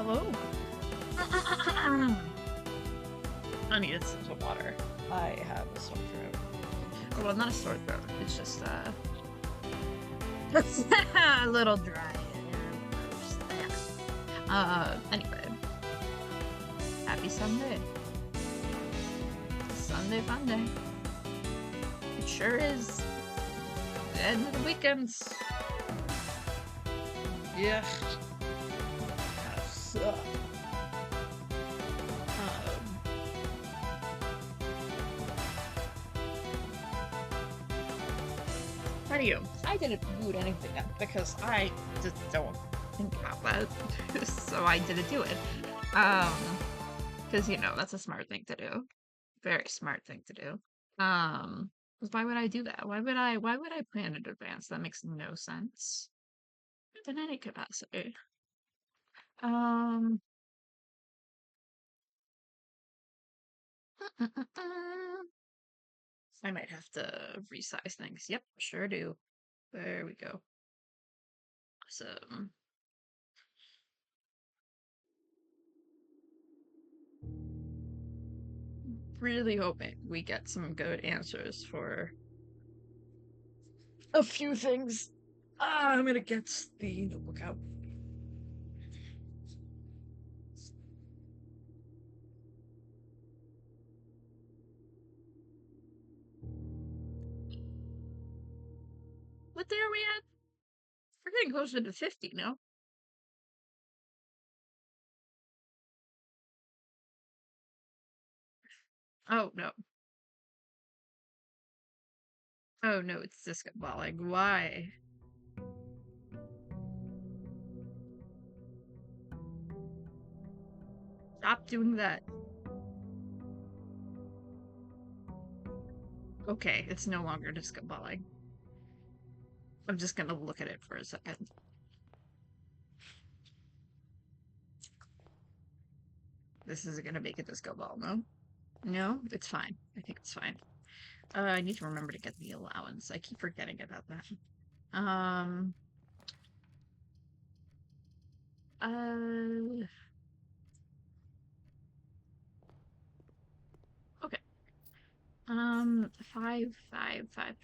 Hello. I need a sip of water. I have a sore throat. Well, not a sore throat. It's just a little dry. Anyway, happy Sunday. Sunday fun day. It sure is. The end of the weekends. Yeah. Kind of suck. Anywho, I didn't boot anything up because I just don't think about that. So I didn't do it. Because you know, that's a smart thing to do. Very smart thing to do. 'Cause why would I do that? Why would I plan in advance? That makes no sense. In any capacity. Um I might have to resize things. Yep, sure do. There we go. Awesome. Really hoping we get some good answers for a few things. I'm gonna get the notebook out. What day are we at? We're getting closer to 50, no? Oh, no. Oh, no, it's discombobulating. Why? Stop doing that. Okay, it's no longer discombobulating. I'm just gonna look at it for a second. This isn't gonna make it disco ball, no? No? It's fine. I think it's fine. I need to remember to get the allowance. I keep forgetting about that. Um, uh, okay. 5, 5, 5.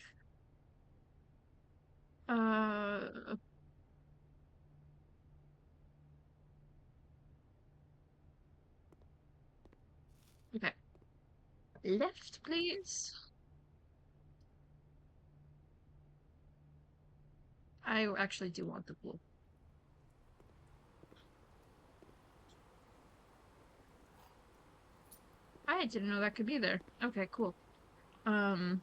Uh, okay. Left, please. I actually do want the blue. I didn't know that could be there. Okay, cool. Um,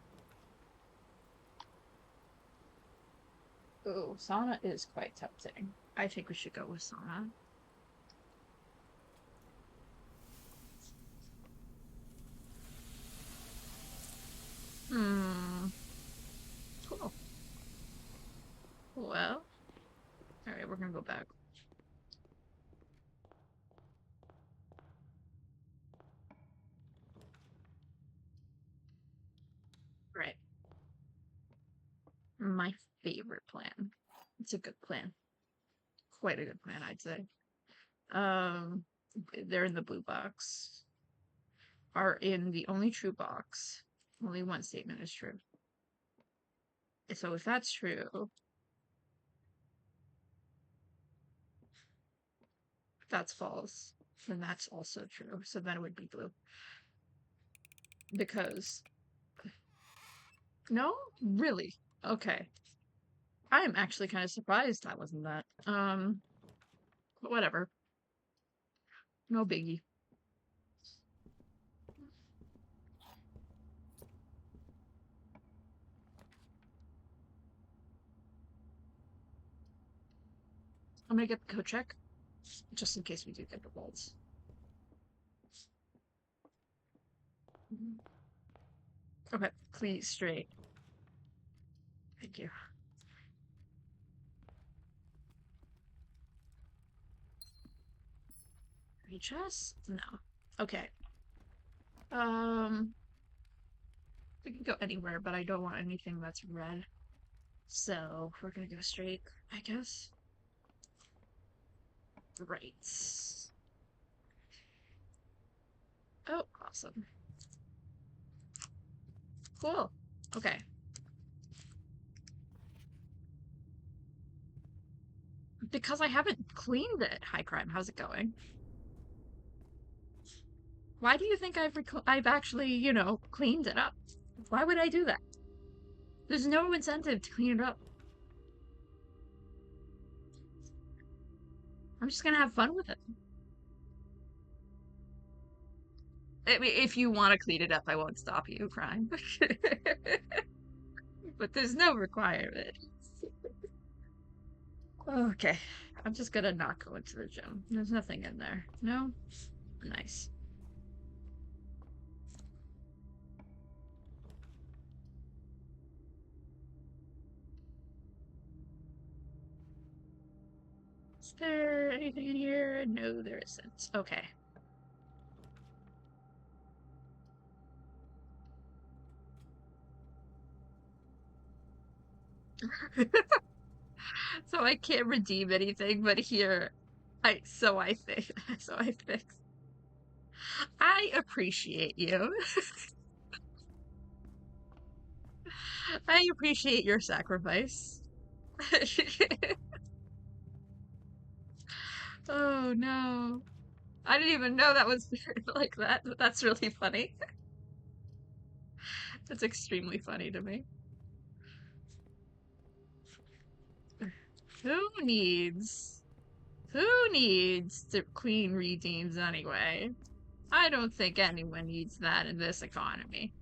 oh, sauna is quite tempting. I think we should go with sauna. Hmm. Cool. Well, all right, we're gonna go back. Right. My favorite plan. It's a good plan. Quite a good plan, I'd say. Um, they're in the blue box. Are in the only true box. Only one statement is true. So if that's true, if that's false, then that's also true. So then it would be blue. Because no, really. Okay. I am actually kind of surprised that wasn't that. But whatever. No biggie. I'm gonna get the code check just in case we do get the bolts. Okay, please straight. Thank you. Reach us? No. Okay. Um, we can go anywhere, but I don't want anything that's red. So we're gonna go straight, I guess. Right. Oh, awesome. Cool. Okay. Because I haven't cleaned it, High Crime. How's it going? Why do you think I've actually, you know, cleaned it up? Why would I do that? There's no incentive to clean it up. I'm just gonna have fun with it. I mean, if you want to clean it up, I won't stop you, Crime. But there's no requirement. Okay. I'm just gonna not go into the gym. There's nothing in there. No? Nice. Is there anything in here? No, there isn't. Okay. So I can't redeem anything, but here I think so I fix. I appreciate you. I appreciate your sacrifice. Oh no. I didn't even know that was like that. That's really funny. That's extremely funny to me. Who needs who needs to clean redeems anyway? I don't think anyone needs that in this economy.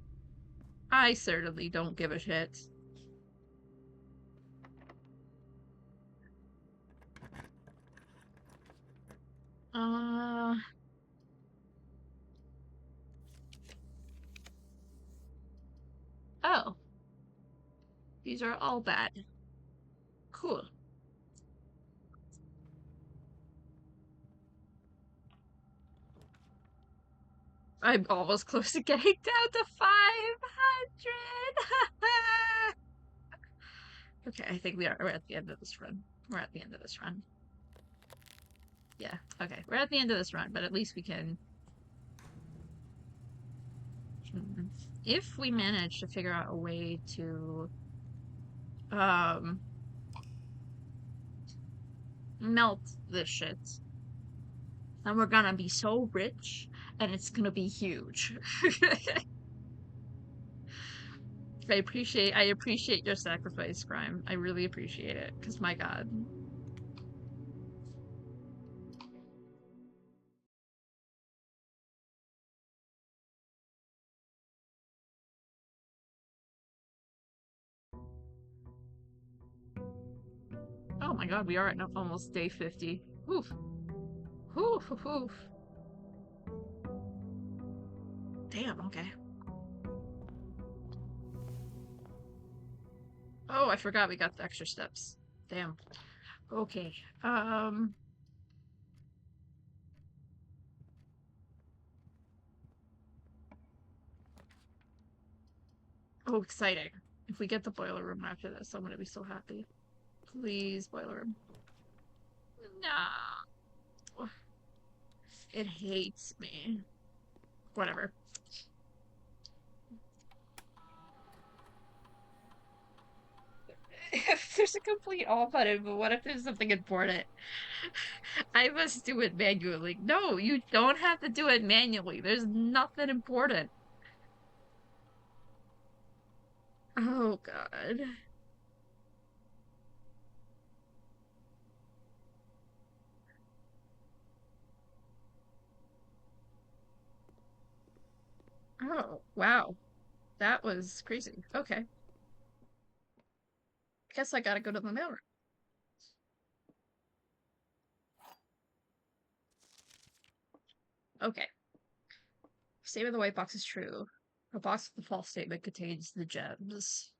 I certainly don't give a shit. Uh oh. These are all bad. Cool. I'm almost close to getting down to 500. Okay, I think we're at the end of this run. We're at the end of this run. Yeah, okay. We're at the end of this run, but at least we can if we manage to figure out a way to um melt this shit, then we're gonna be so rich and it's gonna be huge. I appreciate your sacrifice, Crime. I really appreciate it. Cause my god. Oh my god, we are at almost day 50. Oof. Oof, oof, oof. Damn, okay. Oh, I forgot we got the extra steps. Damn. Okay. Um. Oh, exciting. If we get the boiler room after this, I'm gonna be so happy. Please, boiler room. No. It hates me. Whatever. If there's a complete all button, but what if there's something important? I must do it manually. No, you don't have to do it manually. There's nothing important. Oh, God. Oh, wow. That was crazy. Okay. Guess I gotta go to the mailroom. Okay. Statement of the white box is true. A box with the false statement contains the gems.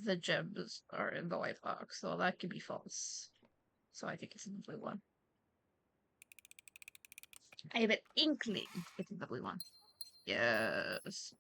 The gems are in the white box, so that could be false. So I think it's in the blue one. I have an inkling it's in the blue one. Yes.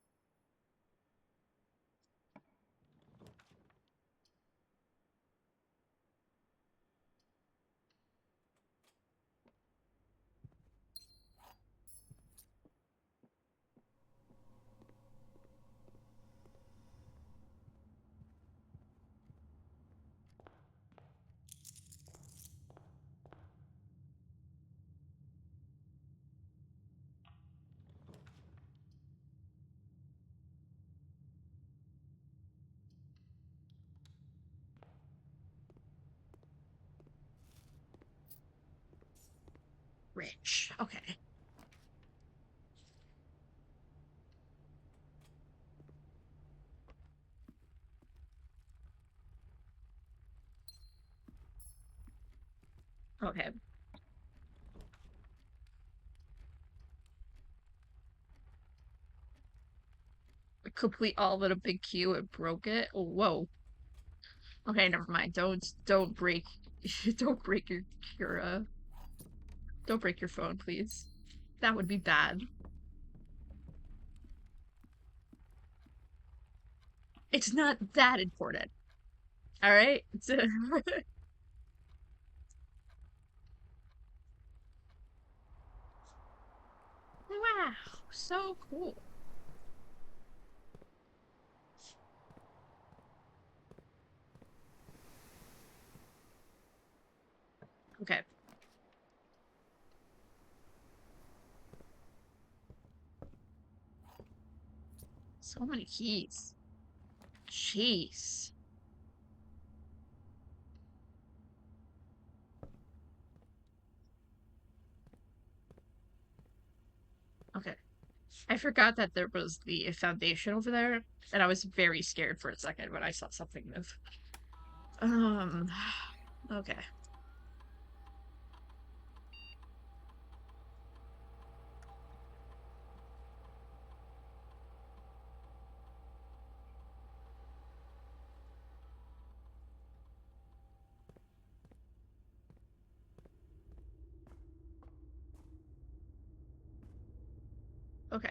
Rich. Okay. Okay. Complete all in a big queue and broke it. Oh, whoa. Okay, never mind. Don't break don't break your don't break your phone, please. That would be bad. It's not that important. All right? Wow, so cool. Okay. So many keys. Jeez. Okay. I forgot that there was the foundation over there, and I was very scared for a second when I saw something move. Um, okay. Okay.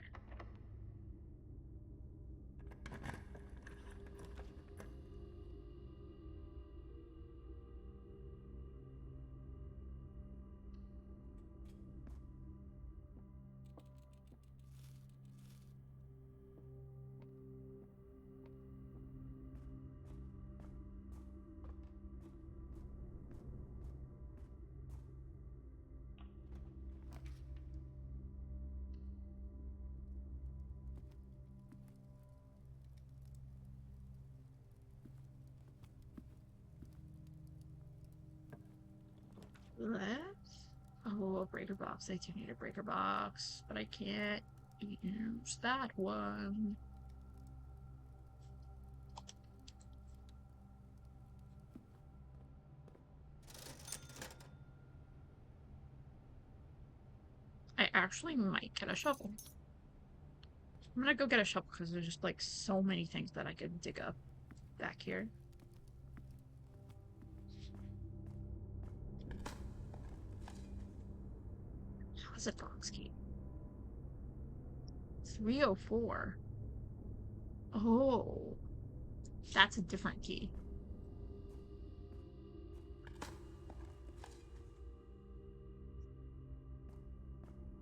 Left? Oh, a breaker box. I do need a breaker box, but I can't use that one. I actually might get a shovel. I'm gonna go get a shovel because there's just like so many things that I could dig up back here. How's a box key? 304. Oh, that's a different key.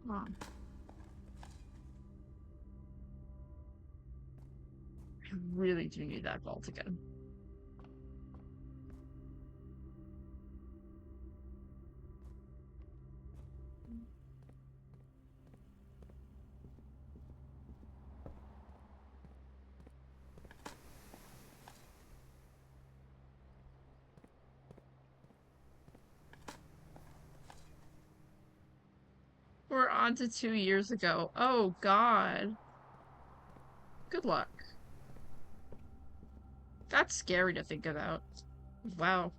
Come on. I really do need that vault again. We're on to 2 years ago. Oh, God. Good luck. That's scary to think about. Wow.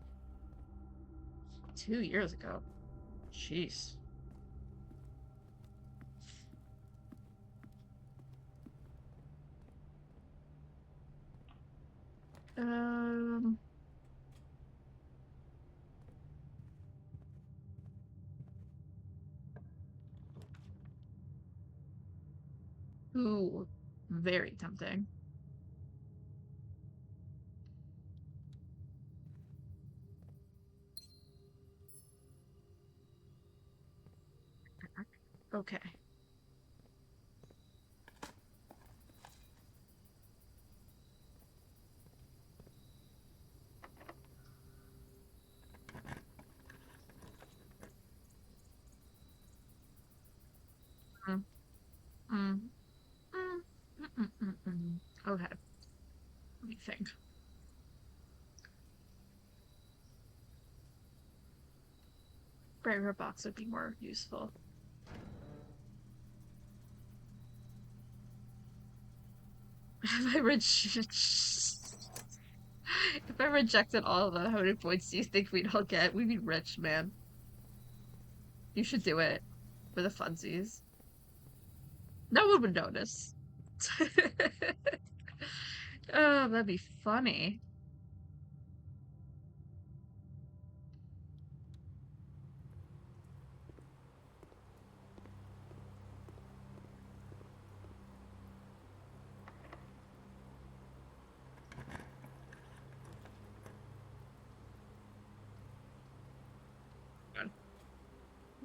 2 years ago. Jeez. Um. Ooh. Very tempting. Okay. Mm, mm, mm, Okay. Let me think. sprayer box would be more useful. Have I if I rejected all the, how many points do you think we'd all get? We'd be rich, man. You should do it for the funsies. No one would notice. Oh, that'd be funny.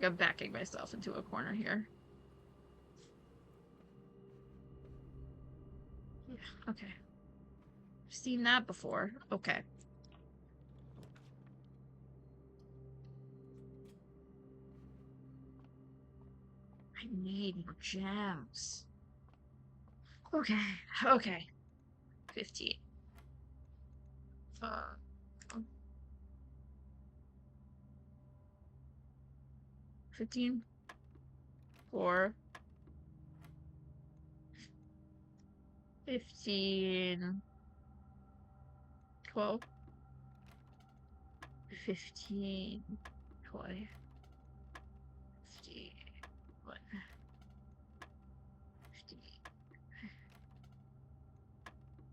I'm backing myself into a corner here. Yeah, okay. I've seen that before. Okay. I need more gems. Okay, okay. 15. 15, 4, 15, 12, 15, 20, 15,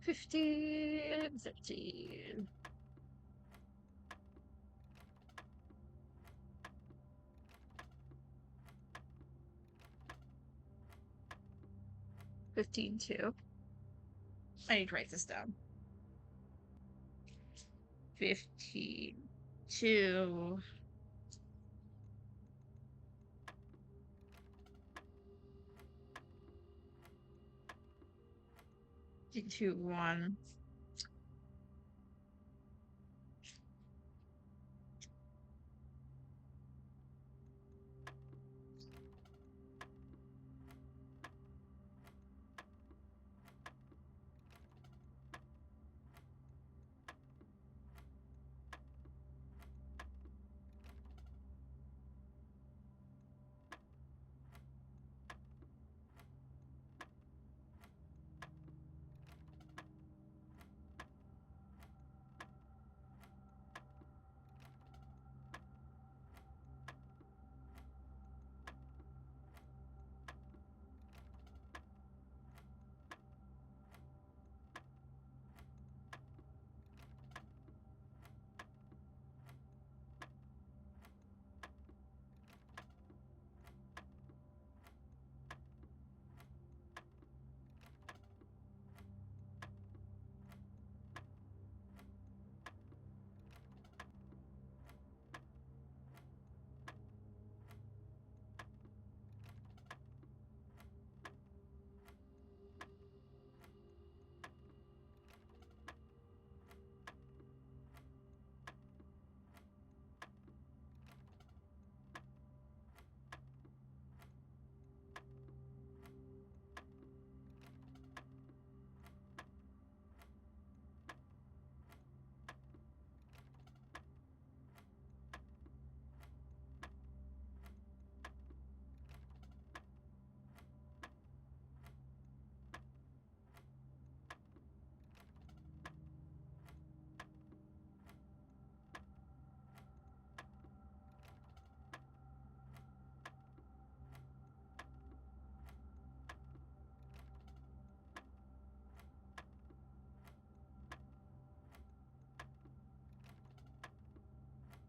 15, 13. 15, 2. I need to write this down. 15, 2. 2, 1.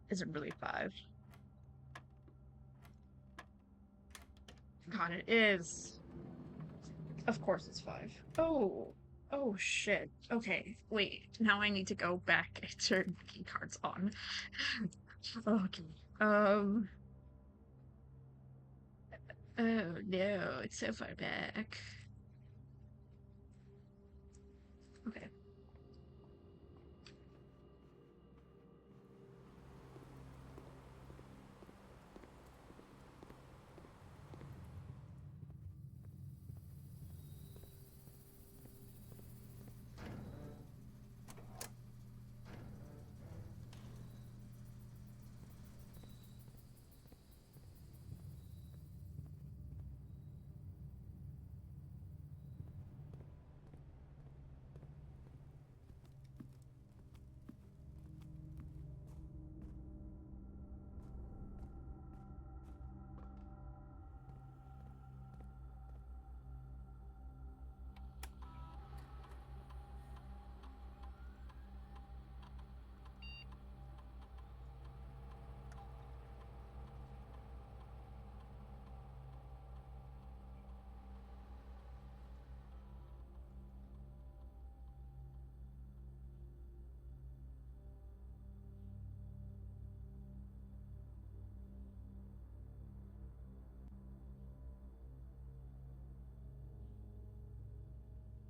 Is it really 5? God, it is. Of course it's 5. Oh. Oh, shit. Okay, wait. Now I need to go back and turn key cards on. Okay. Oh no, it's so far back. Okay.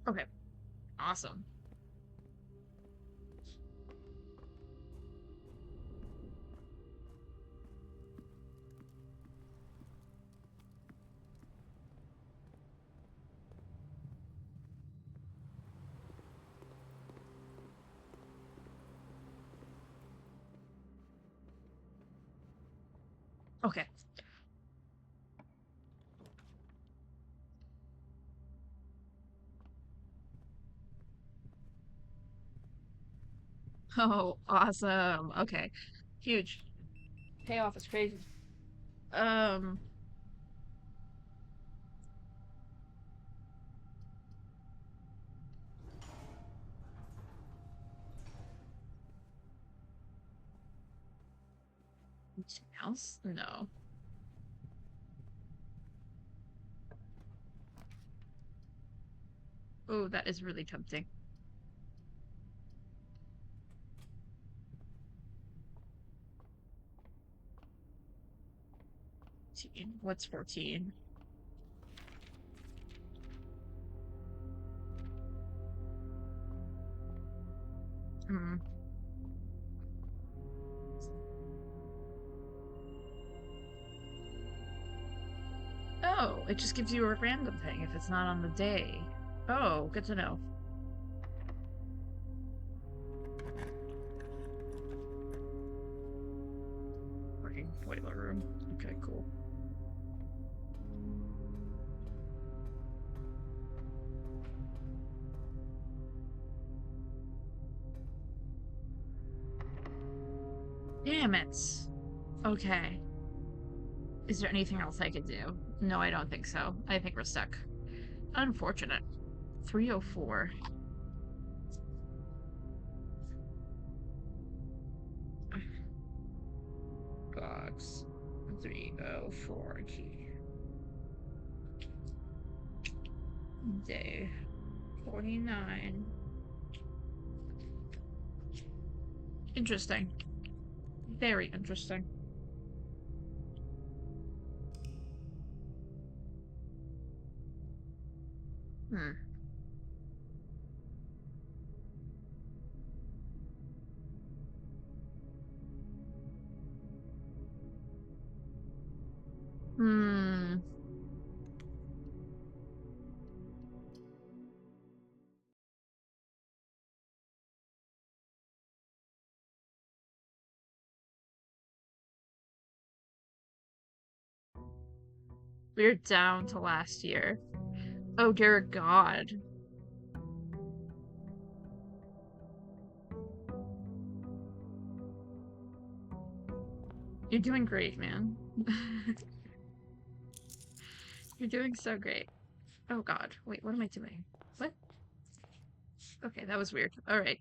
Okay, awesome. Okay. Oh, awesome. Okay. Huge. Payoff is crazy. Um, anything else? No. Oh, that is really tempting. 14. What's 14? Hmm. Oh, it just gives you a random thing if it's not on the day. Oh, good to know. Working boiler room. Okay, cool. Damn it. Okay. Is there anything else I could do? No, I don't think so. I think we're stuck. Unfortunate. 304. Box. 304 key. Day 49. Interesting. Very interesting. Hmm. Hmm. We're down to last year. Oh dear God. You're doing great, man. You're doing so great. Oh God. Wait, what am I doing? What? Okay, that was weird. All right.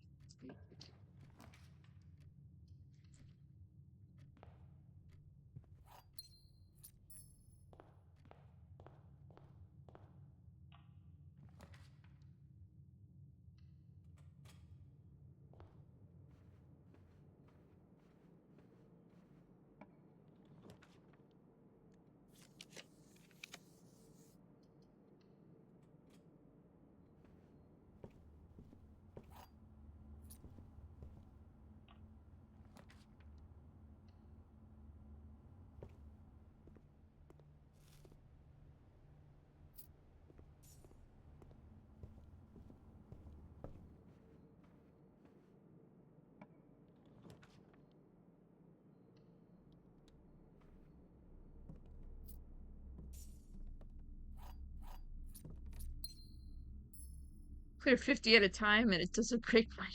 Clear 50 at a time and it doesn't break my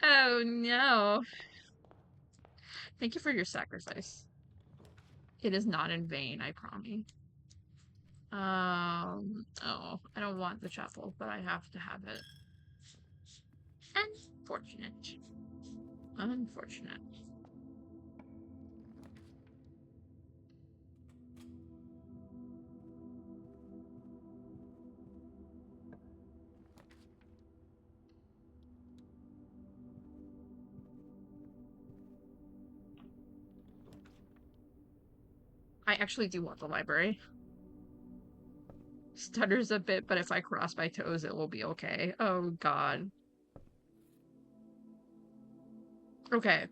Oh no. Thank you for your sacrifice. It is not in vain, I promise. Oh, I don't want the chapel, but I have to have it. Unfortunate. Unfortunate. I actually do want the library. Stutters a bit, but if I cross my toes, it will be okay. Oh, God. Okay.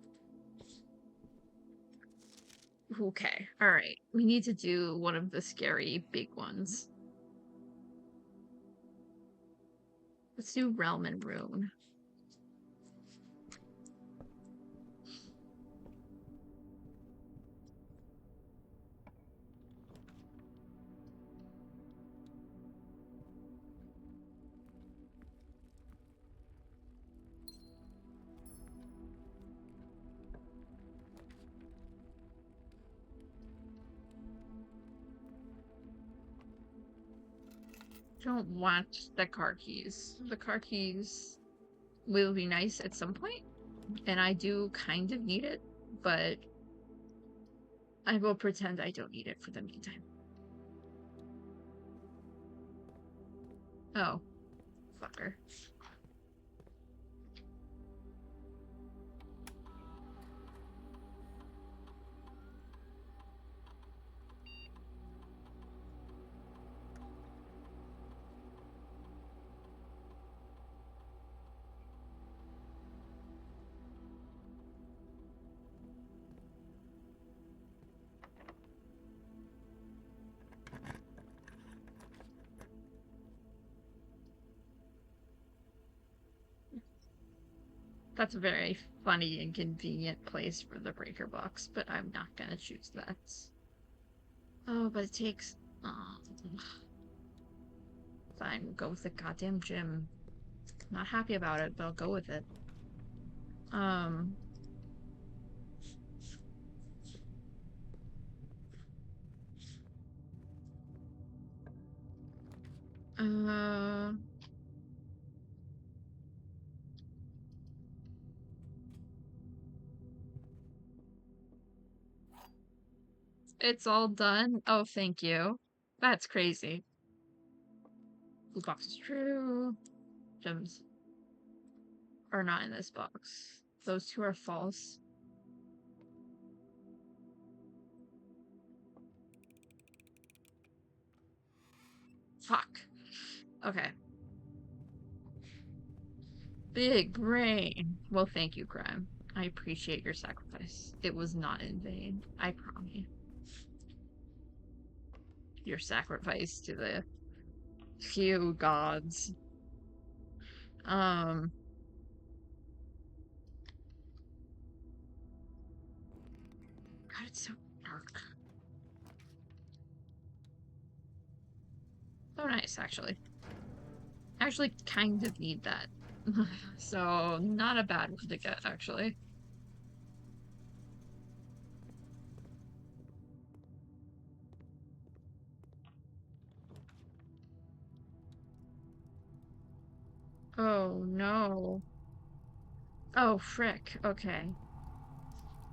Okay. Alright. We need to do one of the scary big ones. Let's do Realm and Rune. Don't want the car keys. The car keys will be nice at some point, and I do kind of need it, but I will pretend I don't need it for the meantime. Oh, fucker. That's a very funny and convenient place for the breaker box, but I'm not gonna choose that. Oh, but it takes... Oh. Fine, we'll go with the goddamn gym. Not happy about it, but I'll go with it. Um... Uh... It's all done? Oh, thank you. That's crazy. Blue box is true. Gems are not in this box. Those two are false. Fuck. Okay. Big brain. Well, thank you, Crime. I appreciate your sacrifice. It was not in vain. I promise. Your sacrifice to the few gods. God, it's so dark. Oh, nice, actually. Actually, kind of need that. So, not a bad one to get, actually. Oh, no. Oh, frick. Okay.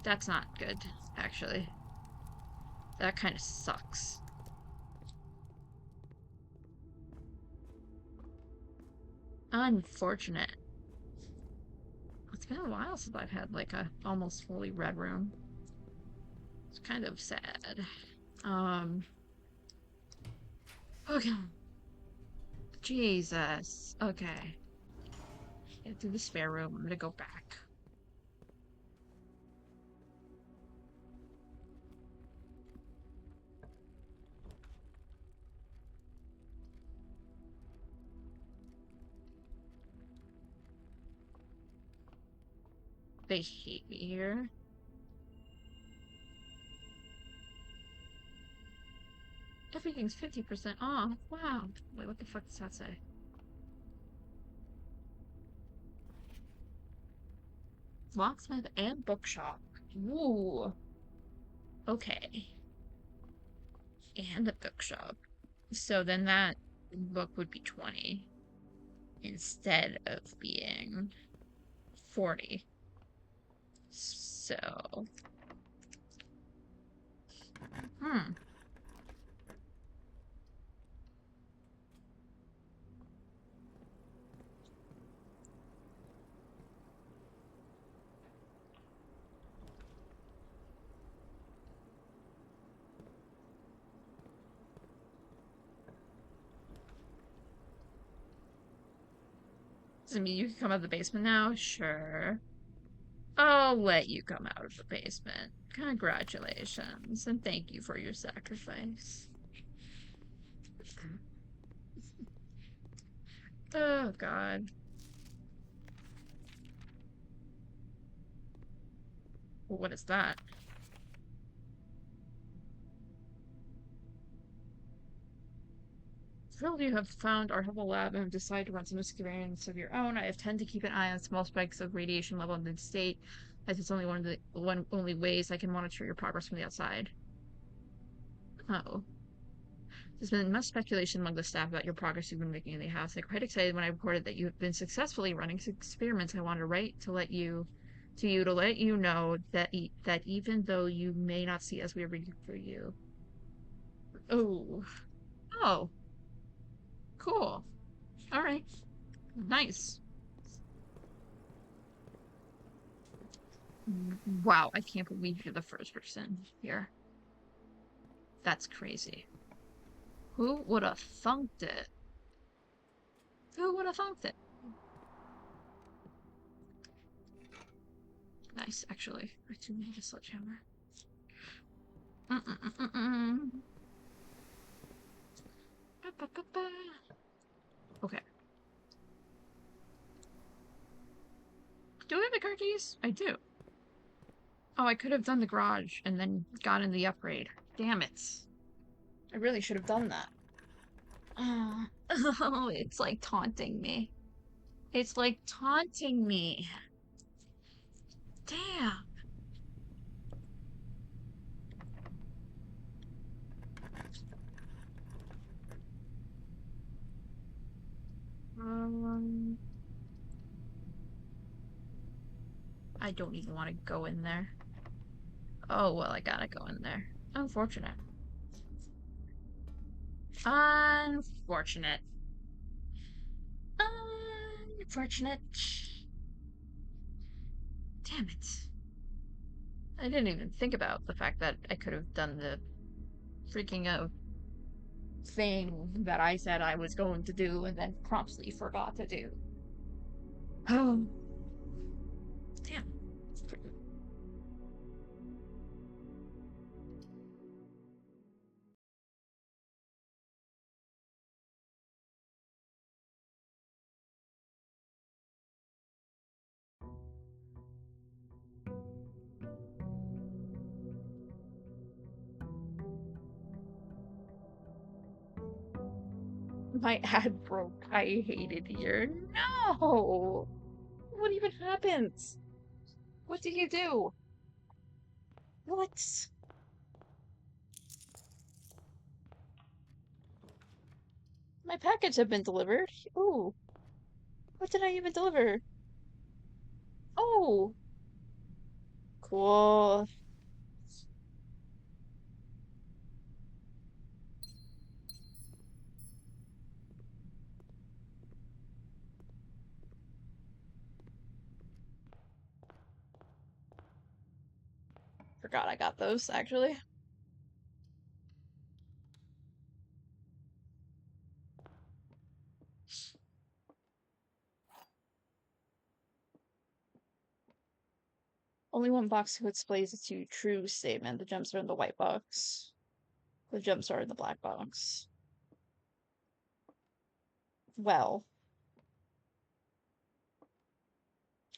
That's not good, actually. That kind of sucks. Unfortunate. It's been a while since I've had, like, a almost fully red room. It's kind of sad. Okay. Jesus. Okay. Get through the spare room. I'm gonna go back. They hate me here. Everything's 50% off. Wow. Wait, what the fuck does that say? Locksmith and bookshop. Ooh. Okay. And a bookshop. So then that book would be 20 instead of being 40. So. Hmm. Does it mean you can come out of the basement now? Sure. I'll let you come out of the basement. Congratulations, and thank you for your sacrifice. Oh, God. What is that? Thrilled you have found our Hubble lab and have decided to run some experiments of your own. I have tend to keep an eye on small spikes of radiation level in the state, as it's only one of the only ways I can monitor your progress from the outside. Oh. There's been much speculation among the staff about your progress you've been making in the house. I'm quite excited when I reported that you have been successfully running experiments. I wanted to write to let you know that that even though you may not see us, we are reading for you. Oh. Oh. Cool. All right. Nice. Wow, I can't believe you're the first person here. That's crazy. Who would have thunked it? Who would have thunked it? Nice, actually. I do need a sledgehammer. Okay. Do I have the car keys? I do. Oh, I could have done the garage and then gotten the upgrade. Damn it. I really should have done that. Oh, it's like taunting me. It's like taunting me. Damn. I don't even want to go in there. Oh, well, I gotta go in there. Unfortunate. Unfortunate. Unfortunate. Damn it. I didn't even think about the fact that I could have done the freaking thing that I said I was going to do and then promptly forgot to do. Oh, damn. My ad broke. I hate it here. No! What even happened? What did you do? What? My package had been delivered. Ooh, what did I even deliver? Oh, cool. Forgot I got those, actually. Only one box displays the true statement. The gems are in the white box. The gems are in the black box. Well,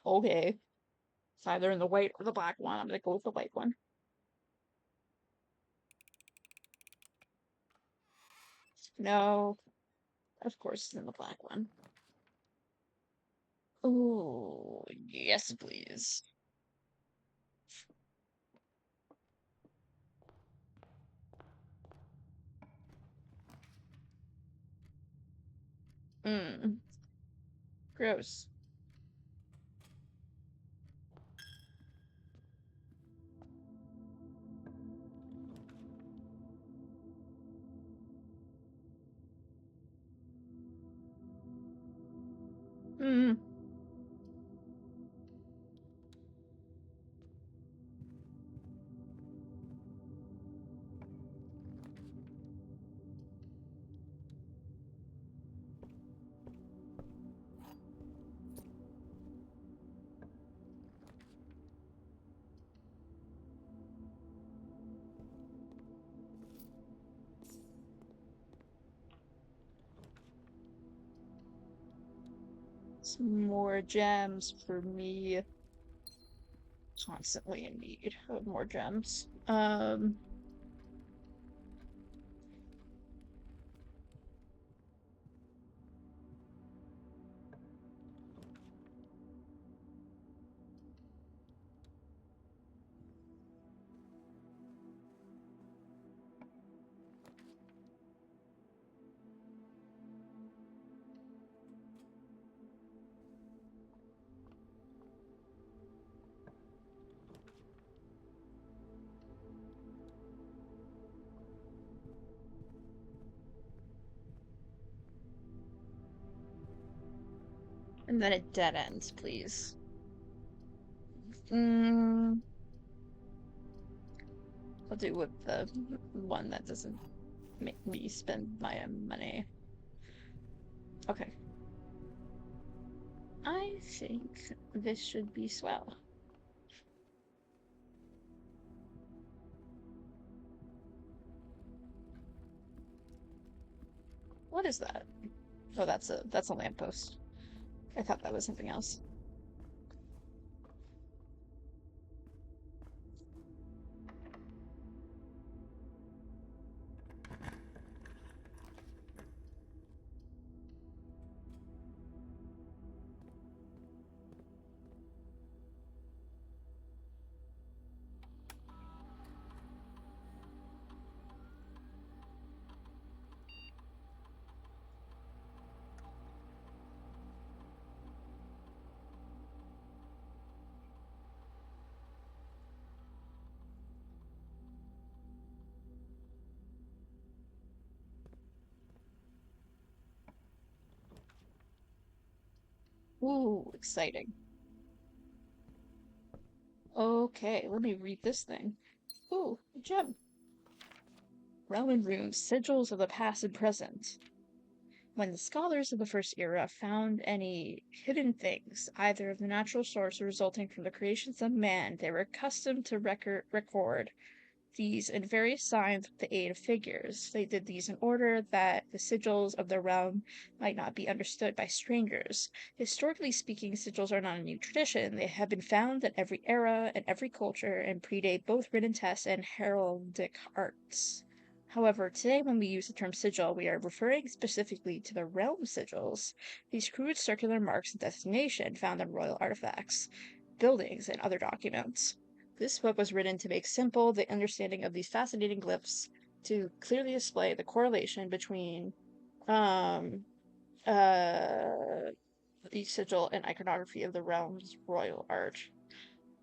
okay. It's either in the white or the black one. I'm gonna go with the white one. No, of course it's in the black one. Oh, yes, please. Mmm. Gross. Mmm. Some more gems for me. Constantly in need of more gems. And then it dead ends, please. Mm, I'll do with the one that doesn't make me spend my money. Okay. I think this should be swell. What is that? Oh, that's a lamppost. I thought that was something else. Ooh, exciting. Okay, let me read this thing. Ooh, a gem. Roman runes, sigils of the past and present. When the scholars of the first era found any hidden things, either of the natural source or resulting from the creations of man, they were accustomed to record these in various signs with the aid of figures. They did these in order that the sigils of the realm might not be understood by strangers. Historically speaking, sigils are not a new tradition. They have been found at every era and every culture and predate both written texts and heraldic arts. However, today when we use the term sigil, we are referring specifically to the realm sigils, these crude circular marks of designation found in royal artifacts, buildings, and other documents. This book was written to make simple the understanding of these fascinating glyphs, to clearly display the correlation between um the sigil and iconography of the realm's royal art.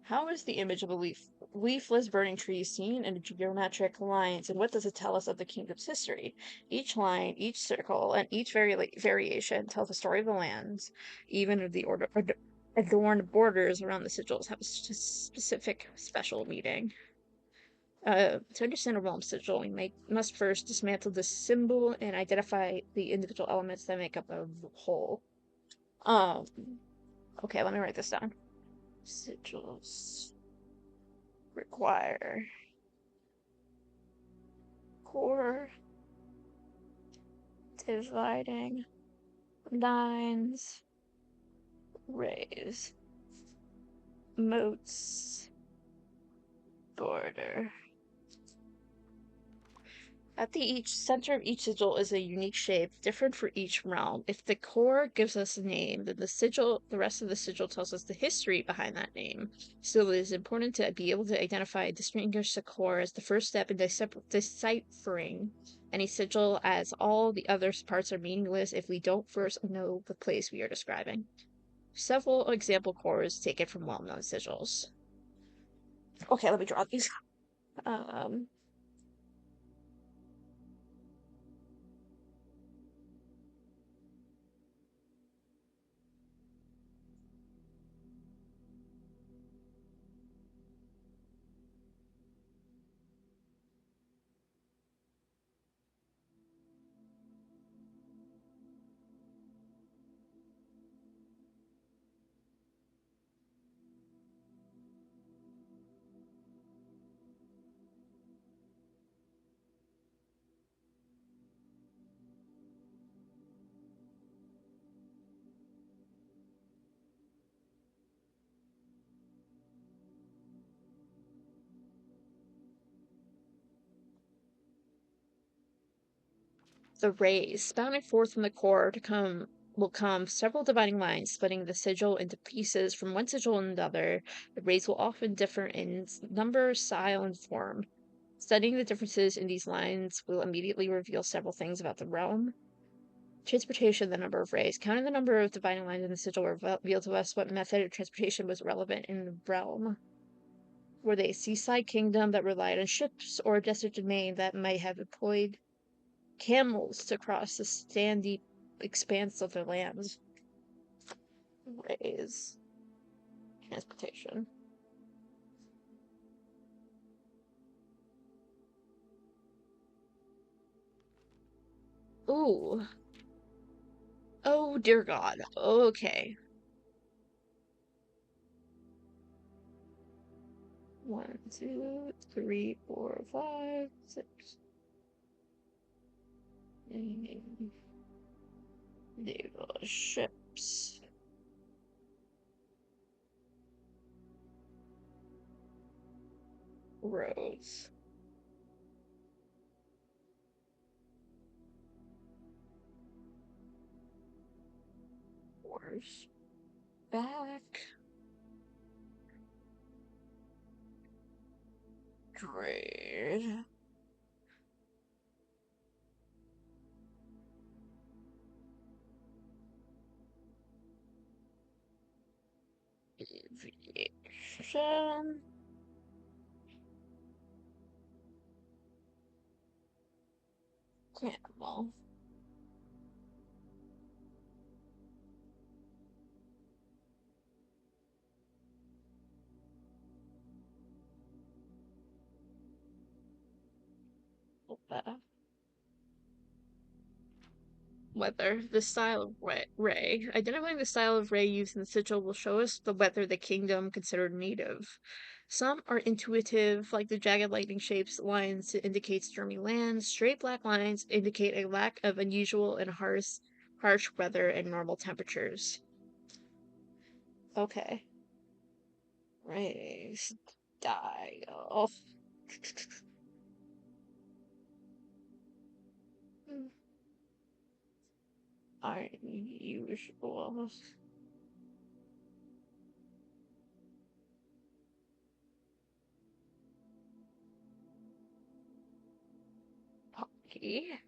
How is the image of a leafless burning tree seen in geometric lines, and what does it tell us of the kingdom's history? Each line, each circle, and each variation tells the story of the lands, even if the adorned borders around the sigils have a specific special meaning. To understand a realm sigil, we must first dismantle the symbol and identify the individual elements that make up a whole. Um, okay, let me write this down. Sigils require core, dividing lines, rays, moats, border. At the each center of each sigil is a unique shape, different for each realm. If the core gives us a name, then the rest of the sigil tells us the history behind that name. Still, it is important to be able to identify and distinguish the core as the first step in deciphering any sigil, as all the other parts are meaningless if we don't first know the place we are describing. Several example cores taken from well-known sigils. Okay, let me draw these. Um, The rays spouting forth from the core will come several dividing lines, splitting the sigil into pieces from one sigil and another. The rays will often differ in number, style, and form. Studying the differences in these lines will immediately reveal several things about the realm. Transportation, the number of rays. Counting the number of dividing lines in the sigil will reveal to us what method of transportation was relevant in the realm. Were they a seaside kingdom that relied on ships, or a desert domain that might have employed camels to cross the sandy expanse of their lands? Rays. Transportation. Ooh. Oh, dear God. Okay. 1, 2, 3, 4, 5, 6. Naval ships. Roads. Horse. Back. Trade. Aviation. Camel. Weather. The style of ray. Identifying the style of ray used in the sigil will show us the weather the kingdom considered native. Some are intuitive, like the jagged lightning shapes lines to indicate stormy lands. Straight black lines indicate a lack of unusual and harsh weather and normal temperatures. Okay. Rays. Dial. Unusual. Hockey.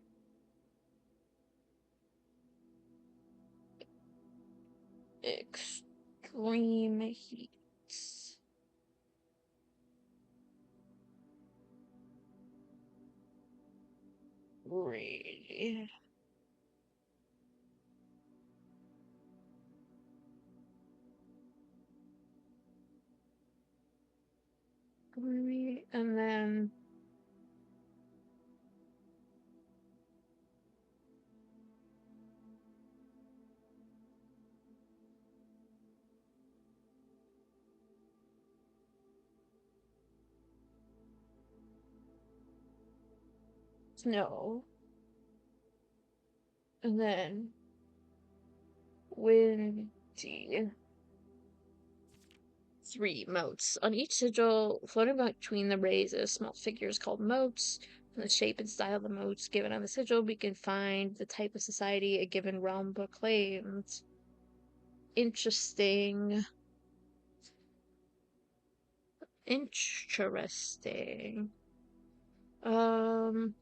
Extreme heat. Really? And then snow. And then windy. 3 motes. On each sigil, floating between the rays are small figures called motes. From the shape and style of the motes given on the sigil, we can find the type of society a given realm proclaims. Interesting. Interesting. Um,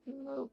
mote.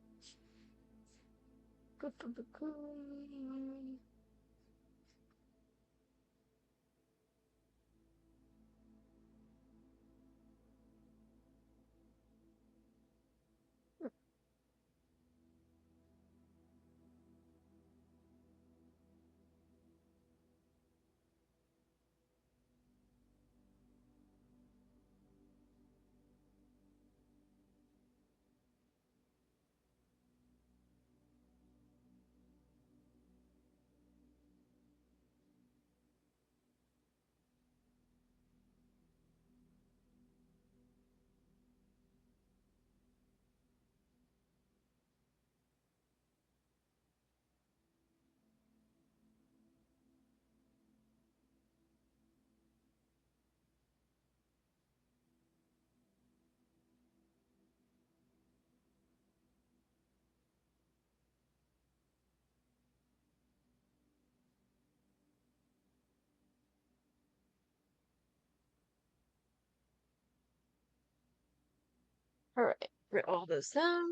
Alright, write all those down.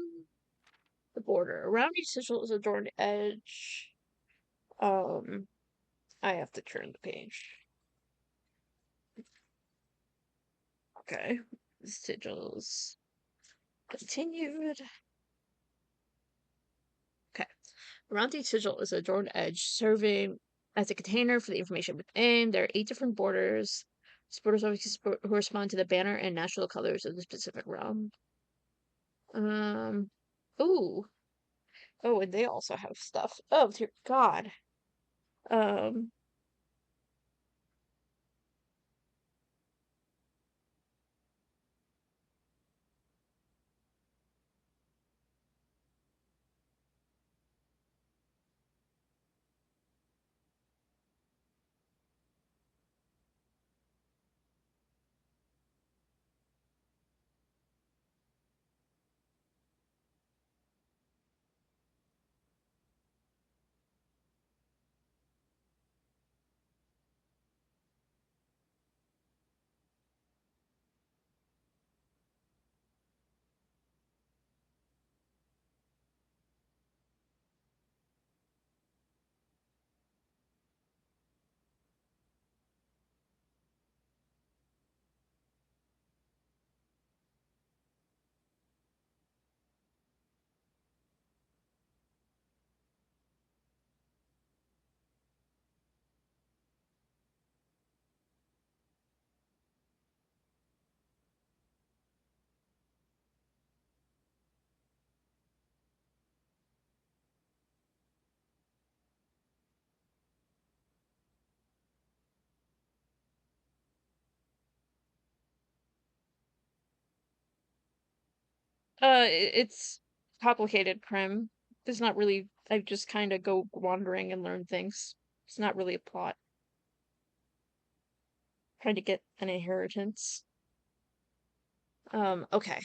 The border. Around each sigil is adorned edge. I have to turn the page. Okay. Sigils. Continued. Okay. Around each sigil is an adorned edge, serving as a container for the information within. There are 8 different borders. These borders always correspond to the banner and national colors of the specific realm. Ooh. Oh, and they also have stuff. Oh, dear God. Um, it's complicated crime. There's not really, I just kind of go wandering and learn things. It's not really a plot. Trying to get an inheritance. Okay.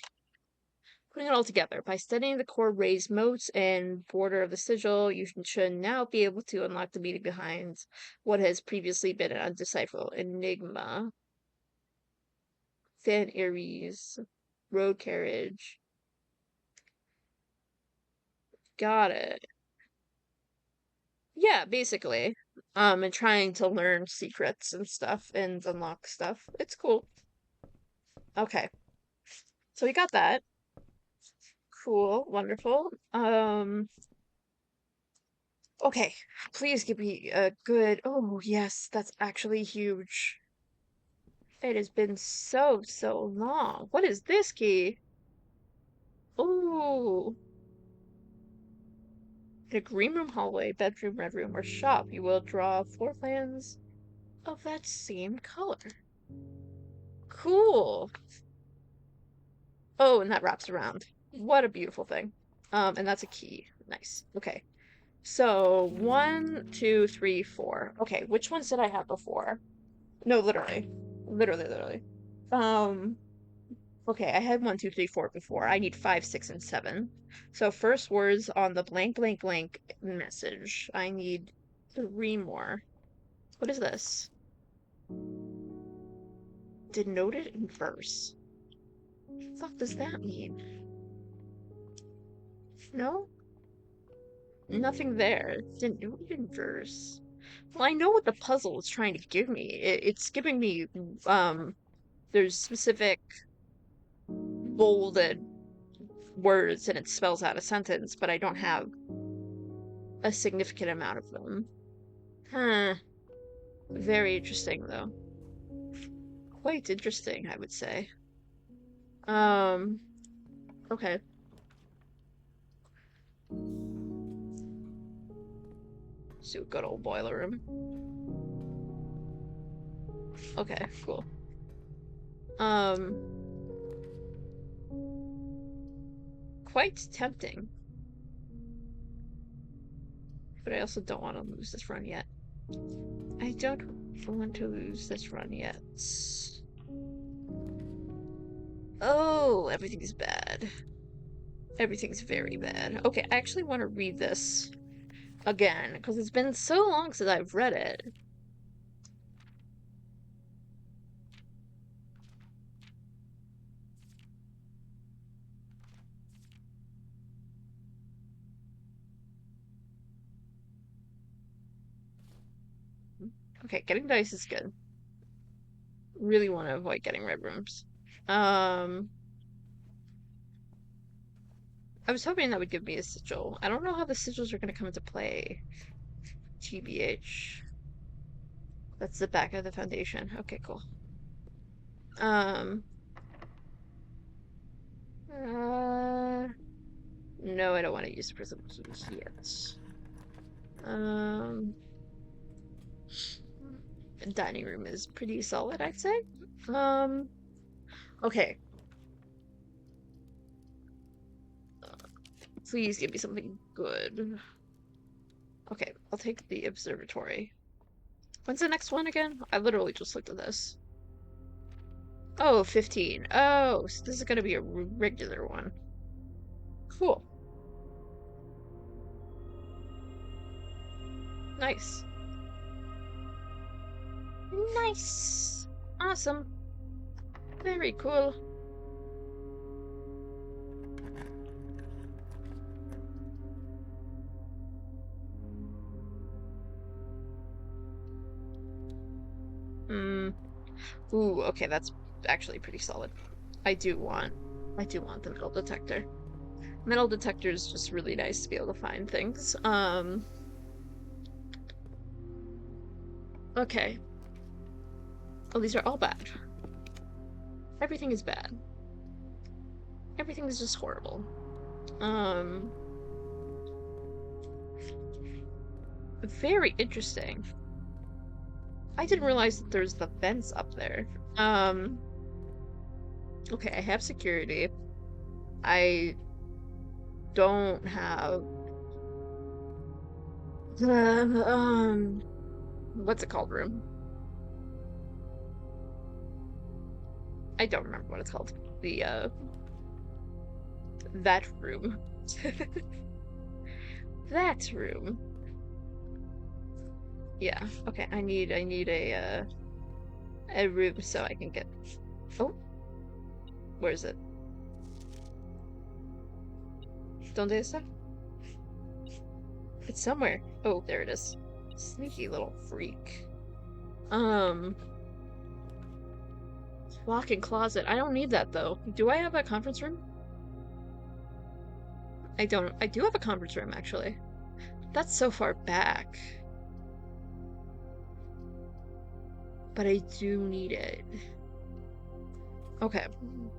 Putting it all together, by studying the core raised moats and border of the sigil, you should now be able to unlock the meaning behind what has previously been an undecipherable enigma. Fan Aries, road carriage. Got it. Yeah, basically. And trying to learn secrets and stuff and unlock stuff. It's cool. Okay. So we got that. Cool. Wonderful. Okay. Please give me a good. Oh, yes, that's actually huge. It has been so, so long. What is this key? Oh, in a green room, hallway, bedroom, red room, or shop, you will draw floor plans of that same color. Cool. Oh, and that wraps around. What a beautiful thing. And that's a key. Nice. Okay. So 1, 2, 3, 4. Okay, which ones did I have before? No, literally. Literally. Um, okay, I had 1, 2, 3, 4 before. I need 5, 6, and 7. So first words on the blank blank blank message. I need 3 more. What is this? Denoted in verse. What the fuck does that mean? No? Nothing there. Denoted in verse. Well, I know what the puzzle is trying to give me. It's giving me, there's specific bolded words and it spells out a sentence, but I don't have a significant amount of them. Huh. Very interesting, though. Quite interesting, I would say. Um, okay. So good old boiler room. Okay, cool. Um, quite tempting. But I also don't want to lose this run yet. I don't want to lose this run yet. Oh, everything's bad. Everything's very bad. Okay, I actually want to read this again, because it's been so long since I've read it. Okay, getting dice is good. Really want to avoid getting red rooms. I was hoping that would give me a sigil. I don't know how the sigils are going to come into play. TBH. That's the back of the foundation. Okay, cool. Um, no, I don't want to use prism keys yet. Um, dining room is pretty solid, I'd say. Um, okay. Please give me something good. Okay, I'll take the observatory. When's the next one again? I literally just looked at this. Oh, 15. Oh, so this is gonna be a regular one. Cool. Nice. Nice. Awesome. Very cool. Hmm. Ooh, okay, that's actually pretty solid. I do want the metal detector. Metal detector is just really nice to be able to find things. Okay. Oh, these are all bad. Everything is bad. Everything is just horrible. Very interesting. I didn't realize that there's the vents up there. Okay, I have security. I don't have the, what's it called room? I don't remember what it's called. The, that room. That room. Yeah, okay, I need a room so I can get... Oh, where is it? Donde está? It's somewhere. Oh, there it is. Sneaky little freak. Lock-in closet. I don't need that though. Do I have a conference room? I don't. I do have a conference room actually. That's so far back. But I do need it. Okay. I'm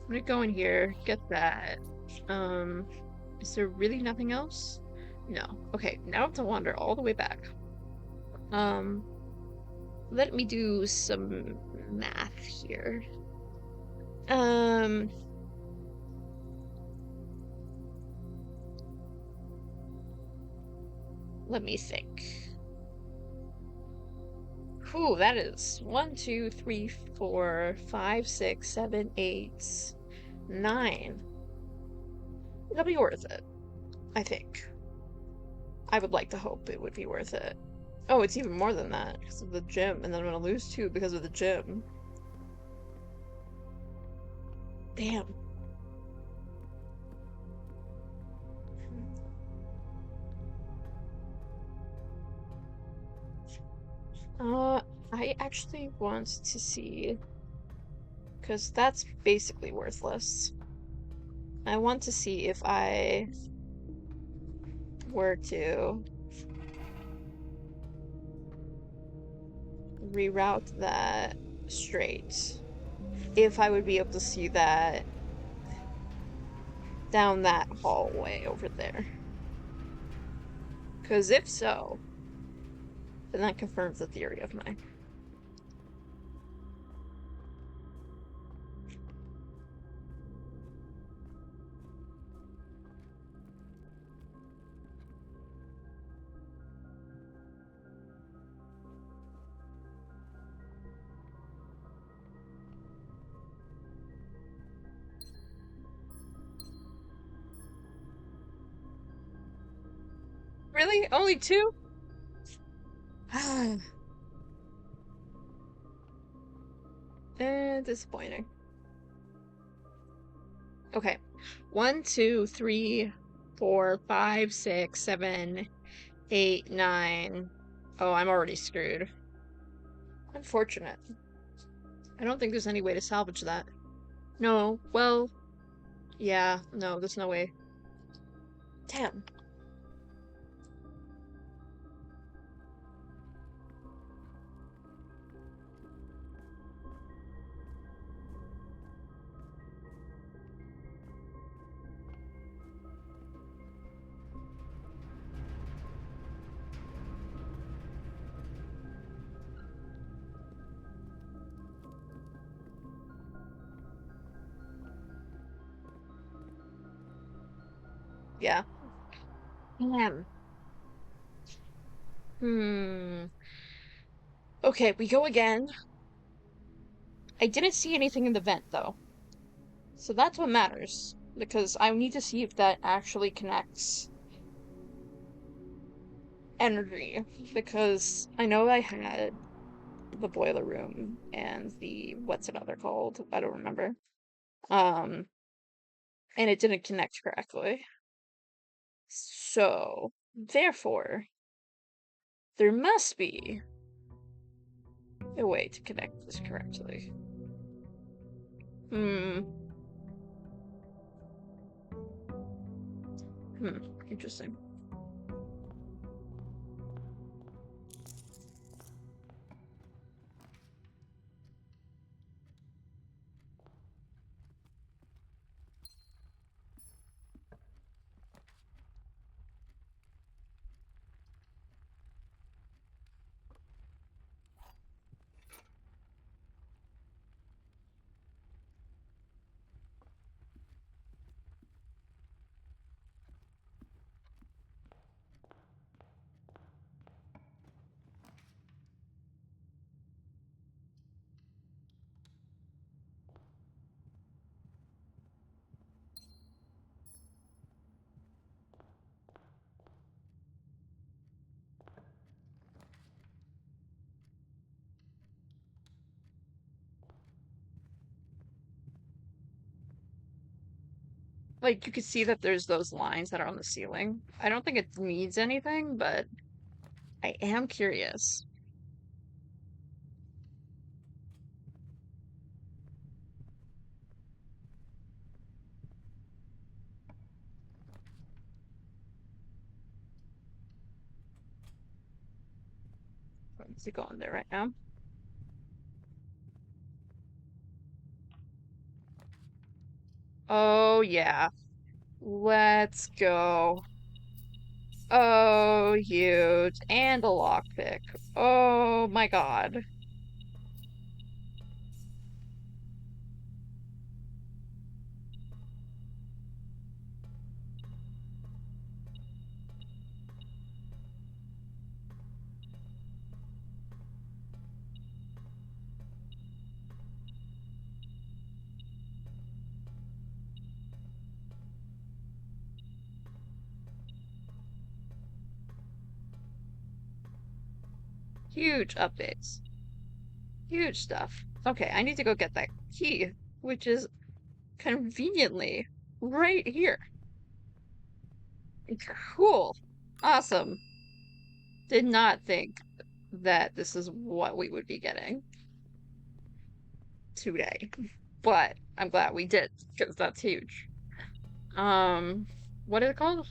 gonna go in here, get that. Um, is there really nothing else? No. Okay, now I have to wander all the way back. Let me do some math here. Let me think. Ooh, that is 1, 2, 3, 4, 5, 6, 7, 8, 9. It'll be worth it, I think. I would like to hope it would be worth it. Oh, it's even more than that because of the gym, and then I'm gonna lose 2 because of the gym. Damn. I actually want to see, because that's basically worthless. I want to see if I were to reroute that straight, if I would be able to see that down that hallway over there. Because if so, then that confirms the theory of mine. Really? Only 2? Disappointing. Okay. 1, 2, 3, 4, 5, 6, 7, 8, 9, Oh, I'm already screwed. Unfortunate. I don't think there's any way to salvage that. No, well, yeah, no, there's no way. Damn. Yeah. Damn. Hmm. Okay, we go again. I didn't see anything in the vent, though. So that's what matters. Because I need to see if that actually connects energy. Because I know I had the boiler room and the, what's another called? I don't remember. Um, and it didn't connect correctly. So, therefore, there must be a way to connect this correctly. Hmm. Hmm. Interesting. Like, you could see that there's those lines that are on the ceiling. I don't think it needs anything, but I am curious. Let's go in there right now. Oh, yeah. Let's go. Oh, huge. And a lockpick. Oh my god. Huge updates. Huge stuff. Okay, I need to go get that key, which is conveniently right here. Cool. Awesome. Did not think that this is what we would be getting today. But I'm glad we did, because that's huge. Um, what is it called?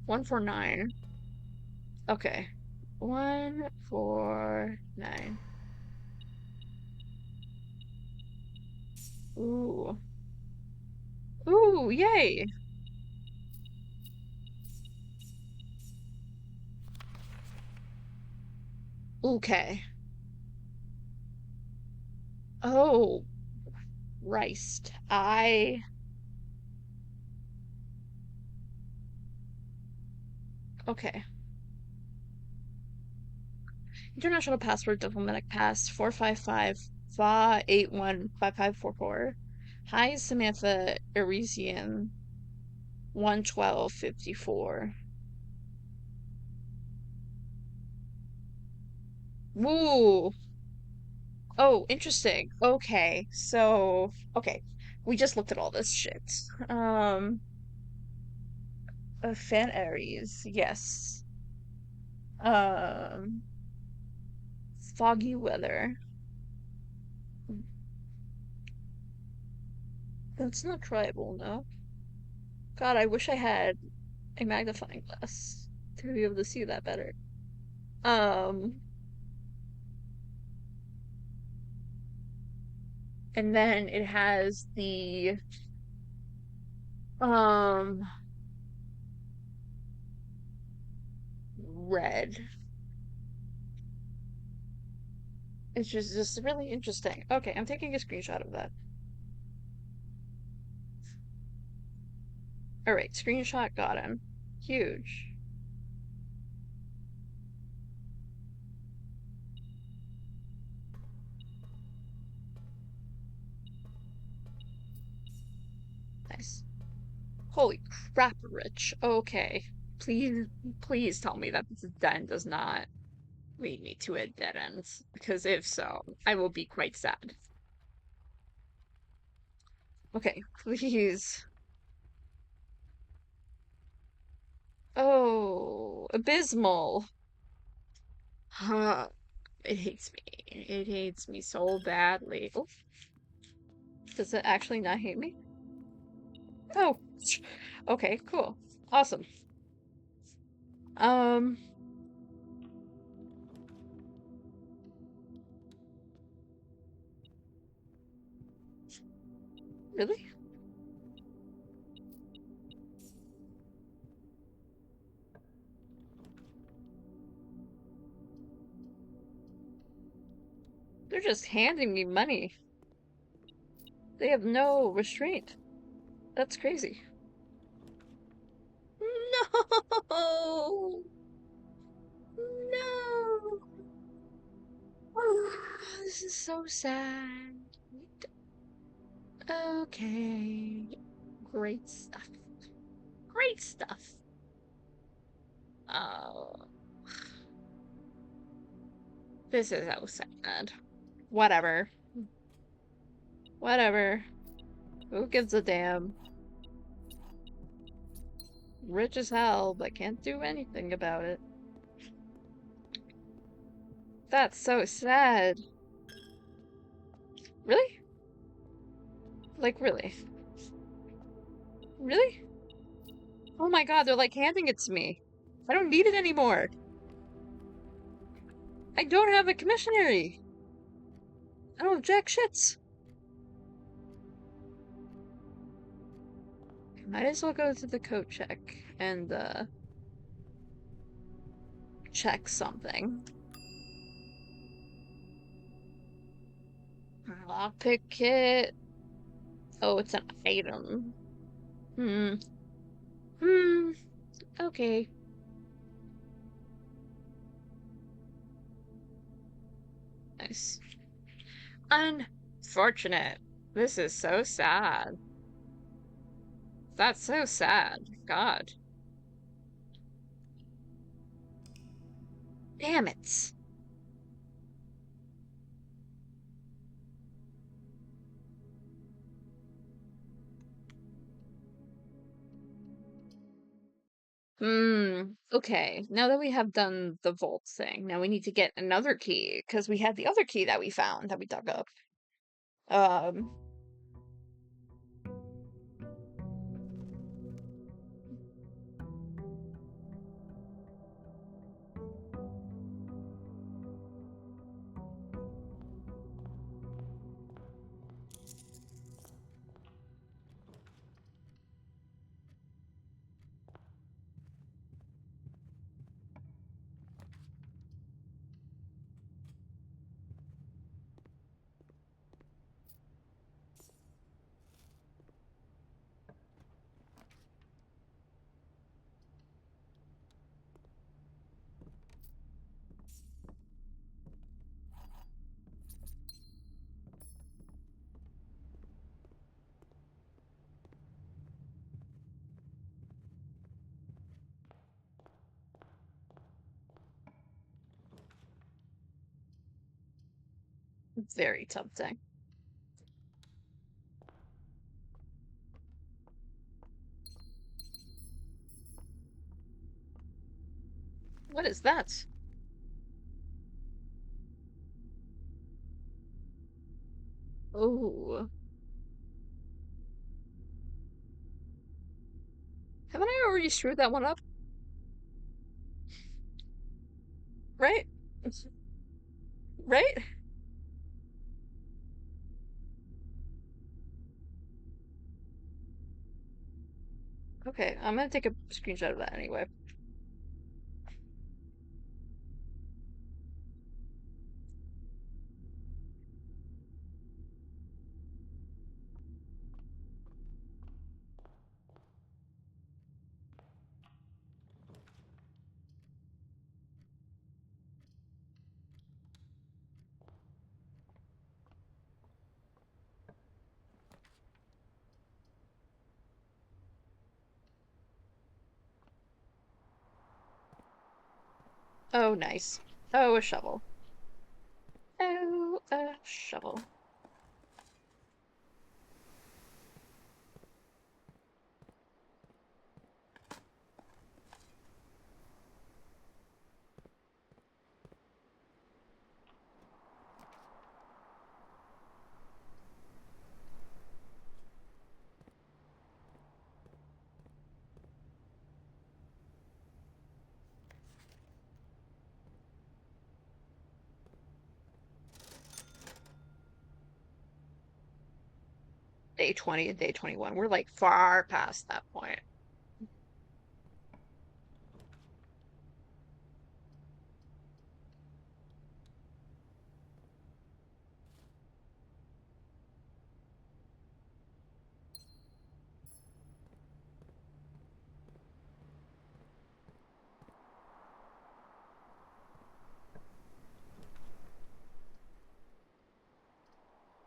149. Okay. 149. Ooh. Ooh, yay. Okay. Oh, Christ. Okay. International password diplomatic pass 455-815544. Hi, Samantha Erisian 11254. Woo. Oh, interesting. Okay. So, okay. We just looked at all this shit. Fan Aries. Yes. Um, foggy weather. That's not tribal, no. God, I wish I had a magnifying glass to be able to see that better. Um, and then it has the um red. It's just really interesting. Okay, I'm taking a screenshot of that. All right, screenshot got him. Huge. Nice. Holy crap, Rich. Okay. Please, please tell me that this den does not lead me to a dead end, because if so, I will be quite sad. Okay, please. Oh, abysmal. Huh. It hates me. It hates me so badly. Oh, does it actually not hate me? Oh, okay, cool. Awesome. Um, really? They're just handing me money. They have no restraint. That's crazy. No! No! This is so sad. Okay. Great stuff. Great stuff. Oh, this is so sad. Whatever. Whatever. Who gives a damn? Rich as hell, but can't do anything about it. That's so sad. Really? Like, really? Really? Oh my god, they're like handing it to me. I don't need it anymore. I don't have a commissionary. I don't have jack shits. Might as well go to the code check and check something. Lockpick kit. Oh, it's an item. Hmm. Hmm. Okay. Nice. Unfortunate. This is so sad. That's so sad. God. Damn it. Hmm. Okay. Now that we have done the vault thing, now we need to get another key because we had the other key that we found that we dug up. Um. Very tempting. What is that? Oh. Haven't I already screwed that one up? Right? Right? Okay, I'm gonna take a screenshot of that anyway. Oh, nice. Oh, a shovel. Oh, a shovel. Day 20 and day 21. We're like far past that point.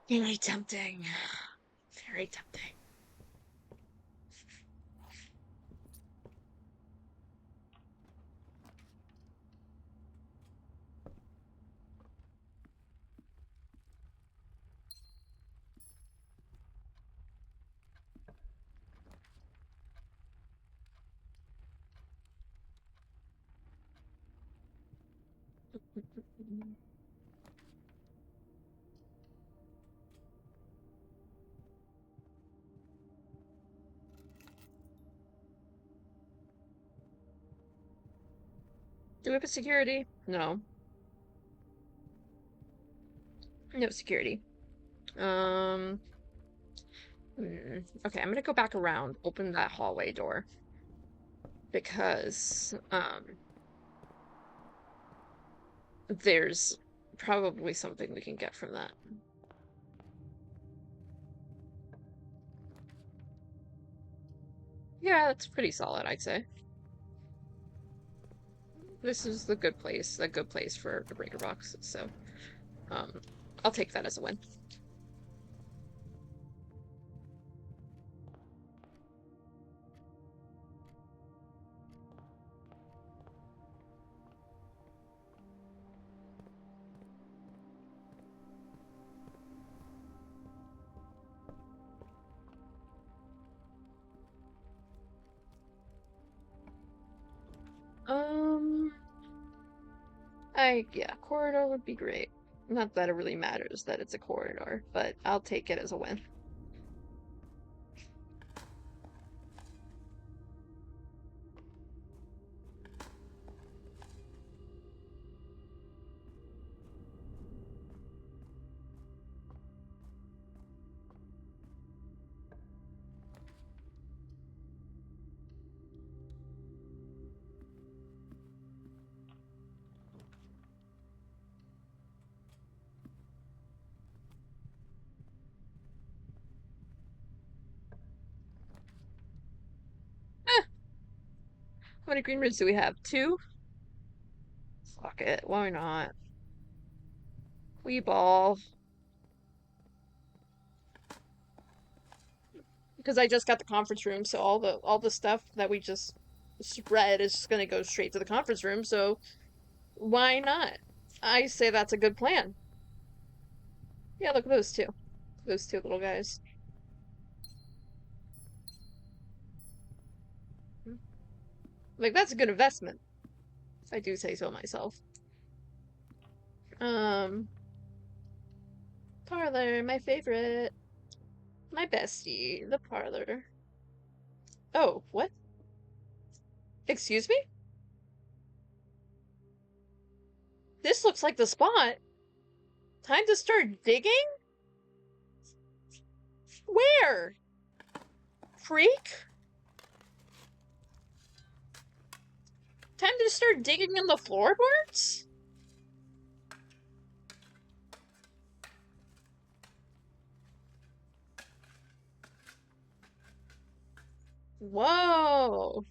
Very tempting. Very tempting. Do we have a security? No. No security. Um, okay, I'm gonna go back around, open that hallway door because there's probably something we can get from that. Yeah, that's pretty solid, I'd say. This is a good place for a breaker box, so um I'll take that as a win. Um yeah, corridor would be great. Not that it really matters that it's a corridor, but I'll take it as a win. Eh, how many green roots do we have? Two? Fuck it, why not? We ball. Because I just got the conference room, so all the stuff that we just spread is just gonna go straight to the conference room, so why not? I say that's a good plan. Yeah, look at those two. Those two little guys. Like, that's a good investment. if I do say so myself. Parlor, my favorite. My bestie, the parlor. Oh, what? Excuse me? This looks like the spot. Time to start digging? Where? Freak? Time to start digging in the floorboards? Whoa.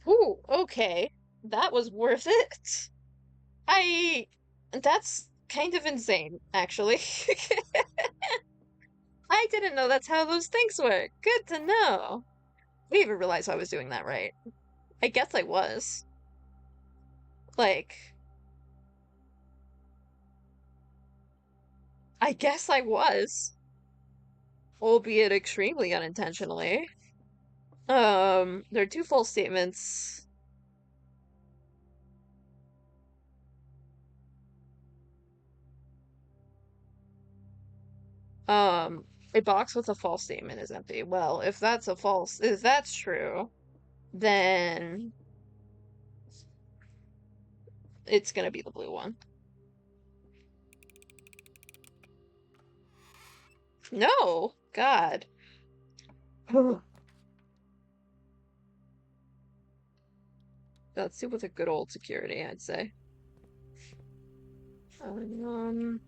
Ooh, okay. That was worth it. That's kind of insane, actually. I didn't know that's how those things work. Good to know. I didn't even realize I was doing that right. I guess I was. Like, I guess I was. Albeit extremely unintentionally. There are two false statements. A box with a false statement is empty. Well, if that's true, then it's gonna be the blue one. No! God. Let's see with a good old security, I'd say. Um,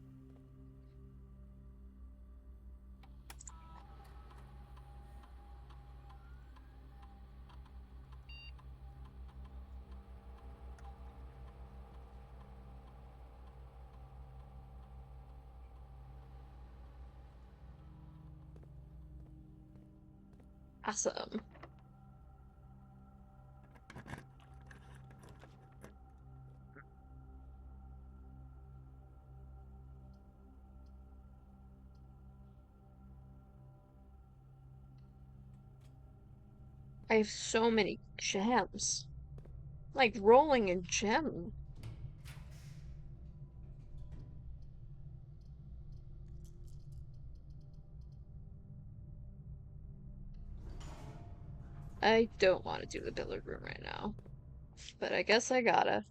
awesome. I have so many gems. Like rolling in gem. I don't want to do the billiard room right now, but I guess I gotta.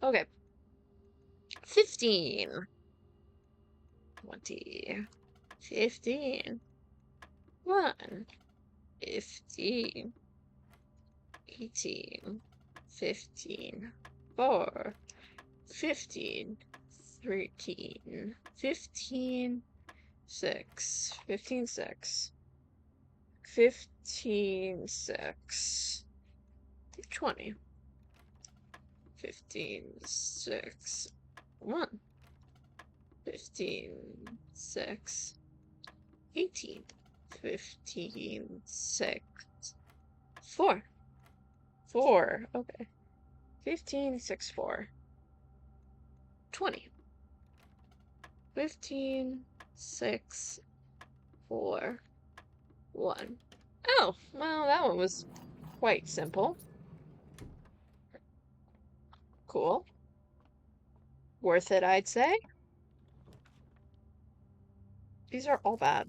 Okay. 15. 20. 15. 1. 15. 18. 15. 4. 15. 13. 15. 6. 15, 6. 15, 6. 20. 15, 6. 1. 15, 6. 18. 15, 6. 4. 4. Okay. 15, 6, 4. 20. 15, 6, 4, 1. Oh, well, that one was quite simple. Cool. Worth it, I'd say. These are all bad.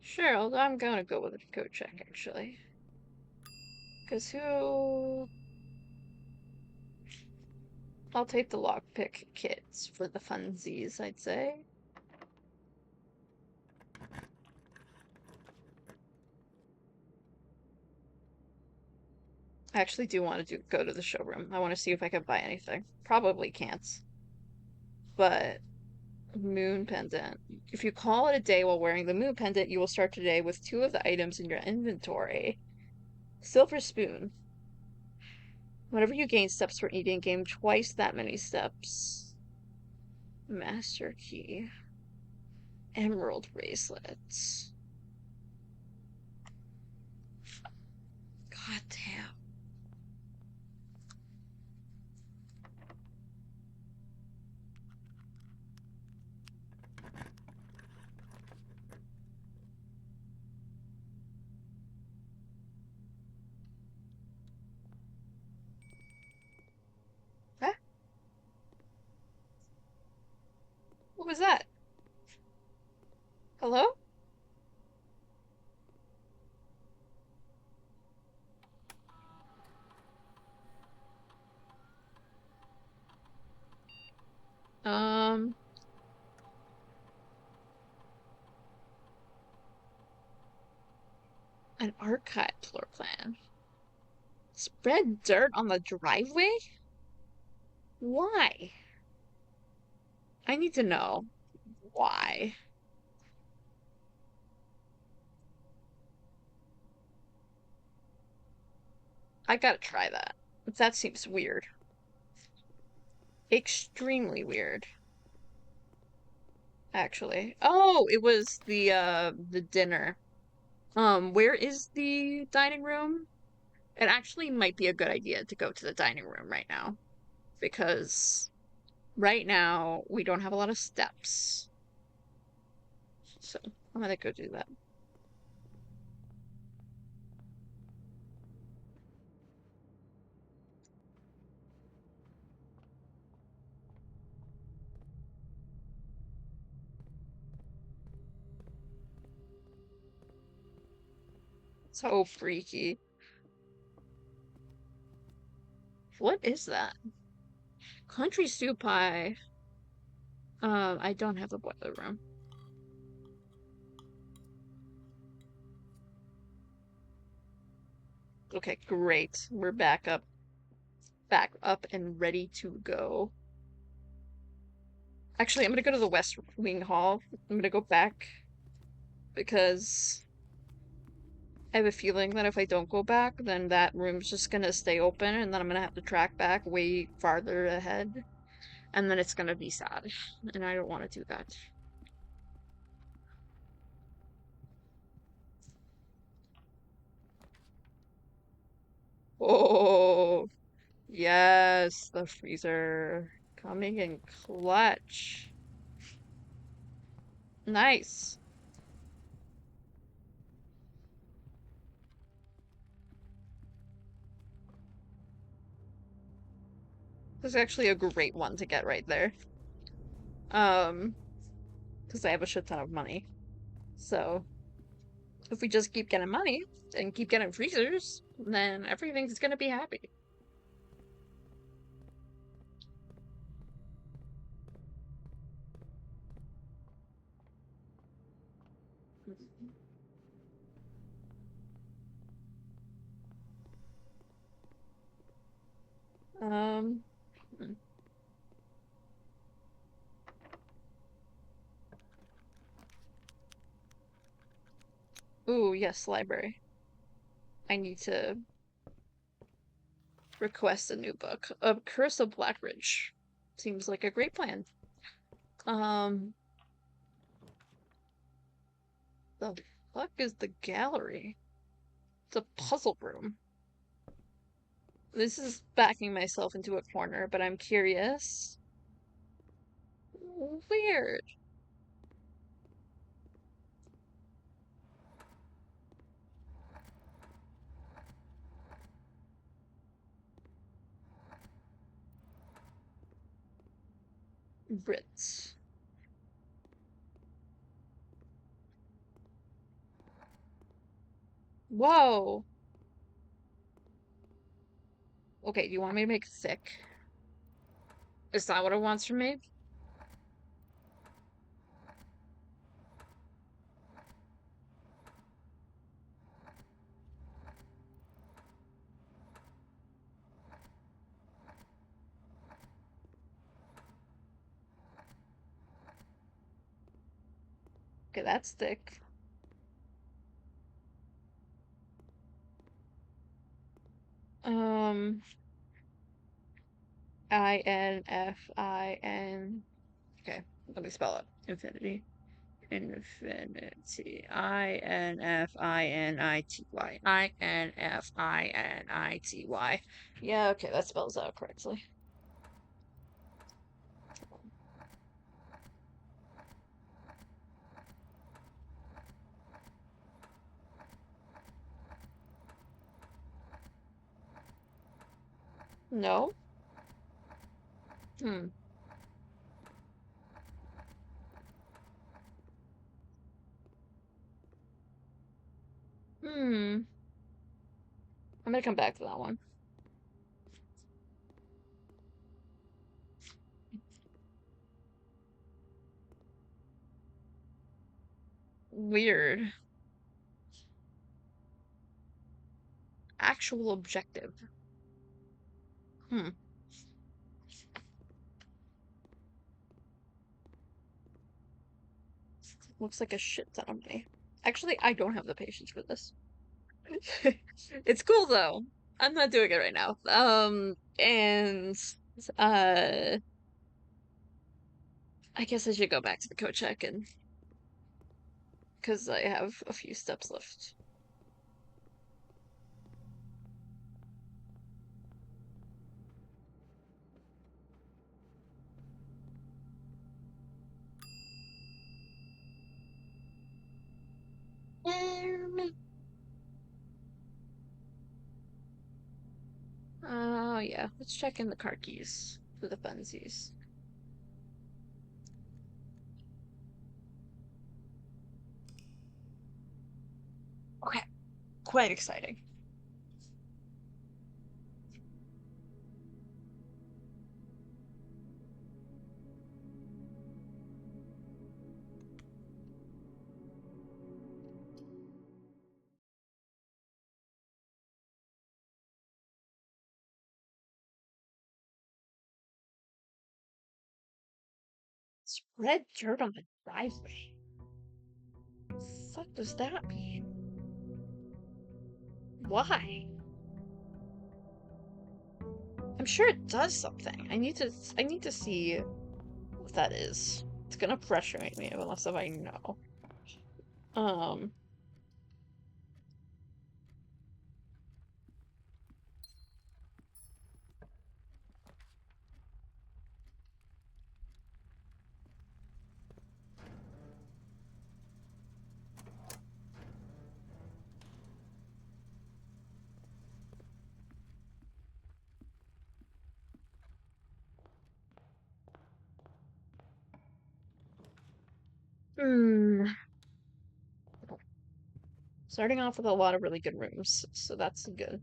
Sure, I'm gonna go with a code check, actually. Because who... I'll take the lockpick kits for the funsies, I'd say. I actually do want to go to the showroom. I want to see if I can buy anything. Probably can't. But moon pendant. If you call it a day while wearing the moon pendant, you will start today with 2 of the items in your inventory. Silver spoon. Whenever you gain steps for eating, gain twice that many steps. Master key. Emerald bracelets. What was that? Hello? Um, an archive floor plan. Spread dirt on the driveway? Why? I need to know why. I gotta try that. That seems weird. Extremely weird, actually. Oh, it was the dinner. Where is the dining room? It actually might be a good idea to go to the dining room right now because right now we don't have a lot of steps. So I'm gonna go do that. So freaky. What is that? Country stew pie. I don't have the boiler room. Okay, great. We're back up and ready to go. Actually, I'm gonna go to the West Wing Hall. I'm gonna go back because I have a feeling that if I don't go back, then that room's just gonna stay open and then I'm gonna have to track back way farther ahead. And then it's gonna be sad. And I don't want to do that. Oh, yes, the freezer coming in clutch. Nice. This is actually a great one to get right there. Um, because I have a shit ton of money. So if we just keep getting money and keep getting freezers, then everything's gonna be happy. Um, hmm. Ooh, yes, library. I need to request a new book. Curse of Blackridge. Seems like a great plan. Um, the fuck is the gallery? It's a puzzle room. This is backing myself into a corner, but I'm curious. Weird. Brits. Whoa. Okay, do you want me to make thick? Is that what it wants from me? Okay, that's thick. Um, INFIN. Okay, let me spell it. Infinity. Infinity. INFINITY. INFINITY. Yeah, okay, that spells out correctly. No? Hmm. I'm gonna come back to that one. Weird. Actual objective. Hmm. Looks like a shit ton of me. Actually, I don't have the patience for this. It's cool though. I'm not doing it right now. And uh I guess I should go back to the code check and because I have a few steps left. Oh yeah, let's check in the car keys for the funsies. Okay, quite exciting. Spread dirt on the driveway. What the fuck does that mean? Why? I'm sure it does something. I need to see what that is. It's gonna frustrate me unless if I know. Um, hmm. Starting off with a lot of really good rooms, so that's good.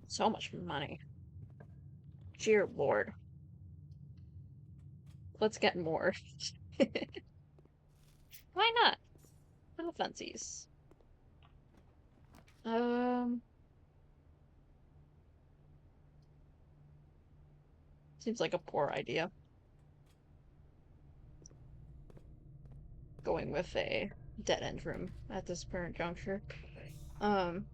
So much money. Dear Lord. Let's get more. Why not? No fancies. Um, seems like a poor idea. Going with a dead end room at this current juncture. Um,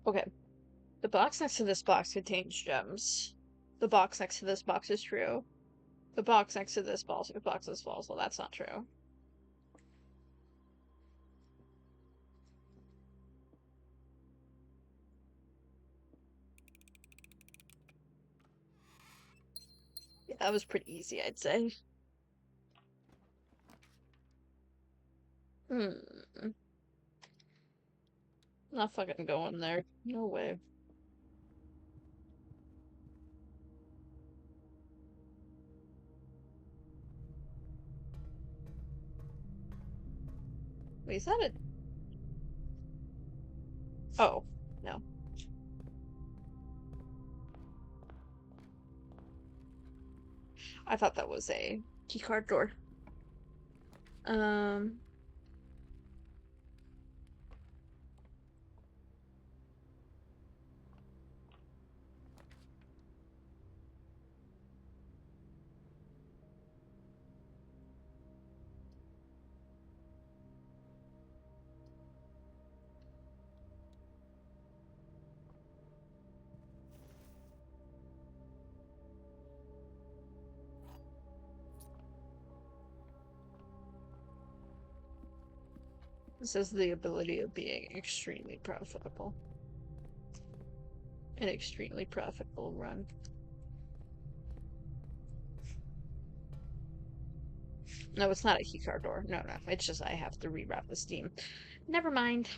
okay. The box next to this box contains gems. The box next to this box is true. The box next to this box is false. Well, that's not true. Yeah, that was pretty easy, I'd say. Hmm. Not fucking going there. No way. Wait, is that a... Oh, no. I thought that was a keycard door. Um, This has the ability of being extremely profitable. An extremely profitable run. No, it's not a keycard door. No, no. It's just I have to reroute the Steam. Never mind.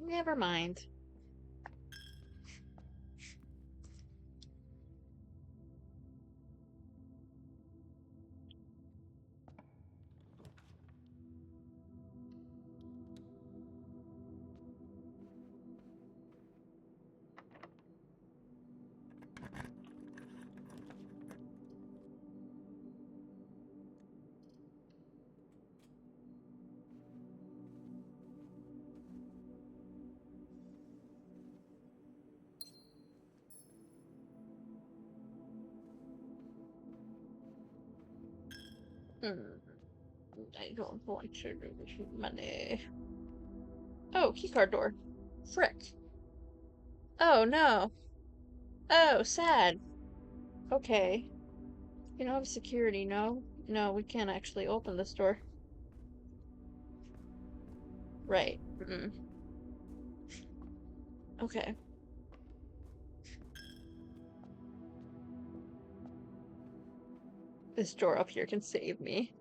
Never mind. I don't want to lose money. Oh, keycard door. Frick. Oh, no. Oh, sad. Okay. You don't have security, no? No, we can't actually open this door. Right. Okay. This door up here can save me.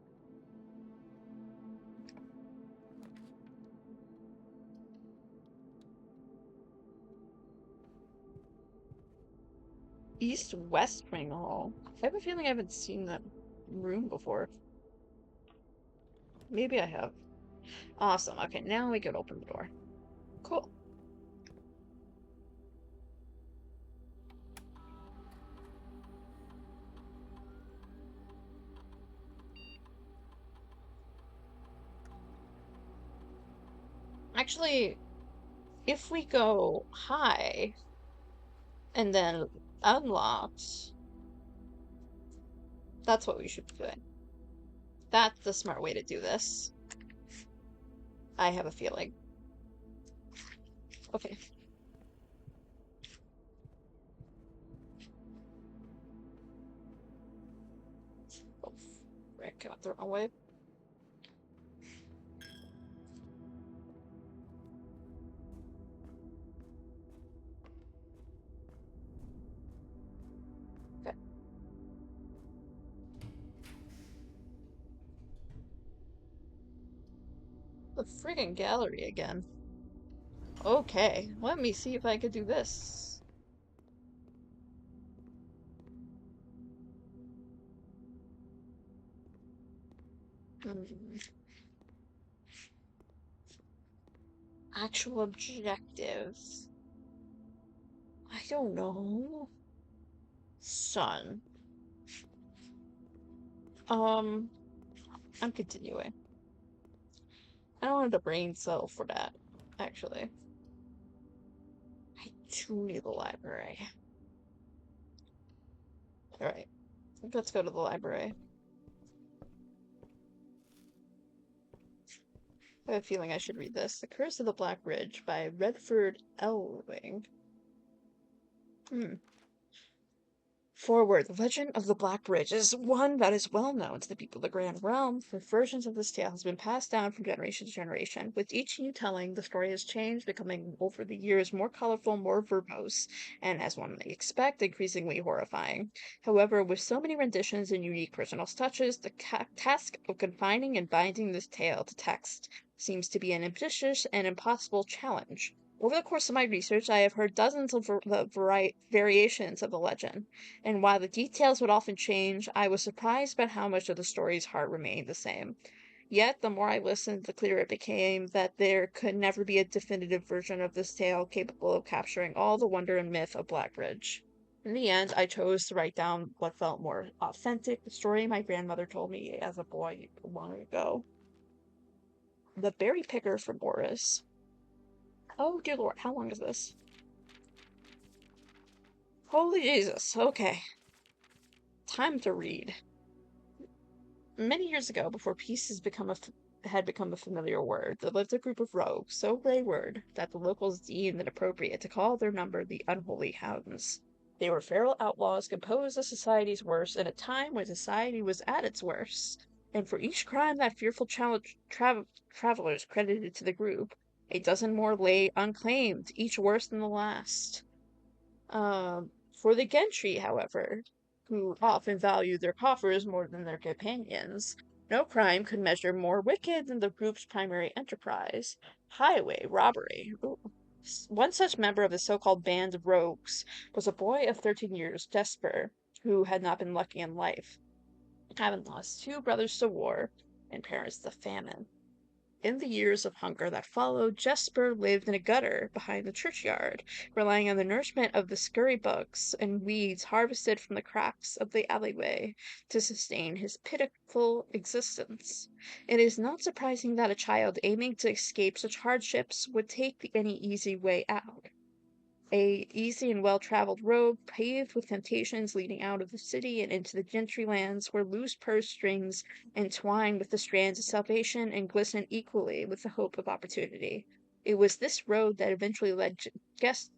East-west wing hall. I have a feeling I haven't seen that room before. Maybe I have. Awesome. Okay, now we can open the door. Cool. Actually, if we go high and then unlocked, that's what we should be doing. That's the smart way to do this. I have a feeling. Okay. Oh, frick, I went the wrong way. Okay. The friggin' gallery again. Okay, let me see if I could do this. Actual objectives. I don't know. Son. I'm continuing. I don't want a brain cell for that, actually. I do need the library. Alright, let's go to the library. I have a feeling I should read this. The Curse of the Black Ridge by Redford Elwing. Forward, the legend of the Black Bridge is one that is well known to the people of the Grand Realm, for versions of this tale has been passed down from generation to generation. With each new telling, the story has changed, becoming over the years more colorful, more verbose, and as one may expect, increasingly horrifying. However, with so many renditions and unique personal touches, the task of confining and binding this tale to text seems to be an ambitious and impossible challenge. Over the course of my research, I have heard dozens of variations of the legend, and while the details would often change, I was surprised about how much of the story's heart remained the same. Yet, the more I listened, the clearer it became that there could never be a definitive version of this tale capable of capturing all the wonder and myth of Blackridge. In the end, I chose to write down what felt more authentic, the story my grandmother told me as a boy long ago. The Berry Picker for Boris. Oh, dear Lord, how long is this? Holy Jesus, okay. Time to read. Many years ago, before peace had become a familiar word, there lived a group of rogues, so wayward that the locals deemed it appropriate to call their number the Unholy Hounds. They were feral outlaws composed of society's worst in a time when society was at its worst. And for each crime that fearful travelers credited to the group, a dozen more lay unclaimed, each worse than the last. For the gentry, however, who often valued their coffers more than their companions, no crime could measure more wicked than the group's primary enterprise, highway robbery. Ooh. One such member of the so-called band of rogues was a boy of 13 years, Jesper, who had not been lucky in life, having lost two brothers to war and parents to famine. In the years of hunger that followed, Jesper lived in a gutter behind the churchyard, relying on the nourishment of the scurry bugs and weeds harvested from the cracks of the alleyway to sustain his pitiful existence. It is not surprising that a child aiming to escape such hardships would take any easy way out. A easy and well-traveled road paved with temptations leading out of the city and into the gentry lands where loose purse strings entwine with the strands of salvation and glisten equally with the hope of opportunity. It was this road that eventually led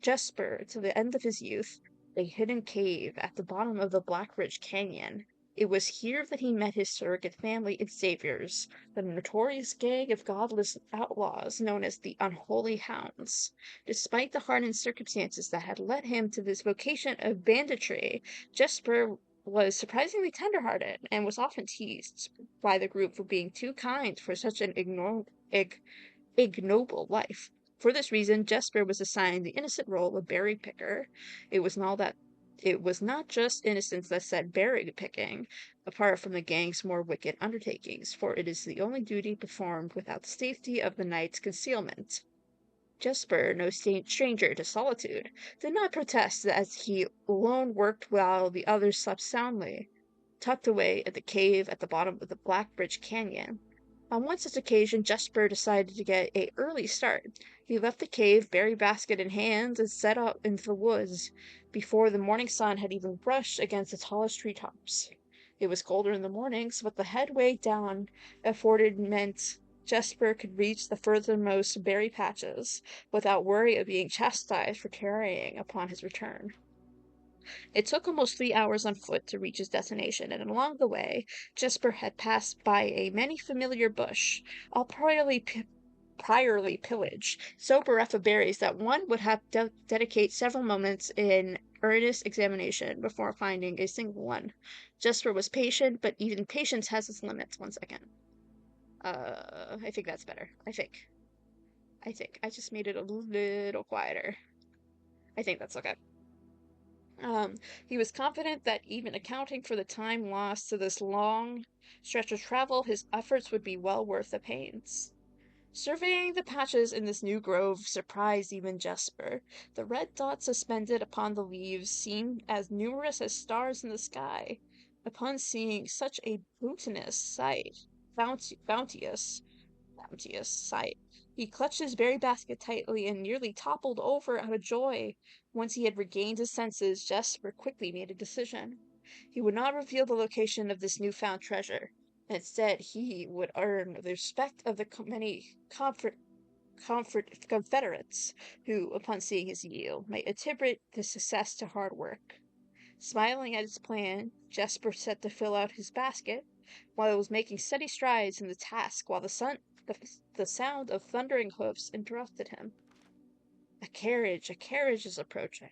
Jesper to the end of his youth, a hidden cave at the bottom of the Black Ridge Canyon. It was here that he met his surrogate family and saviors, the notorious gang of godless outlaws known as the Unholy Hounds. Despite the hardened circumstances that had led him to this vocation of banditry, Jesper was surprisingly tender-hearted and was often teased by the group for being too kind for such an ignoble life. For this reason, Jesper was assigned the innocent role of berry picker. It was not just innocence that said berry picking, apart from the gang's more wicked undertakings, for it is the only duty performed without the safety of the night's concealment. Jesper, no stranger to solitude, did not protest as he alone worked while the others slept soundly, tucked away at the cave at the bottom of the Black Bridge Canyon. On one such occasion, Jesper decided to get an early start. He left the cave, berry basket in hand, and set out into the woods before the morning sun had even brushed against the tallest treetops. It was colder in the mornings, but the headway down afforded meant Jesper could reach the furthermost berry patches without worry of being chastised for tarrying upon his return. It took almost 3 hours on foot to reach his destination, and along the way, Jesper had passed by a many familiar bush, all priorly pillaged, so bereft of berries that one would have dedicate several moments in earnest examination before finding a single one. Jesper was patient, but even patience has its limits. 1 second. I think that's better. I think. I just made it a little quieter. I think that's okay. He was confident that even accounting for the time lost to this long stretch of travel, his efforts would be well worth the pains. Surveying the patches in this new grove surprised even Jesper. The red dots suspended upon the leaves seemed as numerous as stars in the sky. Upon seeing such a bounteous sight. He clutched his berry basket tightly and nearly toppled over out of joy. Once he had regained his senses, Jesper quickly made a decision. He would not reveal the location of this newfound treasure. Instead, he would earn the respect of the many Confederates who, upon seeing his yield, might attribute the success to hard work. Smiling at his plan, Jesper set to fill out his basket, while it was making steady strides in the task while the sound of thundering hoofs interrupted him. A carriage is approaching.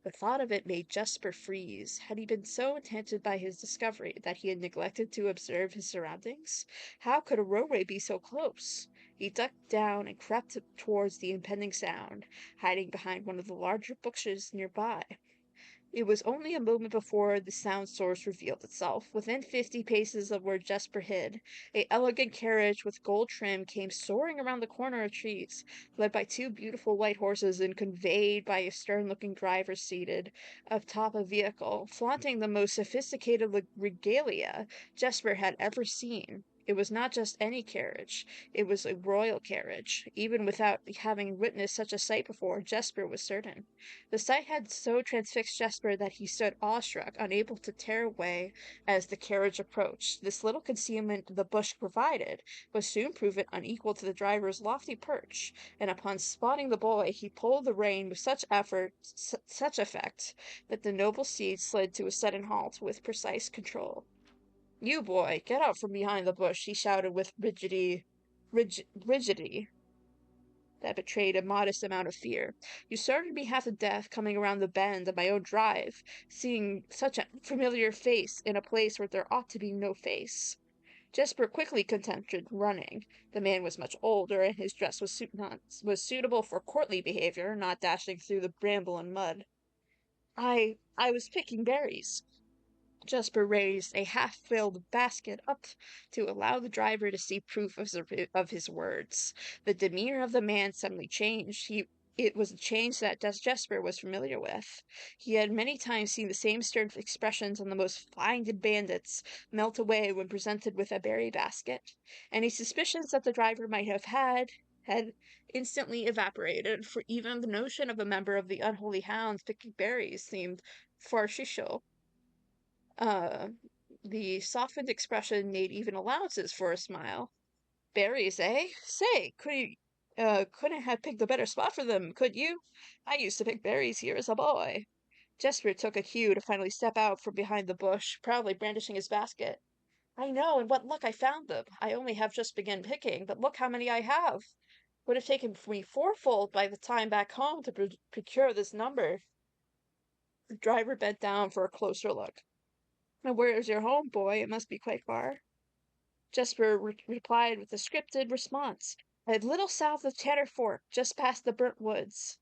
The thought of it made Jesper freeze. Had he been so enchanted by his discovery that he had neglected to observe his surroundings? How could a roadway be so close? He ducked down and crept towards the impending sound, hiding behind one of the larger bushes nearby. It was only a moment before the sound source revealed itself. Within 50 paces of where Jesper hid, a elegant carriage with gold trim came soaring around the corner of trees, led by two beautiful white horses and conveyed by a stern-looking driver seated atop a vehicle, flaunting the most sophisticated regalia Jesper had ever seen. It was not just any carriage. It was a royal carriage. Even without having witnessed such a sight before, Jesper was certain. The sight had so transfixed Jesper that he stood awestruck, unable to tear away as the carriage approached. This little concealment the bush provided was soon proven unequal to the driver's lofty perch, and upon spotting the boy, he pulled the rein with such effect, that the noble steed slid to a sudden halt with precise control. You boy, get out from behind the bush, he shouted with rigidity that betrayed a modest amount of fear. You startled me half to death coming around the bend of my own drive, seeing such a familiar face in a place where there ought to be no face. Jesper quickly contented running. The man was much older, and his dress was suitable for courtly behavior, not dashing through the bramble and mud. I was picking berries. Jesper raised a half-filled basket up to allow the driver to see proof of his words. The demeanor of the man suddenly changed. It was a change that Jesper was familiar with. He had many times seen the same stern expressions on the most blinded bandits melt away when presented with a berry basket. Any suspicions that the driver might have had instantly evaporated, for even the notion of a member of the unholy hounds picking berries seemed farcical. Uh, the softened expression made even allowances for a smile. Berries, eh? Say, couldn't have picked a better spot for them, could you? I used to pick berries here as a boy. Jesper took a cue to finally step out from behind the bush, proudly brandishing his basket. I know, and what luck I found them. I only have just begun picking, but look how many I have. Would have taken me fourfold by the time back home to procure this number. The driver bent down for a closer look. And where is your home, boy? It must be quite far. Jesper replied with a scripted response. A little south of Tanner Fork, just past the burnt woods.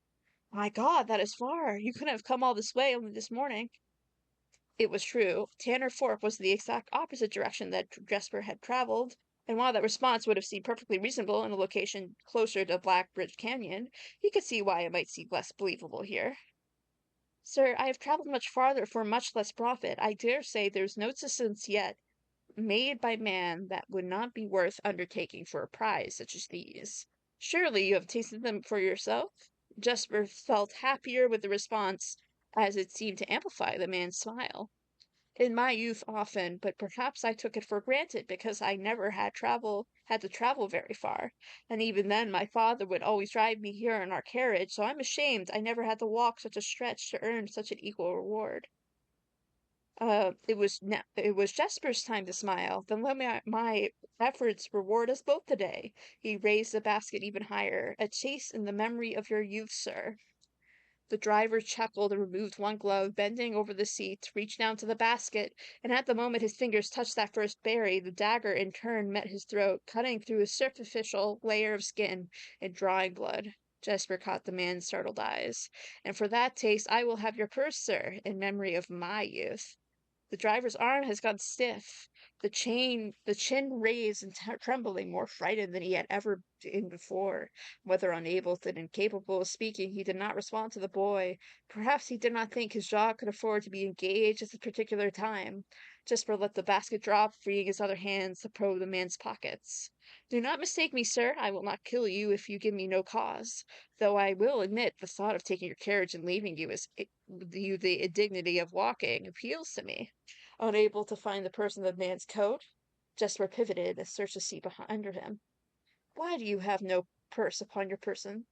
My God, that is far. You couldn't have come all this way only this morning. It was true. Tanner Fork was the exact opposite direction that Jesper had traveled, and while that response would have seemed perfectly reasonable in a location closer to Black Bridge Canyon, he could see why it might seem less believable here. Sir, I have traveled much farther for much less profit. I dare say there's no assistance yet made by man that would not be worth undertaking for a prize such as these. Surely you have tasted them for yourself? Jesper felt happier with the response, as it seemed to amplify the man's smile. In my youth often, but perhaps I took it for granted because I never had to travel very far. And even then my father would always drive me here in our carriage, so I'm ashamed I never had to walk such a stretch to earn such an equal reward. It was Jesper's time to smile. Then let my efforts reward us both today. He raised the basket even higher. A chase in the memory of your youth, sir. The driver chuckled and removed one glove, bending over the seat to reach down to the basket, and at the moment his fingers touched that first berry, the dagger in turn met his throat, cutting through a superficial layer of skin and drawing blood. Jesper caught the man's startled eyes. And for that taste I will have your purse, sir, in memory of my youth. The driver's arm has gone stiff, the chin raised and trembling, more frightened than he had ever been before. Whether unable and incapable of speaking, he did not respond to the boy. Perhaps he did not think his jaw could afford to be engaged at this particular time. Jesper let the basket drop, freeing his other hands to probe the man's pockets. Do not mistake me, sir. I will not kill you if you give me no cause. Though I will admit the thought of taking your carriage and leaving you the indignity of walking appeals to me. Unable to find the purse in the man's coat, Jesper pivoted and searched the seat behind him. Why do you have no purse upon your person?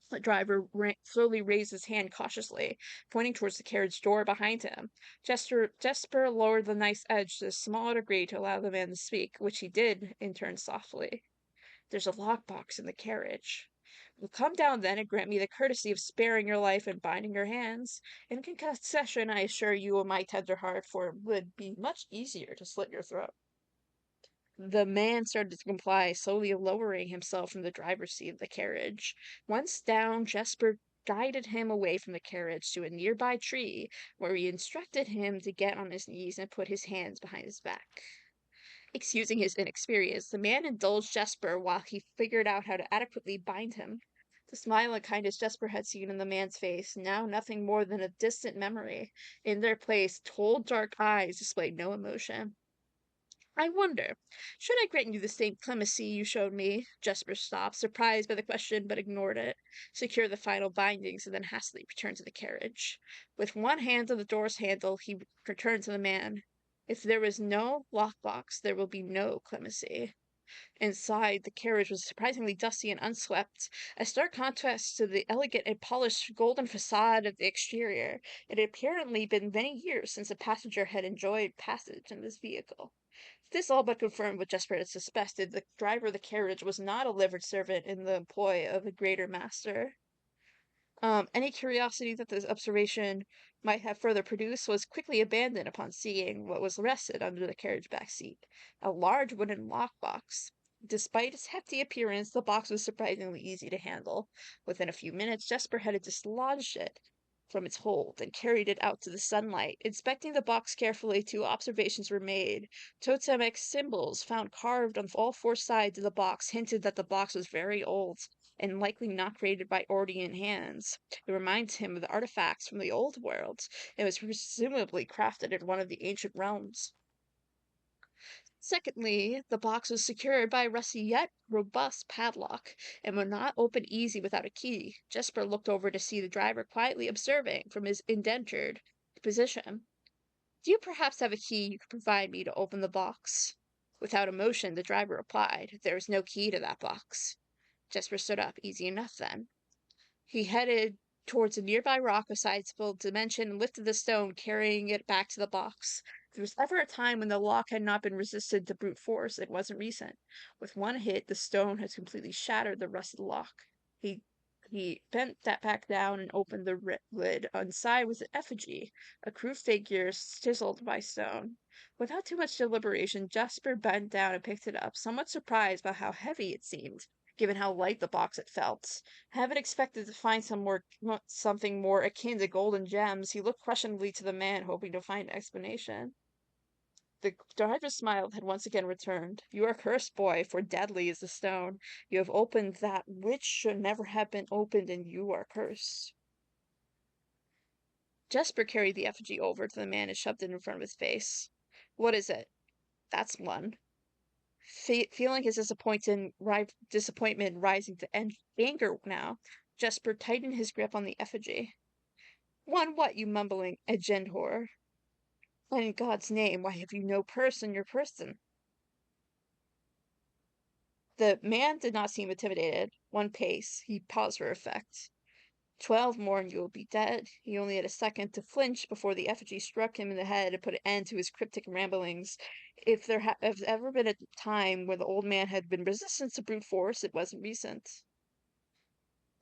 The driver slowly raised his hand cautiously, pointing towards the carriage door behind him. Jesper lowered the knife's edge to a small degree to allow the man to speak, which he did in turn softly. There's a lockbox in the carriage. Well, come down then and grant me the courtesy of sparing your life and binding your hands. In concession, I assure you of my tender heart, for it would be much easier to slit your throat. The man started to comply, slowly lowering himself from the driver's seat of the carriage. Once down, Jesper guided him away from the carriage to a nearby tree, where he instructed him to get on his knees and put his hands behind his back. Excusing his inexperience, the man indulged Jesper while he figured out how to adequately bind him. The smile and kindness Jesper had seen in the man's face, now nothing more than a distant memory. In their place, cold, dark eyes displayed no emotion. I wonder, should I grant you the same clemency you showed me? Jesper stopped, surprised by the question, but ignored it, secured the final bindings, and then hastily returned to the carriage. With one hand on the door's handle, he returned to the man. If there is no lockbox, there will be no clemency. Inside, the carriage was surprisingly dusty and unswept, a stark contrast to the elegant and polished golden facade of the exterior. It had apparently been many years since a passenger had enjoyed passage in this vehicle. This all but confirmed what Jesper had suspected. The driver of the carriage was not a livered servant in the employ of a greater master. Any curiosity that this observation might have further produced was quickly abandoned upon seeing what was rested under the carriage back seat, a large wooden lockbox. Despite its hefty appearance, the box was surprisingly easy to handle. Within a few minutes, Jesper had dislodged it from its hold and carried it out to the sunlight. Inspecting the box carefully, two observations were made. Totemic symbols found carved on all four sides of the box hinted that the box was very old and likely not created by Ordian hands. It reminds him of the artifacts from the old world and was presumably crafted in one of the ancient realms. Secondly, the box was secured by a rusty yet robust padlock and would not open easy without a key. Jesper looked over to see the driver quietly observing from his indentured position. Do you perhaps have a key you could provide me to open the box? Without emotion, the driver replied, There is no key to that box. Jesper stood up. Easy enough, then. He headed towards a nearby rock of sizable dimension and lifted the stone, carrying it back to the box. If there was ever a time when the lock had not been resisted to brute force, it wasn't recent. With one hit, the stone had completely shattered the rusted lock. He he bent that back down and opened the lid. Inside was an effigy, a crude figure chiseled by stone. Without too much deliberation, Jasper bent down and picked it up, somewhat surprised by how heavy it seemed, given how light the box had felt. Having expected to find something more akin to golden gems, he looked questioningly to the man, hoping to find an explanation. The driver's smile had once again returned. You are cursed, boy, for deadly is the stone. You have opened that which should never have been opened, and you are cursed. Jesper carried the effigy over to the man and shoved it in front of his face. What is it? That's one. Feeling his disappointment rising to anger now, Jesper tightened his grip on the effigy. One what, you mumbling agendor? And in God's name, why have you no purse in your person? The man did not seem intimidated. One pace. He paused for effect. 12 more and you will be dead. He only had a second to flinch before the effigy struck him in the head and put an end to his cryptic ramblings. If there has ever been a time when the old man had been resistant to brute force, it wasn't recent.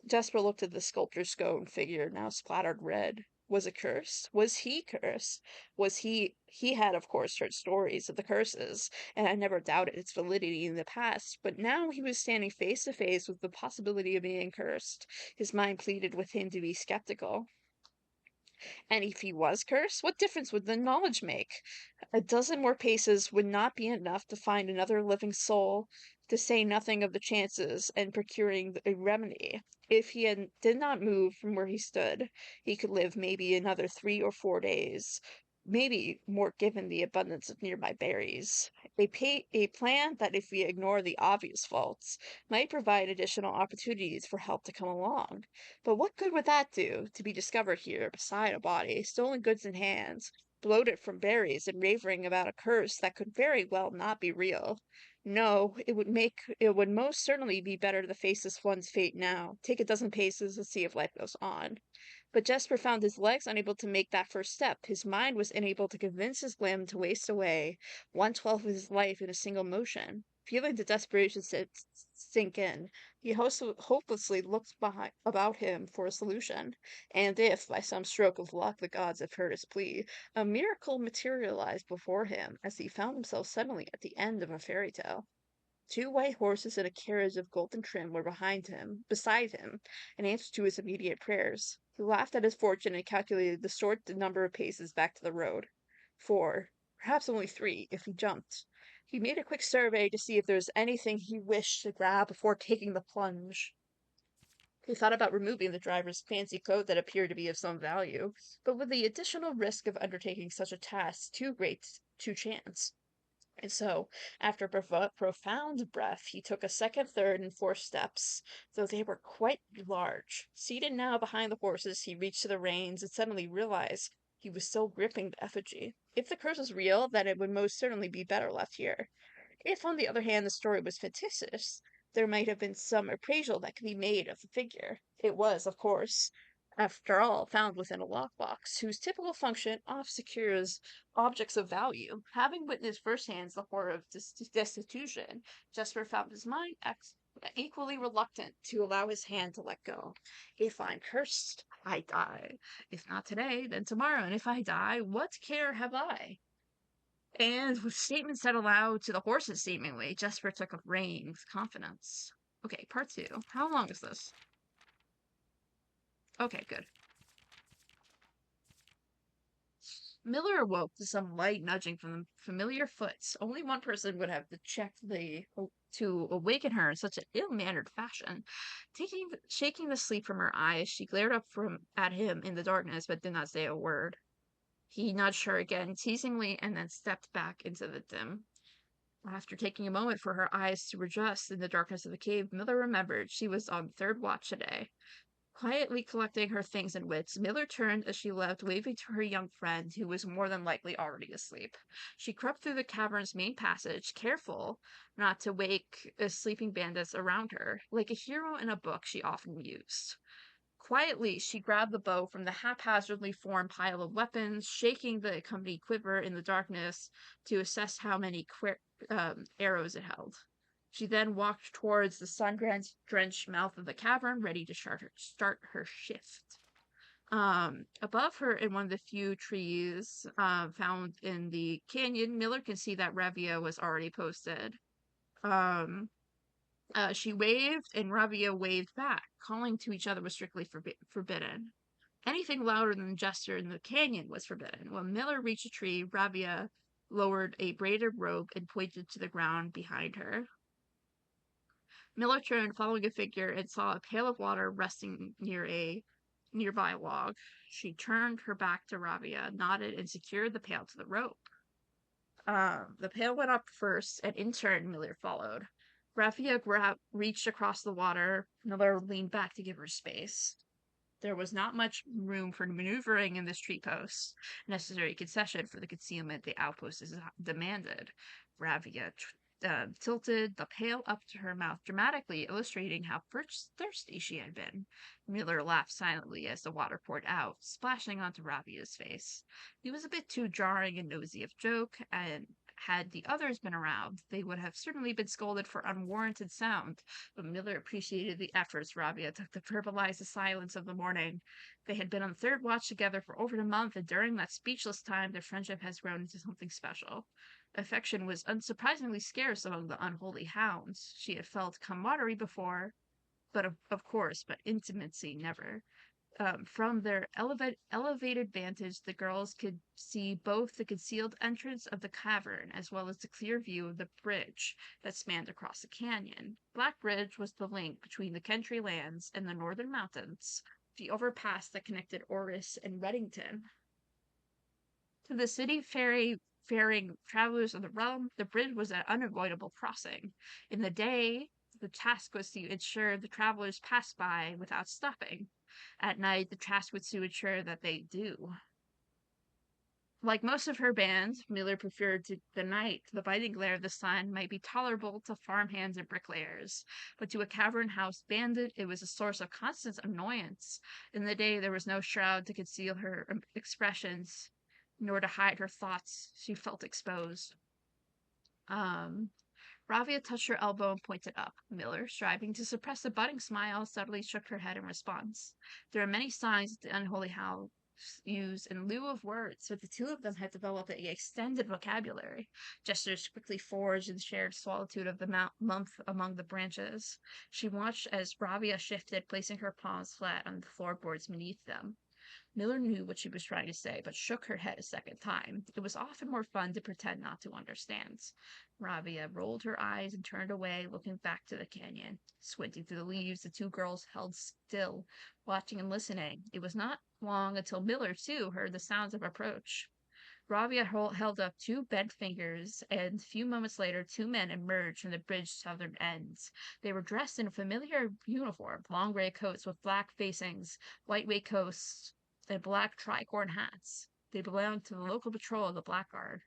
Jasper looked at the sculpture's stone figure, now splattered red. Was it cursed? Was he cursed? Was he had, of course, heard stories of the curses, and had never doubted its validity in the past, but now he was standing face to face with the possibility of being cursed. His mind pleaded with him to be skeptical. And if he was cursed, what difference would the knowledge make? A dozen more paces would not be enough to find another living soul, to say nothing of the chances and procuring a remedy. If did not move from where he stood, he could live maybe another 3 or 4 days, maybe more given the abundance of nearby berries. A plan that, if we ignore the obvious faults, might provide additional opportunities for help to come along. But what good would that do, to be discovered here beside a body, stolen goods in hands, bloated from berries, and raving about a curse that could very well not be real? No, it would most certainly be better to face this one's fate now, take a dozen paces and see if life goes on. But Jesper found his legs unable to make that first step. His mind was unable to convince his limb to waste away 1/12 of his life in a single motion. Feeling the desperation sink in, he hopelessly looked about him for a solution. And if, by some stroke of luck, the gods had heard his plea, a miracle materialized before him as he found himself suddenly at the end of a fairy tale. Two white horses and a carriage of golden trim were beside him, in answer to his immediate prayers. He laughed at his fortune and calculated the number of paces back to the road. 4, perhaps only 3, if he jumped. He made a quick survey to see if there was anything he wished to grab before taking the plunge. He thought about removing the driver's fancy coat that appeared to be of some value, but with the additional risk of undertaking such a task too great to chance. And so, after a profound breath, he took a second, third, and fourth steps, though they were quite large. Seated now behind the horses, he reached to the reins and suddenly realized he was still gripping the effigy. If the curse was real, then it would most certainly be better left here. If, on the other hand, the story was fictitious, there might have been some appraisal that could be made of the figure. It was, of course, after all, found within a lockbox, whose typical function oft secures objects of value. Having witnessed firsthand the horror of destitution, Jesper found his mind equally reluctant to allow his hand to let go. If I'm cursed, I die. If not today, then tomorrow. And if I die, what care have I? And with statements said aloud to the horses, seemingly, Jesper took up rein with confidence. Okay, part two. How long is this? Okay, good. Miller awoke to some light nudging from the familiar foot. Only one person would have to awaken her in such an ill-mannered fashion. Shaking the sleep from her eyes, she glared up at him in the darkness, but did not say a word. He nudged her again, teasingly, and then stepped back into the dim. After taking a moment for her eyes to adjust in the darkness of the cave, Miller remembered she was on third watch today. Quietly collecting her things and wits, Miller turned as she left, waving to her young friend, who was more than likely already asleep. She crept through the cavern's main passage, careful not to wake the sleeping bandits around her, like a hero in a book she often used. Quietly, she grabbed the bow from the haphazardly formed pile of weapons, shaking the company quiver in the darkness to assess how many arrows it held. She then walked towards the sun-drenched mouth of the cavern, ready to start her shift. Above her, in one of the few trees found in the canyon, Miller can see that Revia was already posted. Um, she waved, and Rabia waved back. Calling to each other was strictly forbidden. Anything louder than the gesture in the canyon was forbidden. When Miller reached a tree, Rabia lowered a braided rope and pointed to the ground behind her. Miller turned, following a figure, and saw a pail of water resting near a nearby log. She turned her back to Rabia, nodded, and secured the pail to the rope. The pail went up first, and in turn, Miller followed. Raffia reached across the water. Miller leaned back to give her space. There was not much room for maneuvering in this tree post, necessary concession for the concealment the outpost demanded. Ravia tilted the pail up to her mouth dramatically, illustrating how thirsty she had been. Miller laughed silently as the water poured out, splashing onto Ravia's face. It was a bit too jarring and nosy of joke, and had the others been around, they would have certainly been scolded for unwarranted sound, but Miller appreciated the efforts Rabia took to verbalize the silence of the morning. They had been on third watch together for over a month, and during that speechless time, their friendship has grown into something special. Affection was unsurprisingly scarce among the unholy hounds. She had felt camaraderie before, but of course, but intimacy never. From their elevated vantage, the girls could see both the concealed entrance of the cavern as well as the clear view of the bridge that spanned across the canyon. Black Bridge was the link between the Country lands and the northern mountains, the overpass that connected Orris and Reddington. To the city faring travelers of the realm, the bridge was an unavoidable crossing. In the day, the task was to ensure the travelers passed by without stopping. At night, the task was to ensure that they do. Like most of her band, Miller preferred the night. The biting glare of the sun might be tolerable to farmhands and bricklayers, but to a cavern house bandit, it was a source of constant annoyance. In the day, there was no shroud to conceal her expressions, nor to hide her thoughts. She felt exposed. Um, Ravia touched her elbow and pointed up. Miller, striving to suppress a budding smile, subtly shook her head in response. There are many signs that the unholy house used in lieu of words, but the two of them had developed an extended vocabulary. Gestures quickly forged in the shared solitude of the month among the branches. She watched as Ravia shifted, placing her palms flat on the floorboards beneath them. Miller knew what she was trying to say, but shook her head a second time. It was often more fun to pretend not to understand. Rabia rolled her eyes and turned away, looking back to the canyon. Squinting through the leaves, the two girls held still, watching and listening. It was not long until Miller, too, heard the sounds of approach. Rabia held up two bent fingers, and a few moments later, two men emerged from the bridge's southern ends. They were dressed in a familiar uniform, long gray coats with black facings, white waistcoats, and black tricorn hats. They belonged to the local patrol of the Blackguard.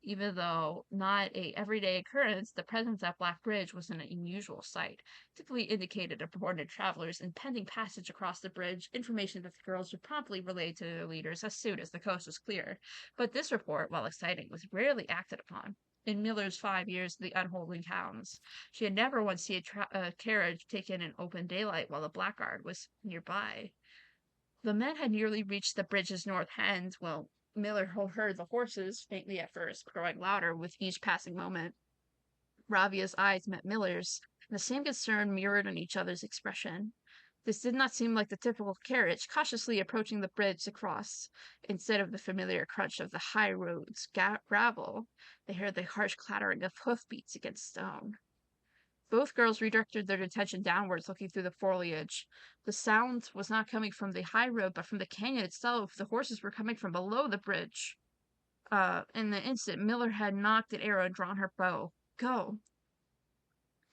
Even though not a everyday occurrence, the presence at Black Bridge was an unusual sight. Typically indicated to purported travelers impending passage across the bridge, information that the girls would promptly relay to their leaders as soon as the coast was clear. But this report, while exciting, was rarely acted upon. In Miller's 5 years of the unholy hounds, she had never once seen a carriage taken in open daylight while the blackguard was nearby. The men had nearly reached the bridge's north end. Well, Miller heard the horses, faintly at first, growing louder with each passing moment. Ravia's eyes met Miller's, and the same concern mirrored in each other's expression. This did not seem like the typical carriage, cautiously approaching the bridge to cross. Instead of the familiar crunch of the high road's gravel, they heard the harsh clattering of hoofbeats against stone. Both girls redirected their attention downwards, looking through the foliage. The sound was not coming from the high road, but from the canyon itself. The horses were coming from below the bridge. In the instant, Miller had knocked an arrow and drawn her bow. Go!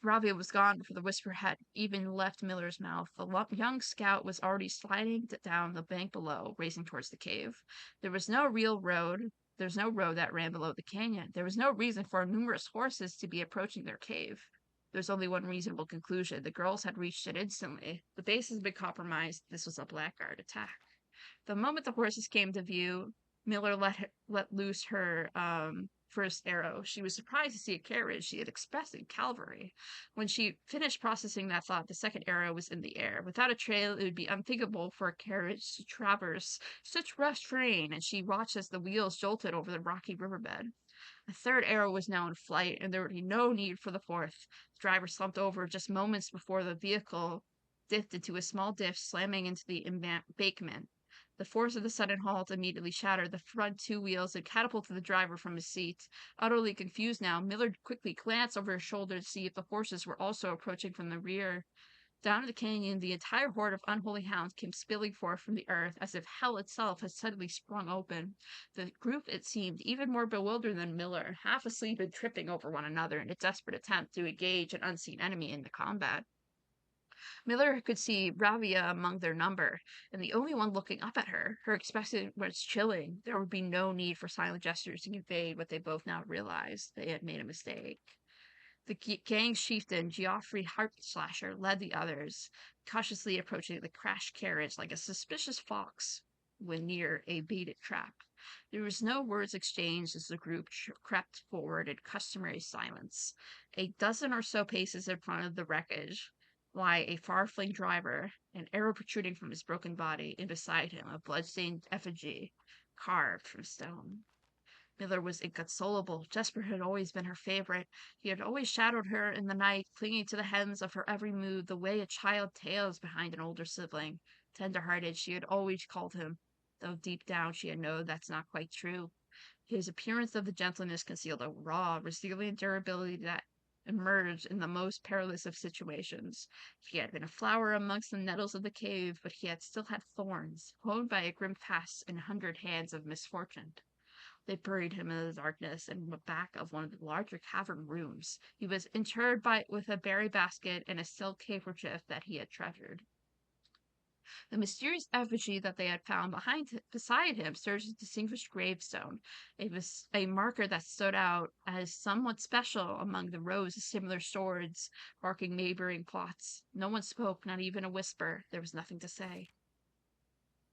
Ravia was gone before the whisper had even left Miller's mouth. The young scout was already sliding down the bank below, racing towards the cave. There was no real road. There was no road that ran below the canyon. There was no reason for numerous horses to be approaching their cave. There was only one reasonable conclusion. The girls had reached it instantly. The base has been compromised. This was a blackguard attack. The moment the horses came to view, Miller let loose her first arrow. She was surprised to see a carriage. She had expected cavalry. When she finished processing that thought, the second arrow was in the air. Without a trail, it would be unthinkable for a carriage to traverse such rough terrain, and she watched as the wheels jolted over the rocky riverbed. The third arrow was now in flight, and there would be no need for the fourth. The driver slumped over just moments before the vehicle dipped into a small ditch, slamming into the embankment. The force of the sudden halt immediately shattered the front two wheels and catapulted the driver from his seat. Utterly confused now, Miller quickly glanced over his shoulder to see if the horses were also approaching from the rear. Down the canyon, the entire horde of unholy hounds came spilling forth from the earth, as if hell itself had suddenly sprung open. The group, it seemed, even more bewildered than Miller, half asleep and tripping over one another in a desperate attempt to engage an unseen enemy in the combat. Miller could see Ravia among their number, and the only one looking up at her. Her expression was chilling. There would be no need for silent gestures to convey what they both now realized. They had made a mistake. The gang's chieftain, Geoffrey Heartslasher, led the others, cautiously approaching the crashed carriage like a suspicious fox when near a baited trap. There was no words exchanged as the group crept forward in customary silence. A dozen or so paces in front of the wreckage lie a far-flung driver, an arrow protruding from his broken body, and beside him a blood-stained effigy carved from stone. Miller was inconsolable. Jesper had always been her favorite. He had always shadowed her in the night, clinging to the hems of her every mood, the way a child tails behind an older sibling. Tender-hearted, she had always called him, though deep down she had known that's not quite true. His appearance of the gentleness concealed a raw, resilient durability that emerged in the most perilous of situations. He had been a flower amongst the nettles of the cave, but he had still had thorns, honed by a grim past and 100 hands of misfortune. They buried him in the darkness in the back of one of the larger cavern rooms. He was interred with a berry basket and a silk handkerchief that he had treasured. The mysterious effigy that they had found beside him serves as a distinguished gravestone. It was a marker that stood out as somewhat special among the rows of similar swords marking neighboring plots. No one spoke, not even a whisper. There was nothing to say.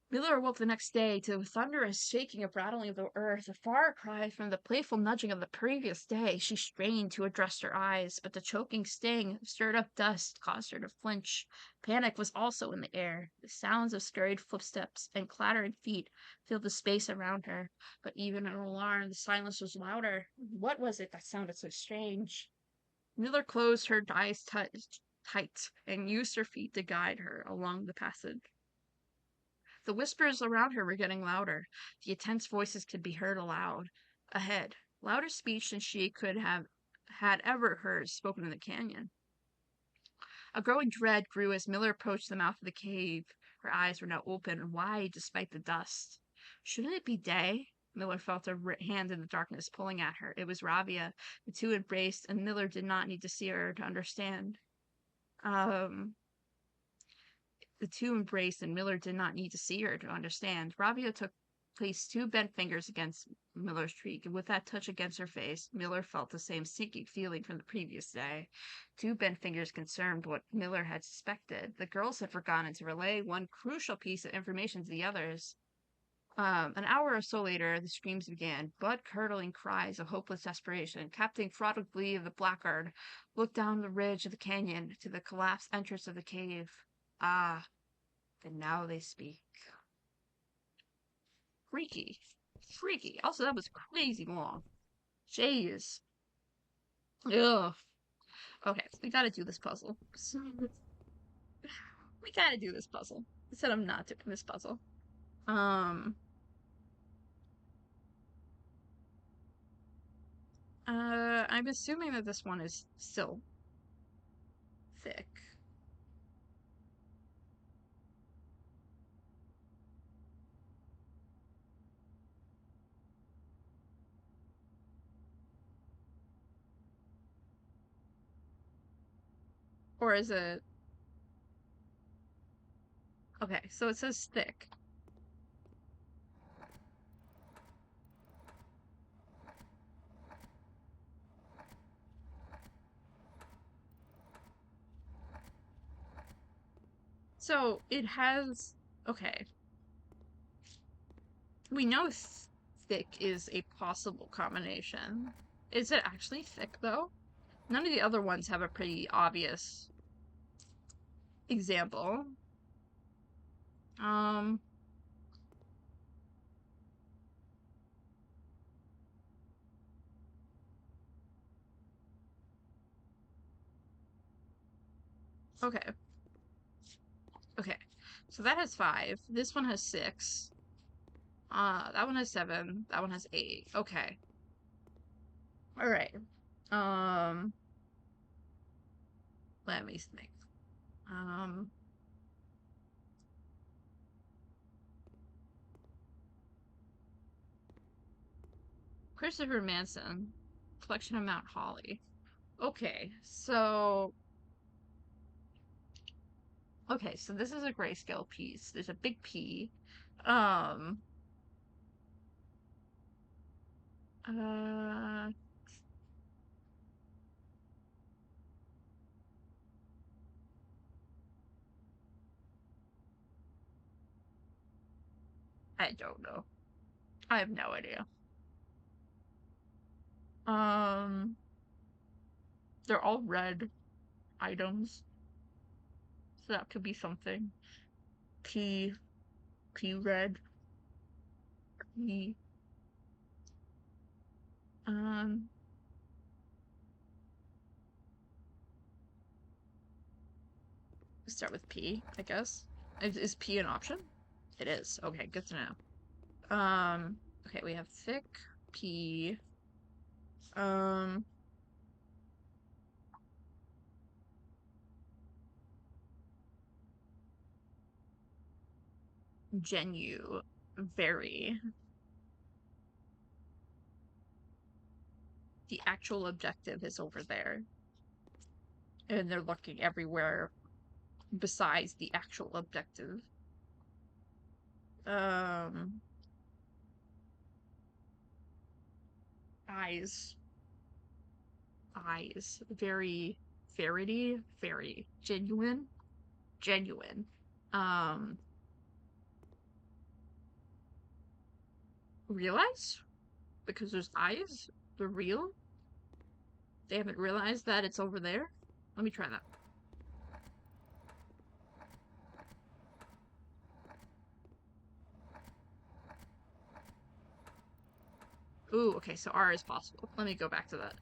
Miller awoke the next day to a thunderous shaking and rattling of the earth, a far cry from the playful nudging of the previous day. She strained to adjust her eyes, but the choking sting of stirred up dust caused her to flinch. Panic was also in the air. The sounds of scurried footsteps and clattering feet filled the space around her, but even in alarm, the silence was louder. What was it that sounded so strange? Miller closed her eyes tight and used her feet to guide her along the passage. The whispers around her were getting louder. The intense voices could be heard aloud. Ahead. Louder speech than she could have had ever heard spoken in the canyon. A growing dread grew as Miller approached the mouth of the cave. Her eyes were now open and wide despite the dust. Shouldn't it be day? Miller felt a hand in the darkness pulling at her. It was Ravia. The two embraced, and Miller did not need to see her to understand. The two embraced, and Miller did not need to see her to understand. Ravia took placed two bent fingers against Miller's cheek, and with that touch against her face, Miller felt the same sinking feeling from the previous day. Two bent fingers confirmed what Miller had suspected. The girls had forgotten to relay one crucial piece of information to the others. An hour or so later, the screams began, blood-curdling cries of hopeless desperation. Captain Throttled Glee of the Blackguard looked down the ridge of the canyon to the collapsed entrance of the cave. Ah, and now they speak. Freaky. Freaky. Also, that was crazy long. Jeez. Ugh. Okay, we gotta do this puzzle. We gotta do this puzzle. I said I'm not doing this puzzle. Um, I'm assuming that this one is still thick. Or is it... Okay, so it says thick. So it has... Okay. We know thick is a possible combination. Is it actually thick, though? None of the other ones have a pretty obvious example. Um... Okay. Okay. So that has 5. This one has 6. That one has 7. That one has 8. Okay. Alright. Um, let me think. Um, Christopher Manson, Collection of Mount Holly. Okay, so... Okay, so this is a grayscale piece. There's a big P. Um, uh, I don't know. I have no idea. Um, they're all red items, so that could be something. P, P red, P, um, start with P, I guess. Is P an option? It is. Okay, good to know. Okay, we have thick, P, um, genu, very. The actual objective is over there. And they're looking everywhere besides the actual objective. Um, eyes. Eyes. Very verity. Very genuine. Genuine. Um, realize? Because there's eyes? They're real? They haven't realized that it's over there? Let me try that. Ooh, okay, so R is possible. Let me go back to that.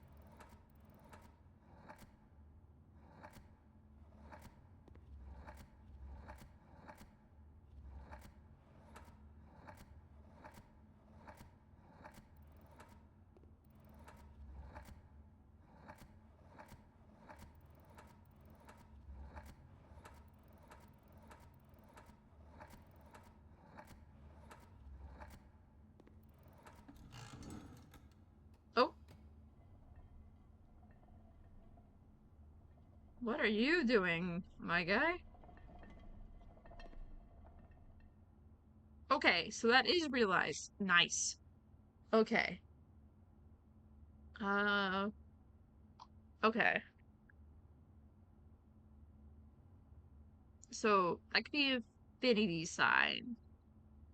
Oh, what are you doing, my guy? Okay, so that is realized. Nice. Okay. Uh, okay. So that could be infinity sign.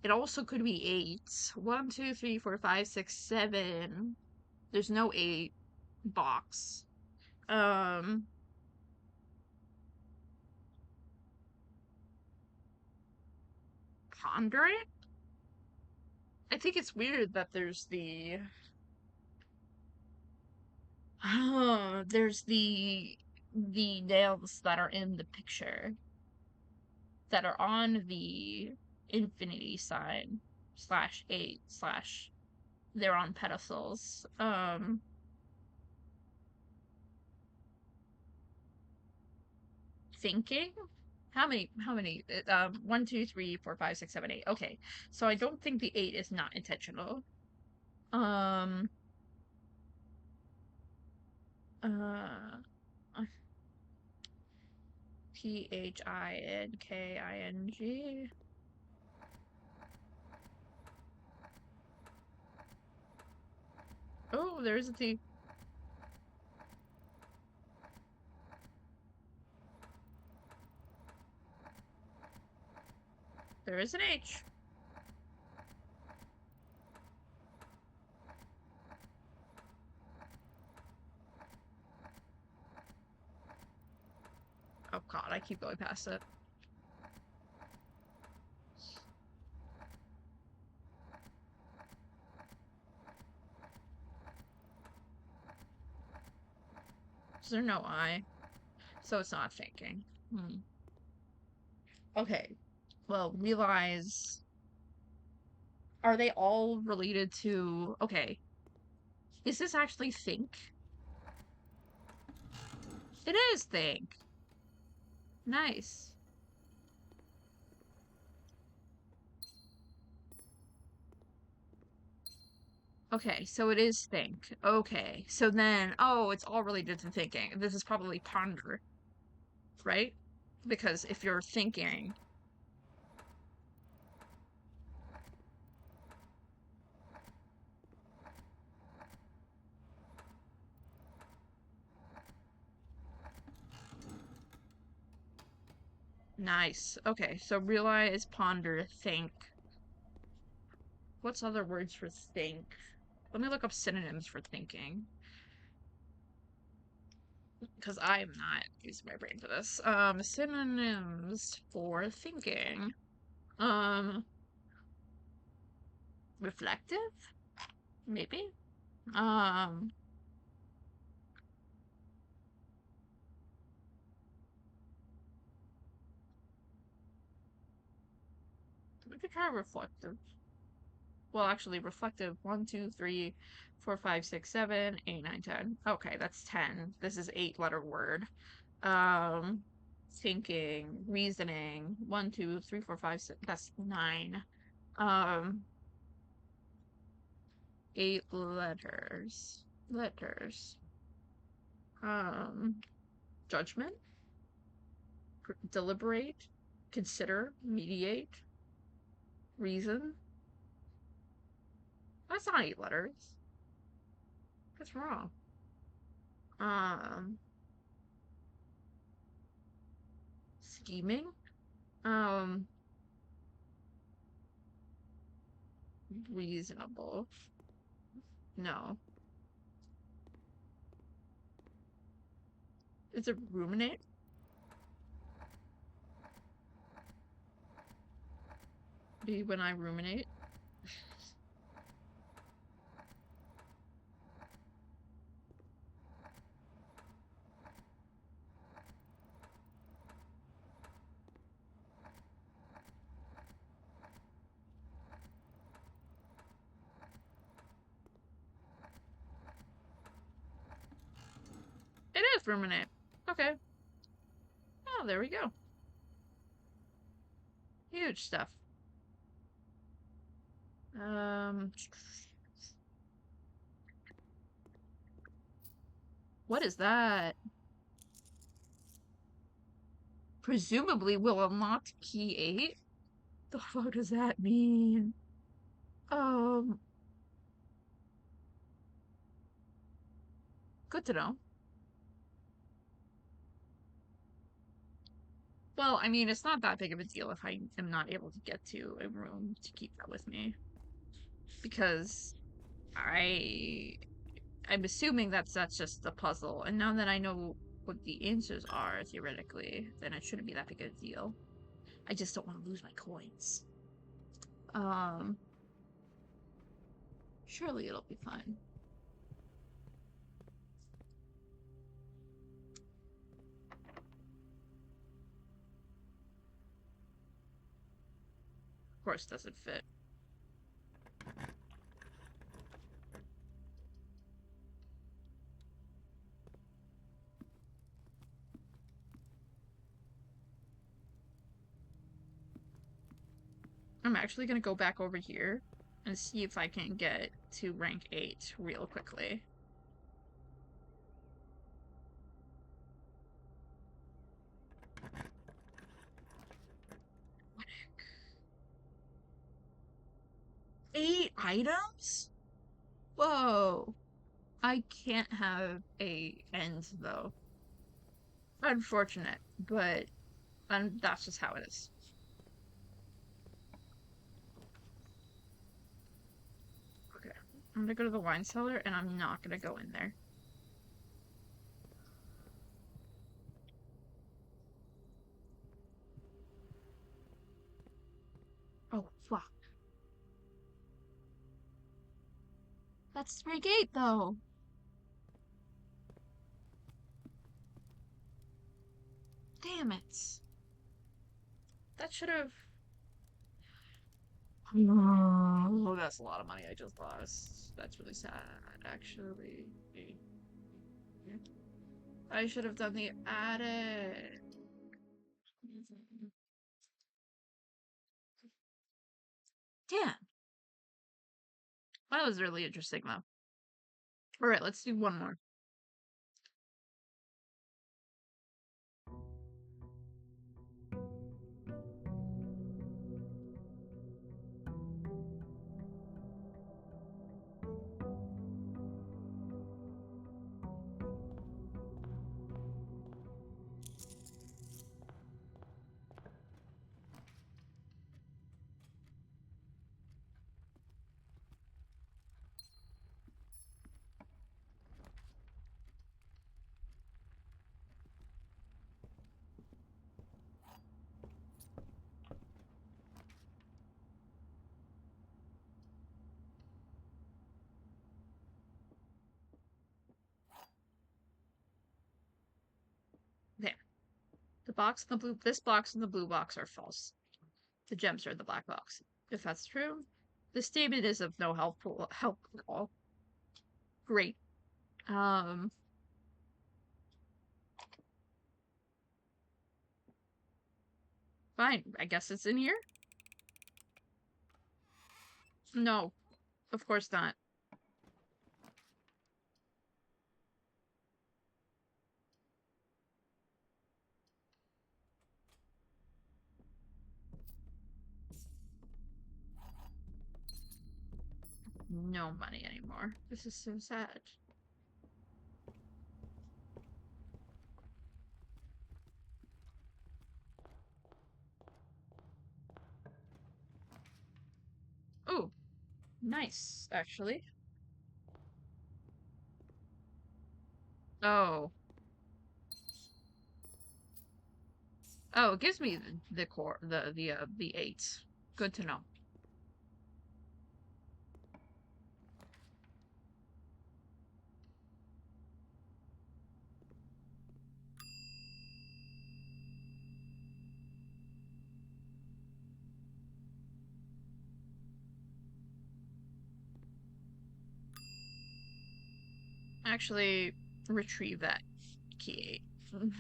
It also could be eight. 1, 2, 3, 4, 5, 6, 7. There's no 8 box. Um, Pondering? I think it's weird that there's there's the nails that are in the picture that are on the infinity sign slash 8 slash they're on pedestals. Thinking? How many? 1, 2, 3, 4, 5, 6, 7, 8. Okay. So I don't think the 8 is not intentional. Um, uh, PHINKING. Oh, there's a T. There is an H. Oh god, I keep going past it. Is there no I? So it's not thinking. Hmm. Okay. Well, realize. Are they all related to. Okay. Is this actually think? It is think. Nice. Okay, so it is think. Okay, so then, oh, it's all related to thinking. This is probably ponder, right? Because if you're thinking, nice. Okay, so realize, ponder, think. What's other words for think? Let me look up synonyms for thinking. Because I'm not using my brain for this. Synonyms for thinking. Um, Reflective? Maybe? Um, we could try reflective. Well, actually, reflective. 1, 2, 3, 4, 5, 6, 7, 8, 9, 10. Okay, that's 10. This is 8-letter word. Um, Thinking, reasoning. 1, 2, 3, 4, 5, 6. That's 9. Um, 8 letters. Letters. Um, Judgment, deliberate, consider, mediate, reason. That's not 8 letters. That's wrong. Um, Scheming. Um, Reasonable. No. Is it ruminate? Do you when I ruminate? It is ruminate. Okay. Oh, there we go. Huge stuff. Um, what is that? Presumably will unlock key 8. The fuck does that mean? Um, Good to know. Well, I mean, it's not that big of a deal if I am not able to get to a room to keep that with me. Because I I'm assuming that's just the puzzle, and now that I know what the answers are, theoretically, then it shouldn't be that big of a deal. I just don't want to lose my coins. Um, Surely it'll be fine. Of course, doesn't fit. I'm actually gonna go back over here and see if I can get to rank 8 real quickly. What the heck? 8 items? Whoa. I can't have a end though. Unfortunate, but that's just how it is. Okay. I'm gonna go to the wine cellar and I'm not gonna go in there. Oh, fuck. That's rank 8 though. Damn it. That should have. Oh, that's a lot of money I just lost. That's really sad, actually. I should have done the attic. Damn. That was really interesting, though. Alright, let's do one more. There. This box and the blue box are false. The gems are the black box. If that's true, this statement is of no help at all. Great. Um, Fine. I guess it's in here? No, of course not. No money anymore. This is so sad. Oh, nice, actually. Oh. Oh, it gives me the core, the 8. Good to know. Actually, retrieve that key 8.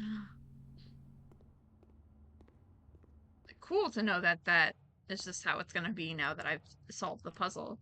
Cool to know that that is just how it's gonna be now that I've solved the puzzle.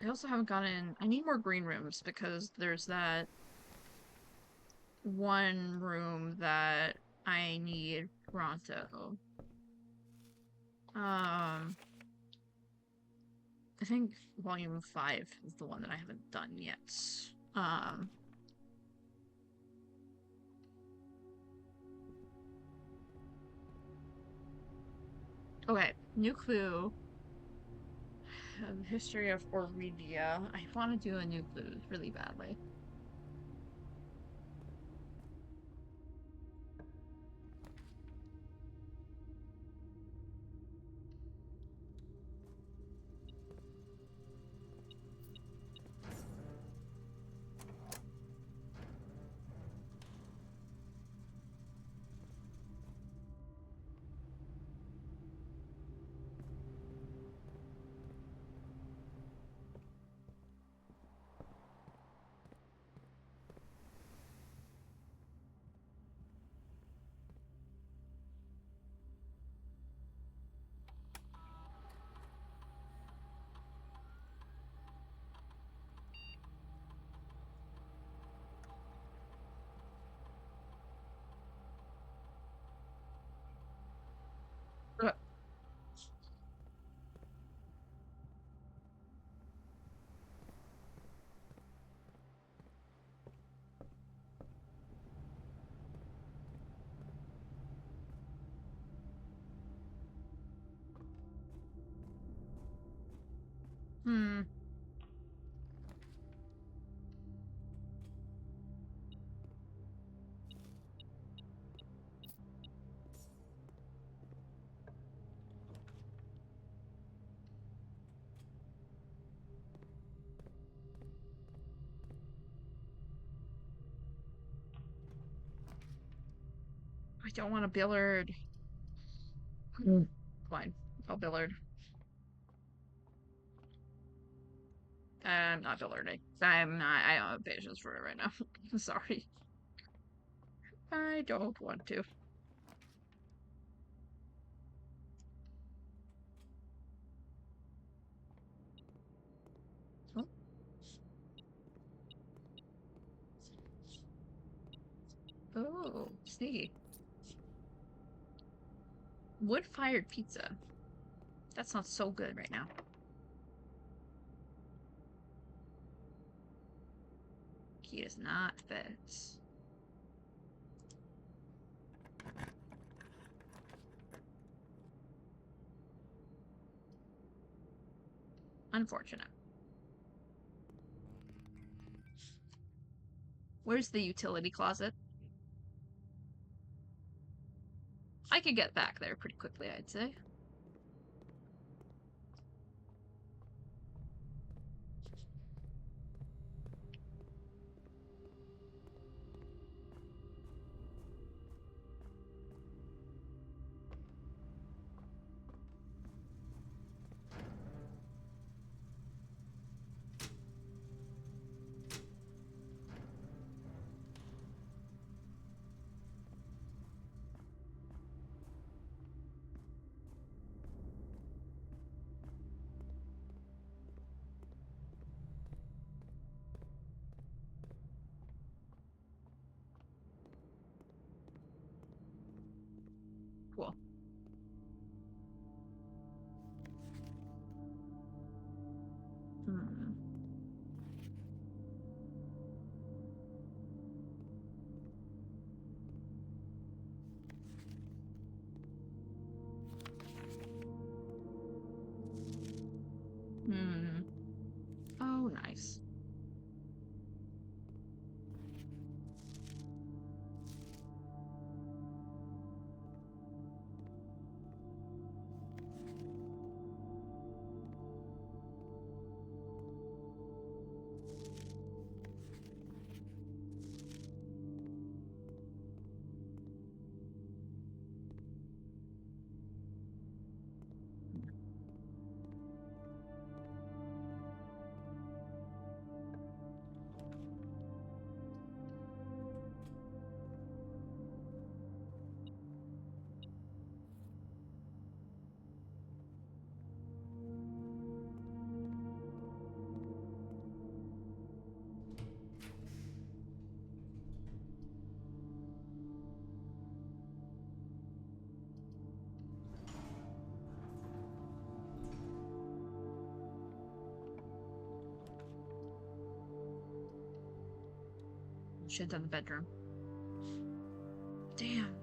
I also haven't gotten... I need more green rooms because there's that one room that I need pronto. I think volume 5 is the one that I haven't done yet. Um, okay, new clue. History of Aurelia. I want to do a new clue really badly. Uh, hmm. I don't want a Billard. Fine. I'll Billard. I'm not Billarding. I'm not. I don't have patience for it right now. Sorry. I don't want to. Oh, oh, sneaky. Wood-fired pizza. That sounds so good right now. Key does not fit. Unfortunate. Where's the utility closet? I could get back there pretty quickly, I'd say. Cool. Hmm. Hmm. Oh, nice. shit in the bedroom. Damn.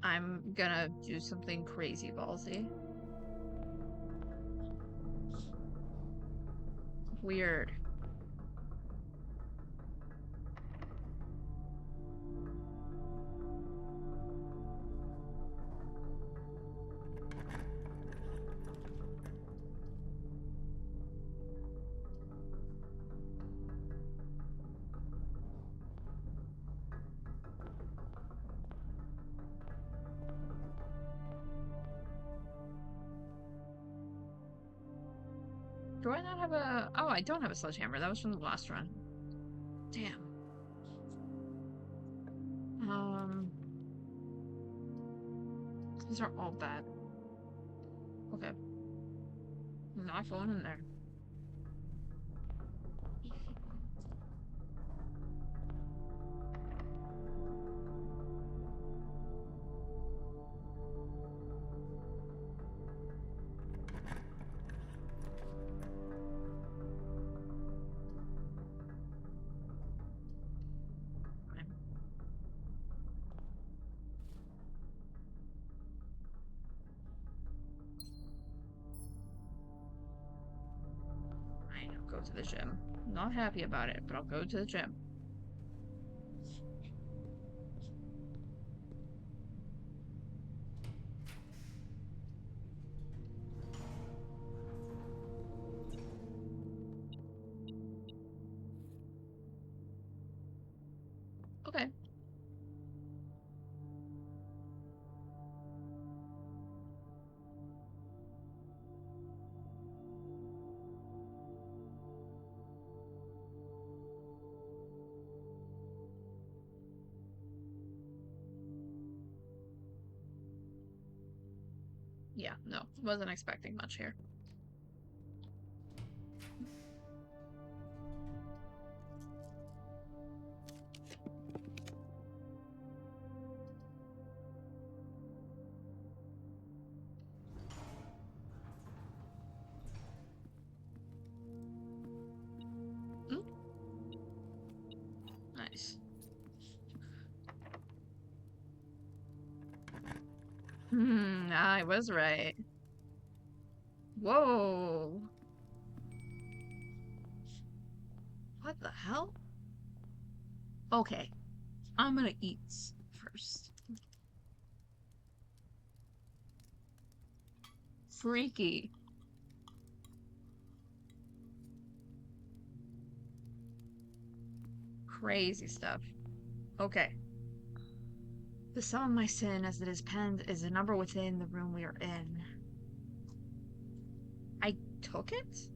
I'm gonna do something crazy ballsy. Weird. Do I not have a... Oh, I don't have a sledgehammer. That was from the last run. Damn. These are all bad. Okay. I'm not going in there. I'll go to the gym. Not happy about it, but I'll go to the gym. Okay. Yeah, no. Wasn't expecting much here. Mm? Nice. I was right. Whoa. What the hell? Okay. I'm gonna eat first. Freaky. Crazy stuff. Okay. The sum of my sin as it is penned is the number within the room we are in. I took it?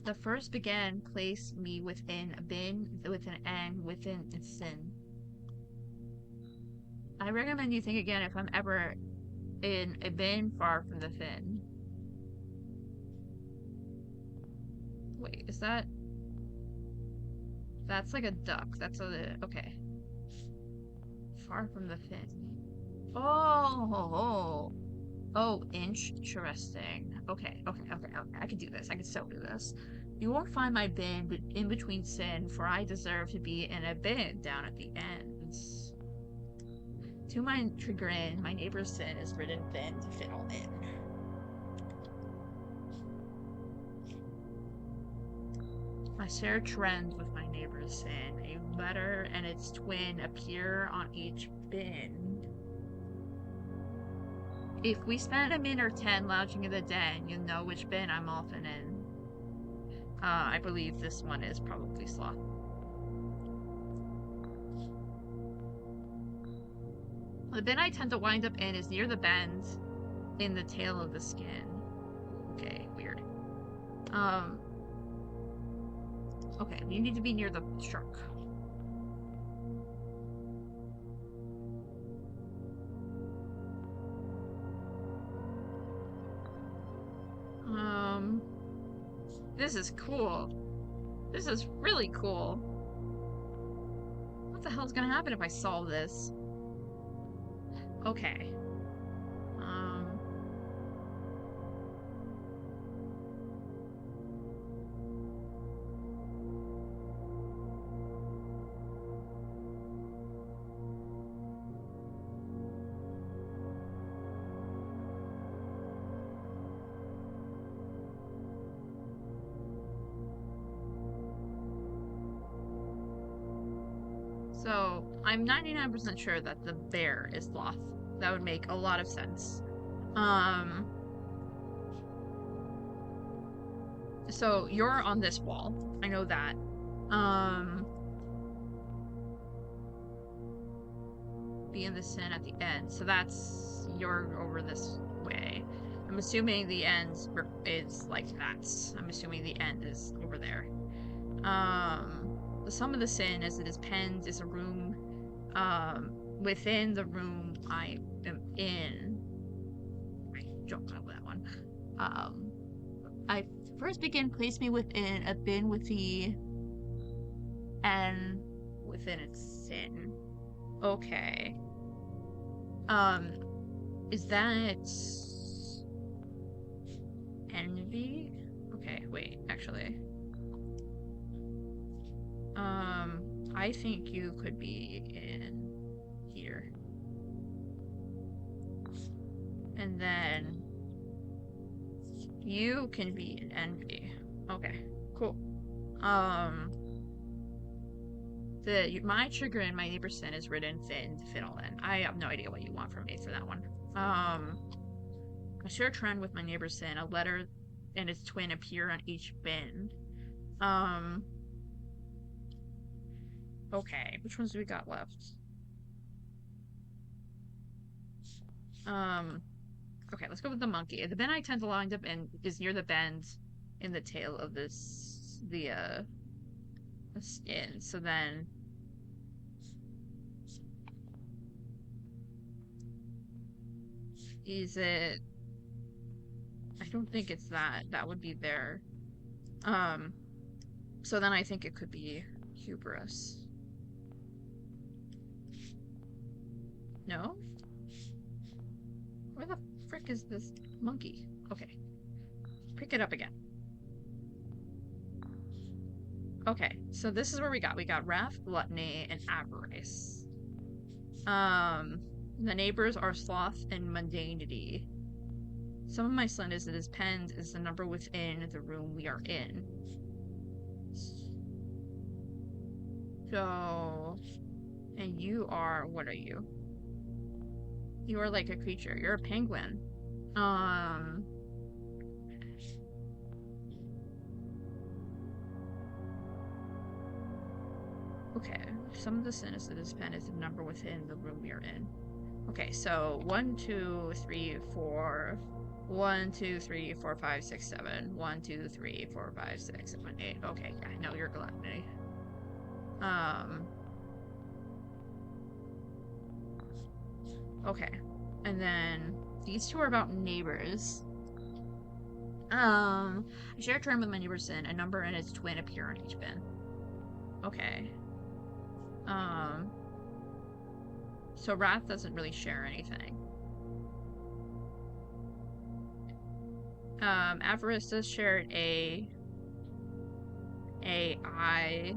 The first began place me within a bin with an N within its sin. I recommend you think again if I'm ever in a bin far from the fin. Wait, is that... That's like a duck. That's a... Okay. Far from the fin. Oh! Oh, interesting. Okay. I can do this. I can so do this. You won't find my bin in between sin, for I deserve to be in a bin down at the ends. To my chagrin, my neighbor's sin is written thin to fit all in. I share trends with my neighbor's sin. A letter and its twin appear on each bin. If we spend a minute or 10 lounging in the den, you'll know which bin I'm often in. I believe this one is probably sloth. The bin I tend to wind up in is near the bend in the tail of the skin. Okay, weird. Okay, you need to be near the shark. This is cool. This is really cool. What the hell's gonna happen if I solve this? Okay. So, I'm 99% sure that the bear is sloth. That would make a lot of sense. So you're on this wall. I know that. Be in the sin at the end. So that's you're over this way. I'm assuming the end is like that. I'm assuming the end is over there. The sum of the sin as it is penned is a room within the room I am in. I don't know that one. I first begin place me within a bin with the N within its sin. Okay. Is that envy? Okay, wait, actually. I think you could be in here. And then you can be in envy. Okay, cool. My chagrin, my neighbor's sin is written thin to fit all in. I have no idea what you want from me for that one. I share a trend with my neighbor's sin. A letter and its twin appear on each bin. Okay, which ones do we got left? Okay, let's go with the monkey. The bin I tend to wind up in is near the bend in the tail of the skin. So then is it? I don't think it's that. That would be there. So then I think it could be hubris. No? Where the frick is this monkey? Okay. Pick it up again. Okay, so this is where we got. We got wrath, gluttony, and avarice. The neighbors are sloth and mundanity. Some of my sin is that his penned is the number within the room we are in. So, and you are, what are you? You are like a creature. You're a penguin. Okay. Some of the sin is that his pen is the number within the room we are in. Okay, so 1, 2, 3, 4. 1, 2, 3, 4, 5, 6, 7. 1, 2, 3, 4, 5, 6, 7, 8. Okay, I know you're gluttony. Okay. And then these two are about neighbors. I share a term with my neighbor's sin. A number and its twin appear on each bin. Okay. So wrath doesn't really share anything. Avarice does share I.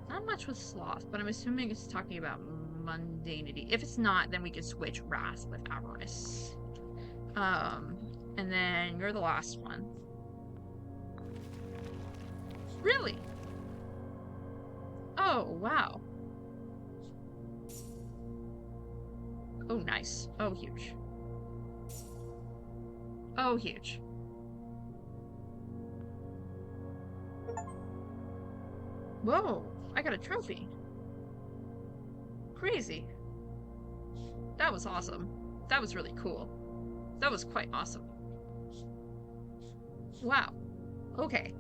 Not much with sloth, but I'm assuming it's talking about mundanity. If it's not, then we can switch wrath with avarice. And then you're the last one. Really? Oh, wow. Oh, nice. Oh, huge. Oh, huge. Whoa, I got a trophy. Crazy. That was awesome. That was really cool. That was quite awesome. Wow. Okay.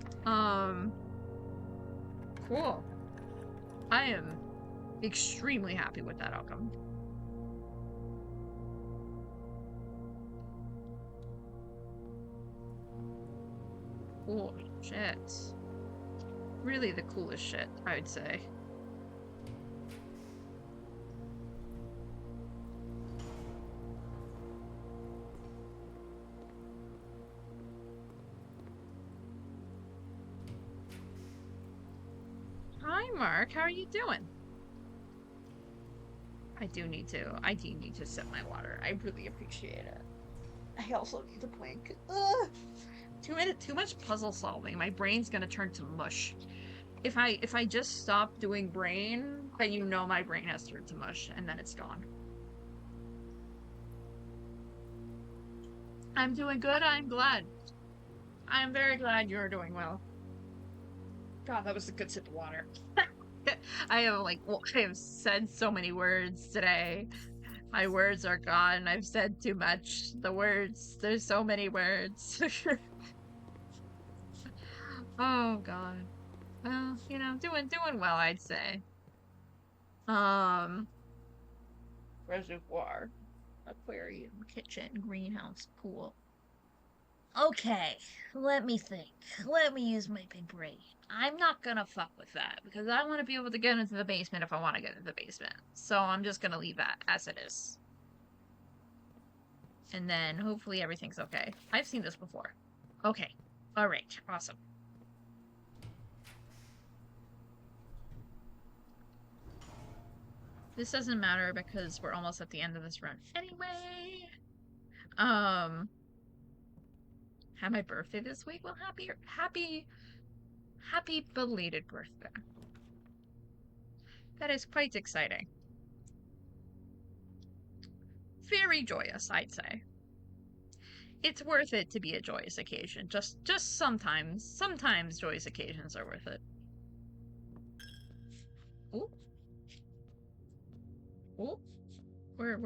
Cool. I am extremely happy with that outcome. Cool shit. Really the coolest shit, I would say. Hi, Mark. How are you doing? I do need to sip my water. I really appreciate it. I also need to blink. Too much puzzle solving. My brain's gonna turn to mush. If I just stop doing brain, then you know my brain has turned to mush, and then it's gone. I'm doing good. I'm glad. I'm very glad you're doing well. God, that was a good sip of water. I have said so many words today. My words are gone. I've said too much. There's so many words. Oh God. Well, doing well, I'd say. Um, reservoir, aquarium, kitchen, greenhouse, pool. Okay, let me think. Let me use my big brain. I'm not gonna fuck with that because I want to be able to get into the basement if I want to get into the basement. So I'm just gonna leave that as it is. And then hopefully everything's okay. I've seen this before. Okay. All right. Awesome. This doesn't matter because we're almost at the end of this run anyway. Had my birthday this week. Well, happy belated birthday. That is quite exciting. Very joyous, I'd say. It's worth it to be a joyous occasion. Just sometimes. Sometimes joyous occasions are worth it. Ooh. Ooh. Where?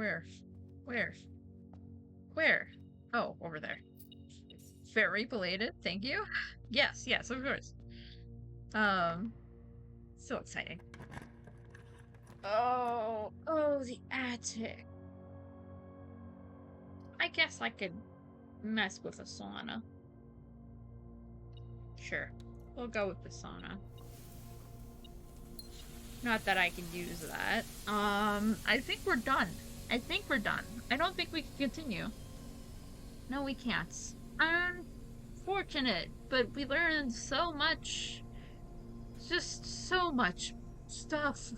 Where? Oh, over there. Very belated, thank you. Yes, of course. So exciting. Oh, the attic. I guess I could mess with a sauna. Sure, we'll go with the sauna. Not that I can use that. I think we're done. I don't think we can continue. No, we can't. Unfortunate, but we learned so much. Just so much stuff.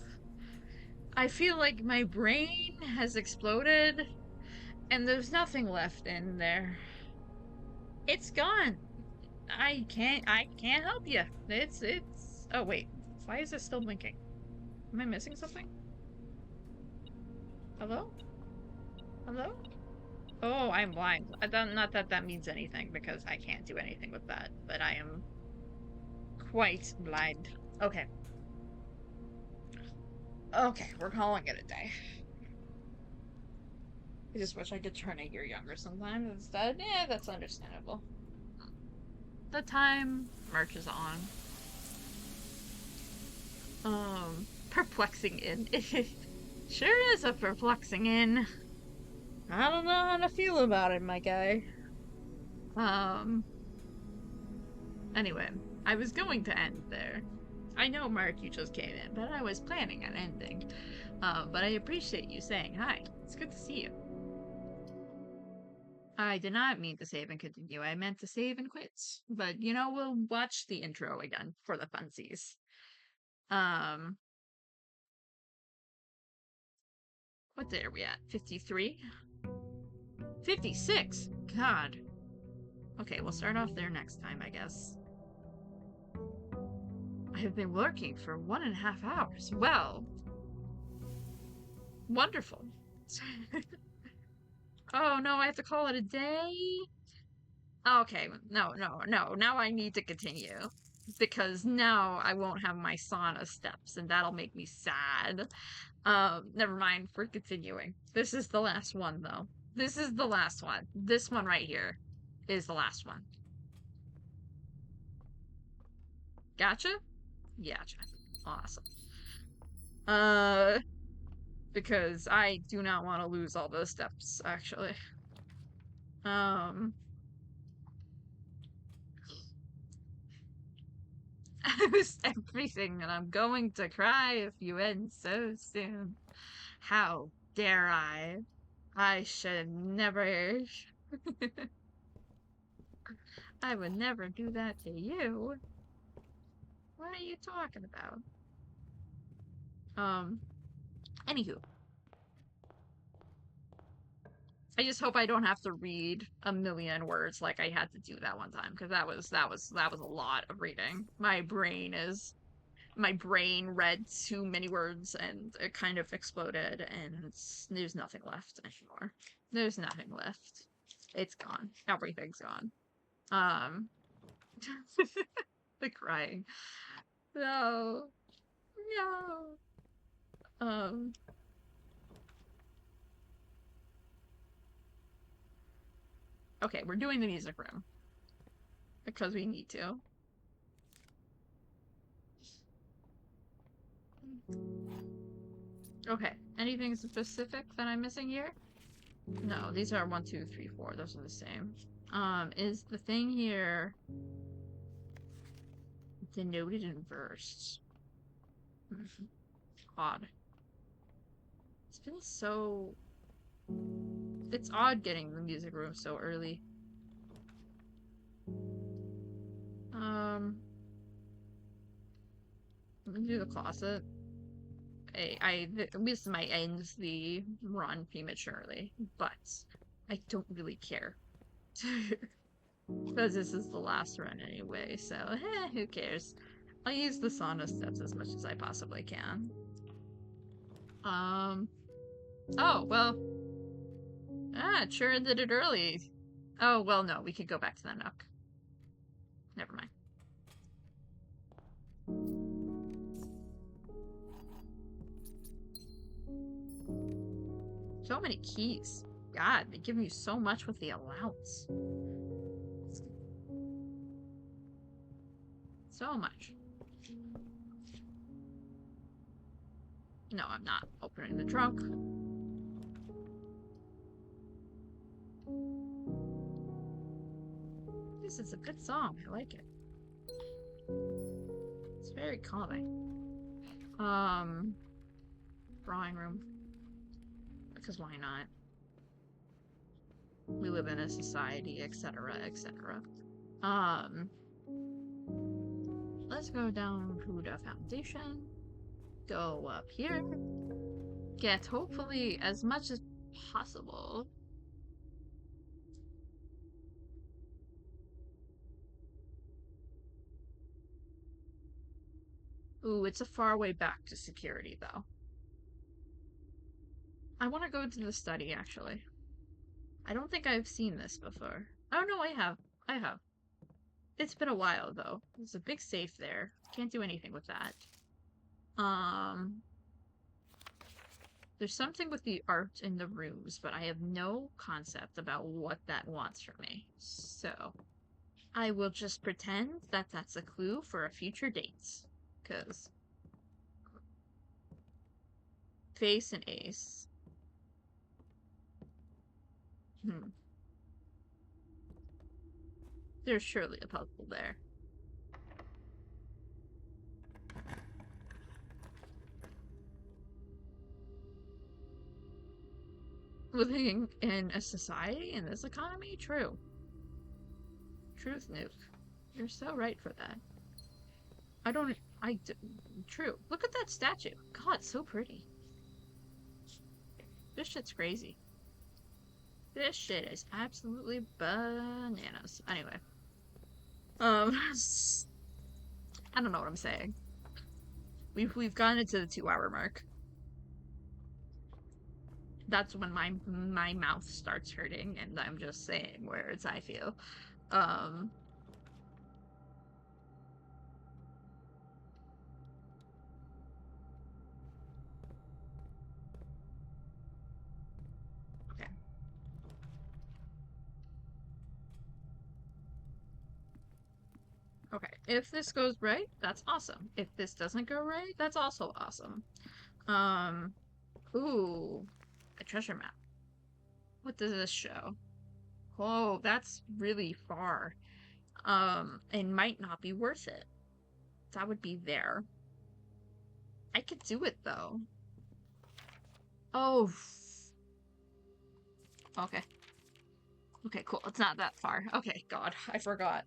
I feel like my brain has exploded and there's nothing left in there. It's gone. I can't help you. It's oh wait. Why is it still blinking? Am I missing something? Hello? Hello? Oh, I'm blind. Not that that means anything because I can't do anything with that, but I am quite blind. Okay. Okay, we're calling it a day. I just wish I could turn a year younger sometimes instead. Yeah, that's understandable. The time marches on. Perplexing inn. It sure is a perplexing inn. I don't know how to feel about it, my guy. Anyway, I was going to end there. I know, Mark, you just came in, but I was planning on ending. But I appreciate you saying hi. It's good to see you. I did not mean to save and continue. I meant to save and quit. But, we'll watch the intro again for the funsies. What day are we at? 53? 56? God. Okay, we'll start off there next time, I guess. I have been working for 1.5 hours. Well, wonderful. Oh no, I have to call it a day? Okay, no. Now I need to continue. Because now I won't have my sauna steps, and that'll make me sad. Never mind, we're continuing. This is the last one, though. This is the last one. This one right here is the last one. Gotcha? Gotcha. Awesome. Because I do not want to lose all those steps, actually. Um, I was everything, and I'm going to cry if you end so soon. How dare I? I should never. I would never do that to you. What are you talking about? Um, anywho, I just hope I don't have to read a million words like I had to do that one time because that was a lot of reading. My brain read too many words and it kind of exploded and there's nothing left anymore. There's nothing left. It's gone. Everything's gone. Um, the crying. No, no. Um, okay, we're doing the music room because we need to. Okay, anything specific that I'm missing here? No, these are 1, 2, 3, 4. Those are the same. Is the thing here denoted in verse? Odd. It's been so... It's odd getting the music room so early. Let me do the closet. This might end the run prematurely, but I don't really care. Because this is the last run anyway, so who cares? I'll use the sauna steps as much as I possibly can. Oh, well. It sure ended it early. Oh, well, no, we could go back to the Nook. Never mind. So many keys. God, they give you so much with the allowance. So much. No, I'm not opening the trunk. This is a good song. I like it. It's very calming. Drawing room. Because why not? We live in a society, etc., etc. Let's go down to the foundation. Go up here. Get hopefully as much as possible. Ooh, it's a far way back to security, though. I want to go to the study, actually. I don't think I've seen this before. Oh, no, I have. I have. It's been a while, though. There's a big safe there. Can't do anything with that. There's something with the art in the rooms, but I have no concept about what that wants from me. So, I will just pretend that that's a clue for a future date. Because face and ace. There's surely a puzzle there. Living in a society in this economy? True. Truth, Nuke. You're so right for that. True. Look at that statue. God, so pretty. This shit's crazy. This shit is absolutely bananas. Anyway. I don't know what I'm saying. We've gone into the 2-hour mark. That's when my mouth starts hurting and I'm just saying words I feel. Okay. Okay. If this goes right, that's awesome. If this doesn't go right, that's also awesome. Ooh, a treasure map. What does this show? Oh, that's really far. It might not be worth it. That would be there. I could do it though. Oh, okay. Okay, cool. It's not that far. Okay, God, I forgot.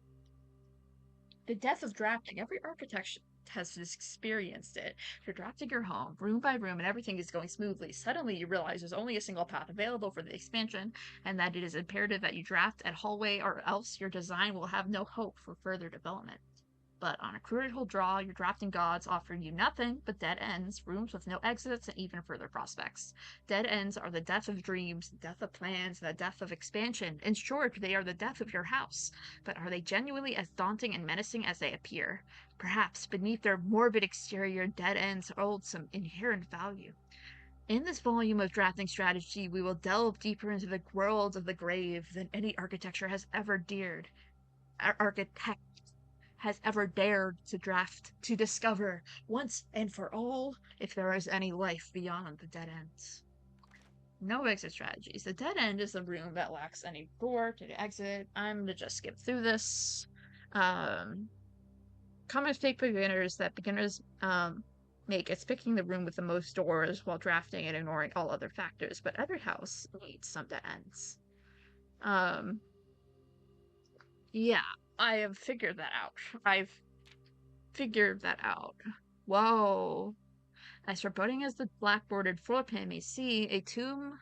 The death of drafting. Every architect has experienced it. You're drafting your home, room by room, and everything is going smoothly. Suddenly, you realize there's only a single path available for the expansion, and that it is imperative that you draft at hallway, or else your design will have no hope for further development. But on a critical draw, your drafting gods offer you nothing but dead ends, rooms with no exits, and even further prospects. Dead ends are the death of dreams, the death of plans, the death of expansion. In short, they are the death of your house. But are they genuinely as daunting and menacing as they appear? Perhaps beneath their morbid exterior, dead ends hold some inherent value. In this volume of drafting strategy, we will delve deeper into the world of the grave than any architecture has ever dared. Architect has ever dared to draft to discover once and for all if there is any life beyond the dead ends. No exit strategies. The dead end is the room that lacks any door to exit. I'm gonna just skip through this. Um, common mistake beginners that beginners make is picking the room with the most doors while drafting and ignoring all other factors. But every house needs some dead ends. Um, yeah, I have figured that out. I've figured that out. Whoa. As foreboding as the black bordered floor plan may see, a tomb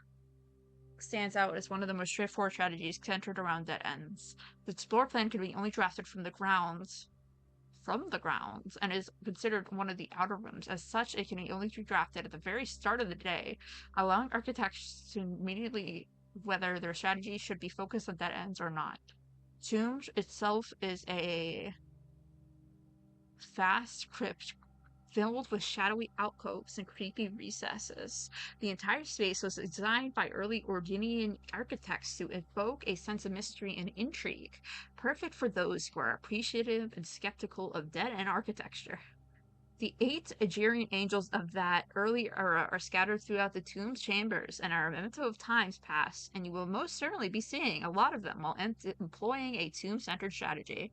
stands out as one of the most straightforward strategies centered around dead ends. The floor plan can be only drafted from the grounds and is considered one of the outer rooms. As such, it can only be drafted at the very start of the day, allowing architects to immediately whether their strategy should be focused on dead ends or not. Tombs itself is a vast crypt filled with shadowy alcoves and creepy recesses. The entire space was designed by early Ordinian architects to evoke a sense of mystery and intrigue, perfect for those who are appreciative and skeptical of dead-end architecture. The 8 Aegirian angels of that early era are scattered throughout the tomb's chambers and are a memento of times past, and you will most certainly be seeing a lot of them while employing a tomb-centered strategy.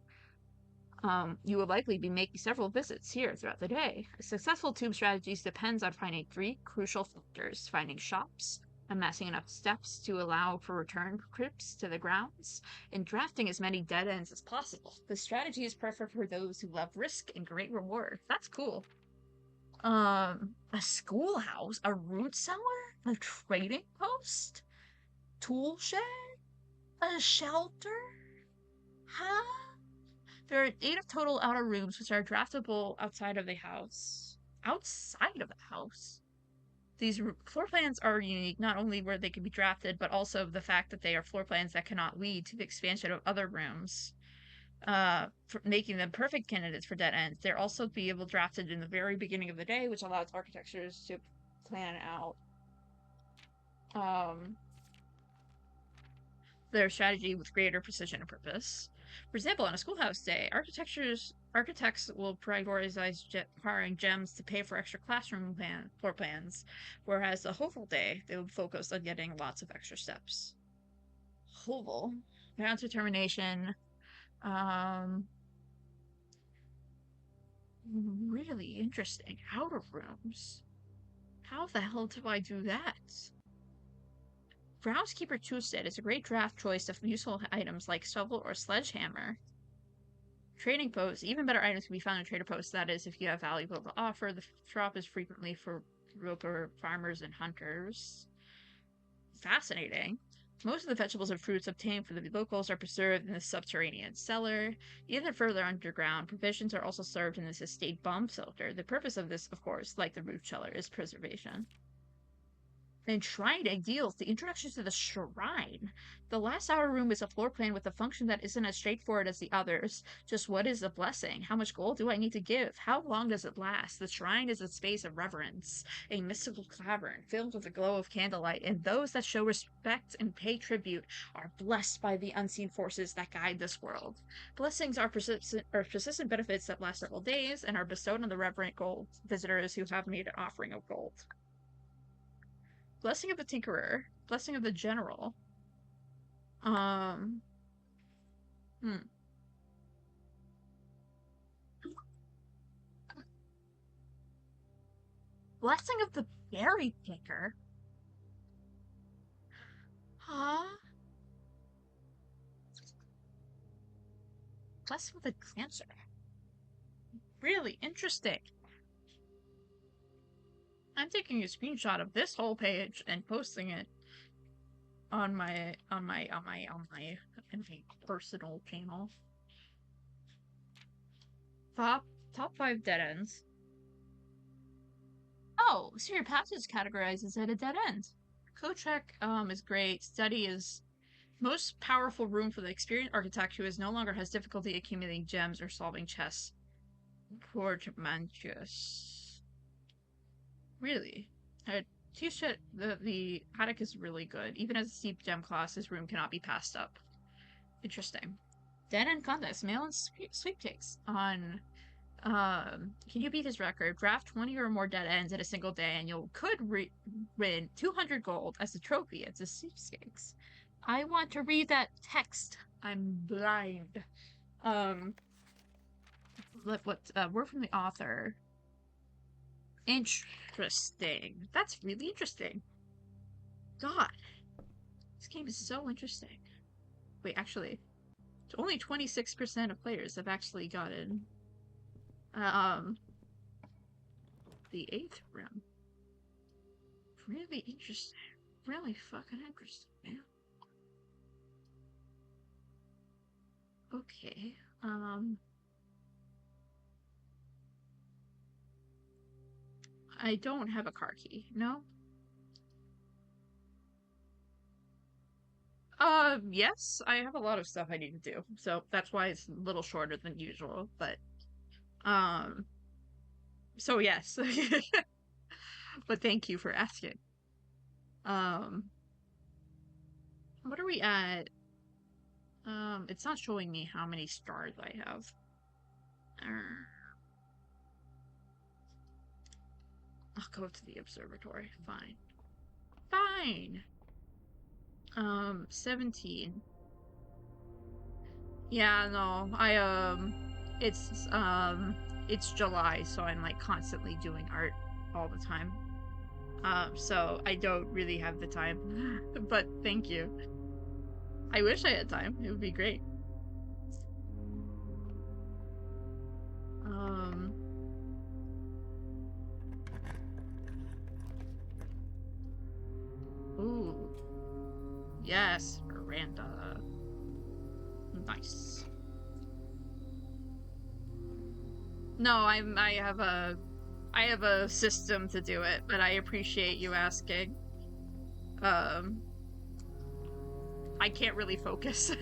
You will likely be making several visits here throughout the day. A successful tomb strategy depends on finding 3 crucial factors: finding shops, amassing enough steps to allow for return crypts to the grounds, and drafting as many dead ends as possible. The strategy is perfect for those who love risk and great reward. That's cool. A schoolhouse, a root cellar, a trading post, tool shed, a shelter? Huh? There are 8 of total outer rooms which are draftable outside of the house. Outside of the house? These floor plans are unique not only where they can be drafted, but also the fact that they are floor plans that cannot lead to the expansion of other rooms, making them perfect candidates for dead ends. They're also be able drafted in the very beginning of the day, which allows architectures to plan out um, their strategy with greater precision and purpose. For example, on a schoolhouse day, architects will prioritize acquiring gems to pay for extra classroom floor plans, whereas a Hovel day, they would focus on getting lots of extra steps. Hovel, ground determination, um, really interesting. Outer rooms. How the hell do I do that? Groundskeeper Tuesday is a great draft choice of useful items like shovel or sledgehammer. Trading posts. Even better items can be found in trader posts. That is, if you have valuable to offer. The shop is frequently for local farmers and hunters. Fascinating. Most of the vegetables and fruits obtained from the locals are preserved in the subterranean cellar. Even further underground, provisions are also served in this estate bomb shelter. The purpose of this, of course, like the root cellar, is preservation. Enshrined ideals, the introduction to the shrine. The last hour room is a floor plan with a function that isn't as straightforward as the others. Just what is a blessing? How much gold do I need to give? How long does it last? The shrine is a space of reverence, a mystical cavern filled with the glow of candlelight, and those that show respect and pay tribute are blessed by the unseen forces that guide this world. Blessings are persistent benefits that last several days and are bestowed on the reverent gold visitors who have made an offering of gold. Blessing of the Tinkerer. Blessing of the General. Um. Hmm. Blessing of the Berry Picker? Huh? Blessing of the Dancer? Really interesting. I'm taking a screenshot of this whole page and posting it on my personal channel. Top 5 dead ends. Oh, so your path is categorized as at a dead end. Co-check is great. Study is most powerful room for the experienced architect who no longer has difficulty accumulating gems or solving chess. Portmanteaus. Really? The attic is really good. Even as a steep gem class, this room cannot be passed up. Interesting. Dead end contest, mail and sweepstakes on can you beat his record? Draft 20 or more dead ends in a single day and you could win 200 gold as a trophy. It's a sweepstakes. I want to read that text. I'm blind. Word from the author. Interesting. That's really interesting. God. This game is so interesting. Wait, actually, only 26% of players have actually gotten the 8th room. Really interesting. Really fucking interesting, man. Okay. I don't have a car key, no? Yes, I have a lot of stuff I need to do, so that's why it's a little shorter than usual, but, so yes. But thank you for asking. What are we at? It's not showing me how many stars I have. I'll go to the observatory. Fine. Fine! 17. Yeah, no, it's July, so I'm, like, constantly doing art all the time. So I don't really have the time, but thank you. I wish I had time. It would be great. Ooh. Yes, veranda. Nice. No, I have a system to do it, but I appreciate you asking. I can't really focus.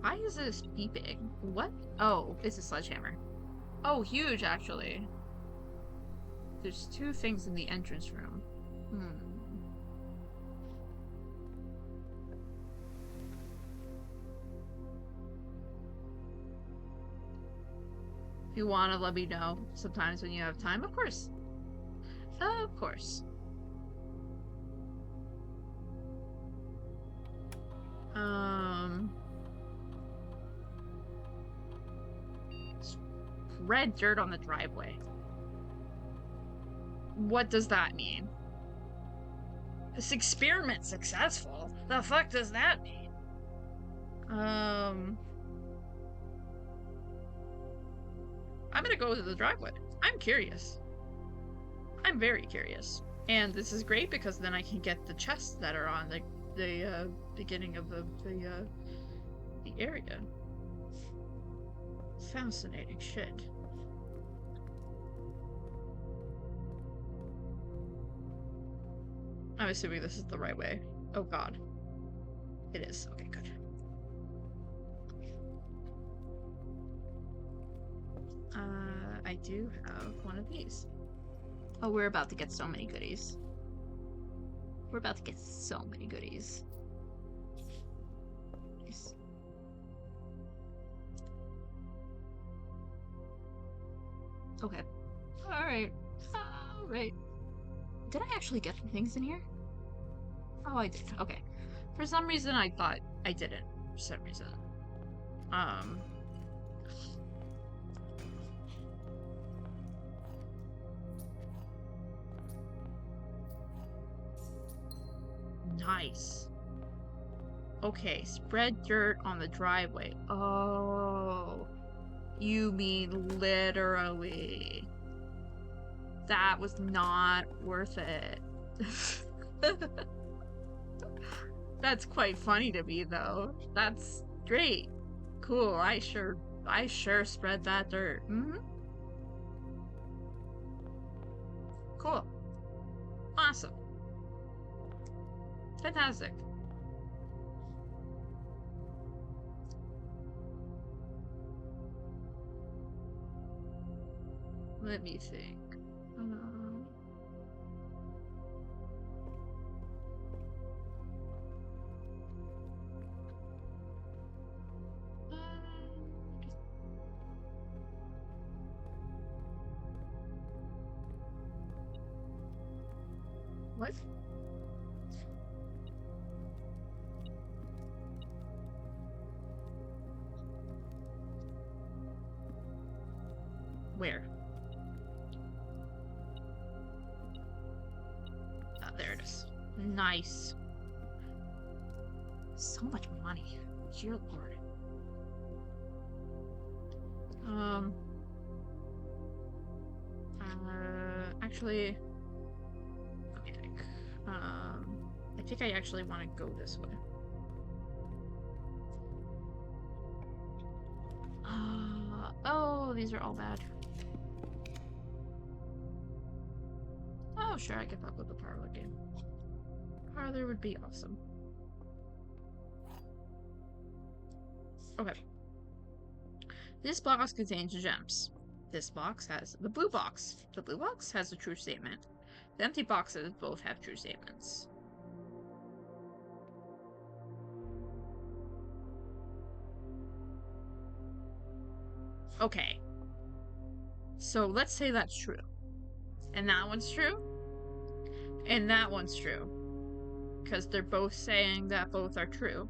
Why is this beeping? What? Oh, it's a sledgehammer. Oh, huge, actually. There's 2 things in the entrance room. If you want to let me know sometimes when you have time, of course. Of course. Red dirt on the driveway. What does that mean? This experiment successful? The fuck does that mean? I'm gonna go to the driveway. I'm curious. I'm very curious. And this is great because then I can get the chests that are on the beginning of the area. Fascinating shit. I'm assuming this is the right way. Oh god. It is. Okay, good. I do have one of these. Oh, we're about to get so many goodies. We're about to get so many goodies. Nice. Okay. Alright. Alright. Did I actually get things in here? Oh, I did. Okay. For some reason, I thought I didn't. For some reason. Nice. Okay, spread dirt on the driveway. Oh, you mean literally. That was not worth it. That's quite funny to me, though. That's great. Cool, I sure spread that dirt. Cool. Awesome. Fantastic. Let me think. What? Where? Oh, there it is. Nice. So much money. Dear Lord. Actually, let me think. I think I actually want to go this way. Oh, these are all bad. Oh, sure, I can fuck with the parlor game. Parlor would be awesome. Okay. This box contains gems. This box has the blue box. The blue box has a true statement. The empty boxes both have true statements. Okay. So let's say that's true. And that one's true. And that one's true. Because they're both saying that both are true.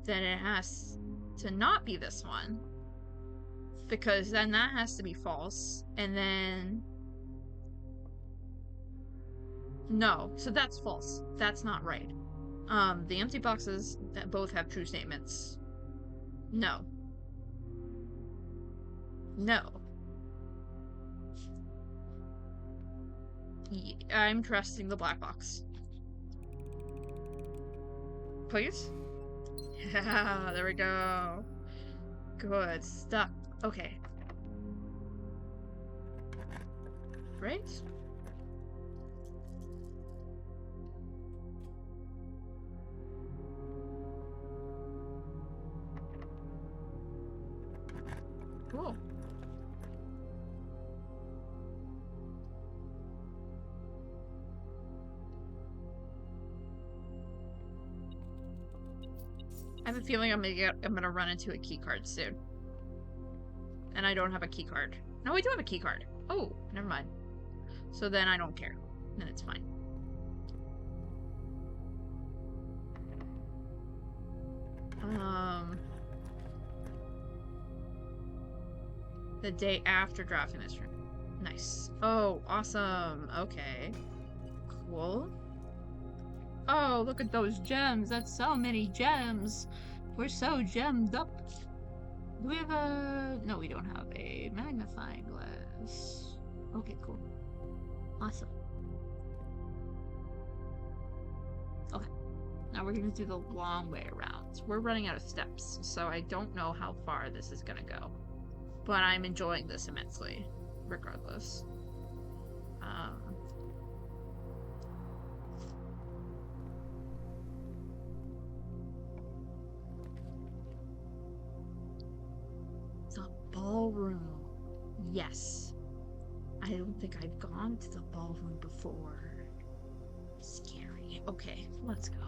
Then it has to not be this one. Because then that has to be false. And then... No. So that's false. That's not right. The empty boxes that both have true statements. No. No. I'm trusting the black box. Please? Yeah, there we go. Good stuff. Okay. Right? Cool. I have a feeling I'm gonna run into a key card soon. And I don't have a key card. No, I do have a key card. Oh, never mind. So then I don't care. Then it's fine. The day after drafting this room. Nice. Oh, awesome. Okay. Cool. Oh, look at those gems. That's so many gems. We're so gemmed up. Do we have a... No, we don't have a magnifying glass. Okay, cool. Awesome. Okay. Now we're gonna do the long way around. We're running out of steps, so I don't know how far this is gonna go. But I'm enjoying this immensely, regardless. The ballroom. Yes. I don't think I've gone to the ballroom before. Scary. Okay, let's go.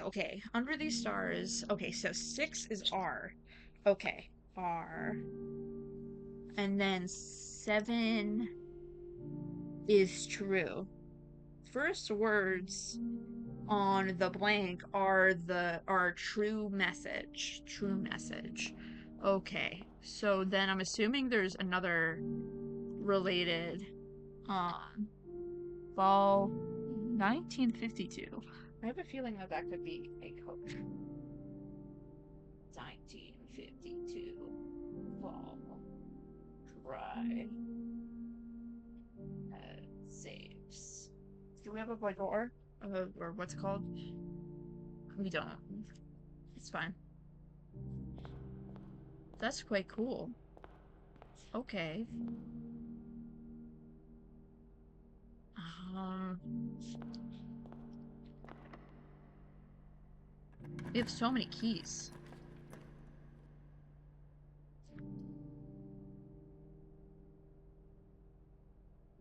Okay. Under these stars. Okay, so 6 is R. Okay, R. And then 7 is true. First words on the blank are true message. True message. Okay, so then I'm assuming there's another related fall 1952. I have a feeling that that could be a code. 1952 fall dry saves. Do we have a BOILER? Or what's it called? We don't. It's fine. That's quite cool. Okay. Um, we have so many keys.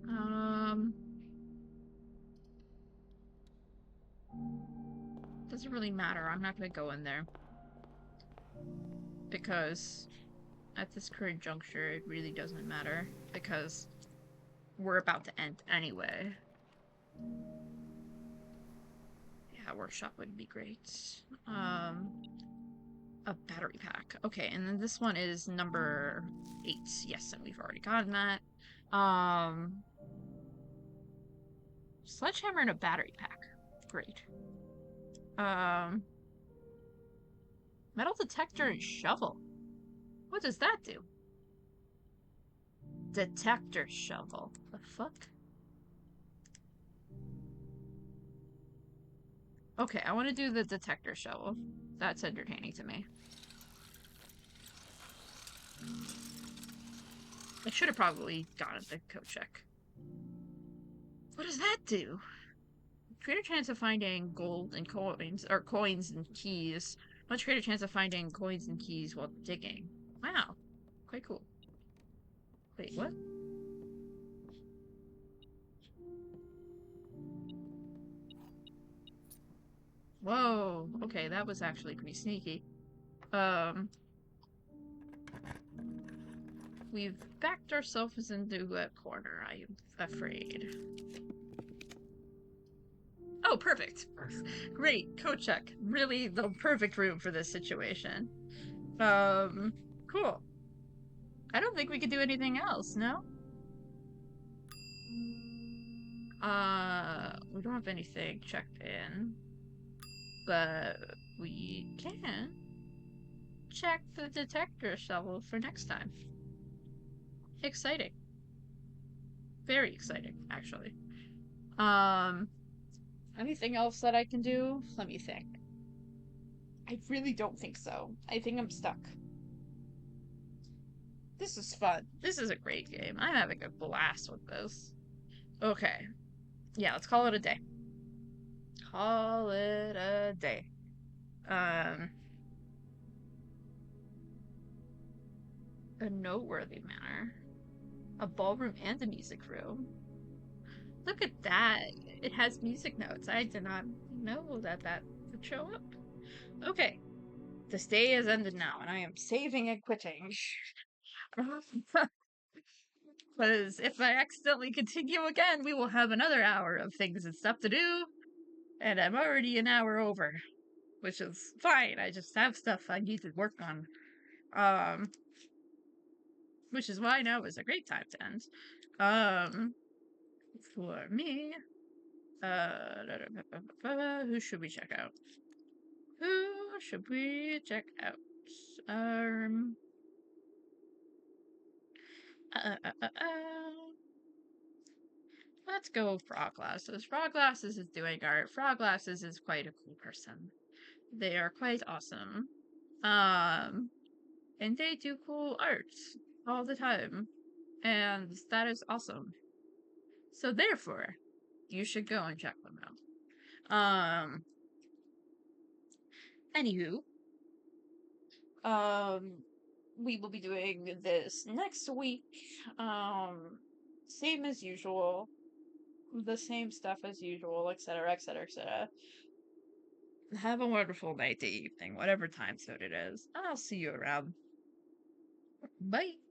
Um, doesn't really matter. I'm not gonna go in there because at this current juncture, it really doesn't matter because we're about to end anyway. Yeah, workshop would be great. A battery pack. Okay, and then this one is number 8. Yes, and we've already gotten that. Sledgehammer and a battery pack. Great. Metal detector and shovel. What does that do? Detector shovel. The fuck? Okay, I want to do the detector shovel. That's entertaining to me. I should have probably gotten the code check. What does that do? Greater chance of finding gold and coins, or coins and keys. Much greater chance of finding coins and keys while digging. Wow. Quite cool. Wait, what? Whoa. Okay, that was actually pretty sneaky. We've backed ourselves into a corner, I'm afraid. Oh, perfect. Great. Code check. Really the perfect room for this situation. Cool. I don't think we could do anything else, no? We don't have anything checked in, but we can check the detector shovel for next time. Exciting. Very exciting, actually. Anything else that I can do? Let me think. I really don't think so. I think I'm stuck. This is fun. This is a great game. I'm having a blast with this. Okay. Yeah, let's call it a day. Call it a day. Um, a noteworthy manner. A ballroom and a music room. Look at that. It has music notes. I did not know that that would show up. Okay. This day has ended now, and I am saving and quitting. Because if I accidentally continue again, we will have another hour of things and stuff to do, and I'm already an hour over, which is fine. I just have stuff I need to work on. Which is why now is a great time to end. For me, who should we check out? Who should we check out? Um, uh, uh, uh, uh. Let's go Frog Glasses. Frog Glasses is doing art. Frog Glasses is quite a cool person. They are quite awesome. And they do cool art all the time. And that is awesome. So therefore, you should go and check them out. Anywho, um, we will be doing this next week. Same as usual. the same stuff as usual, etc., etc., etc. Have a wonderful night to evening, whatever time zone it is. I'll see you around. Bye.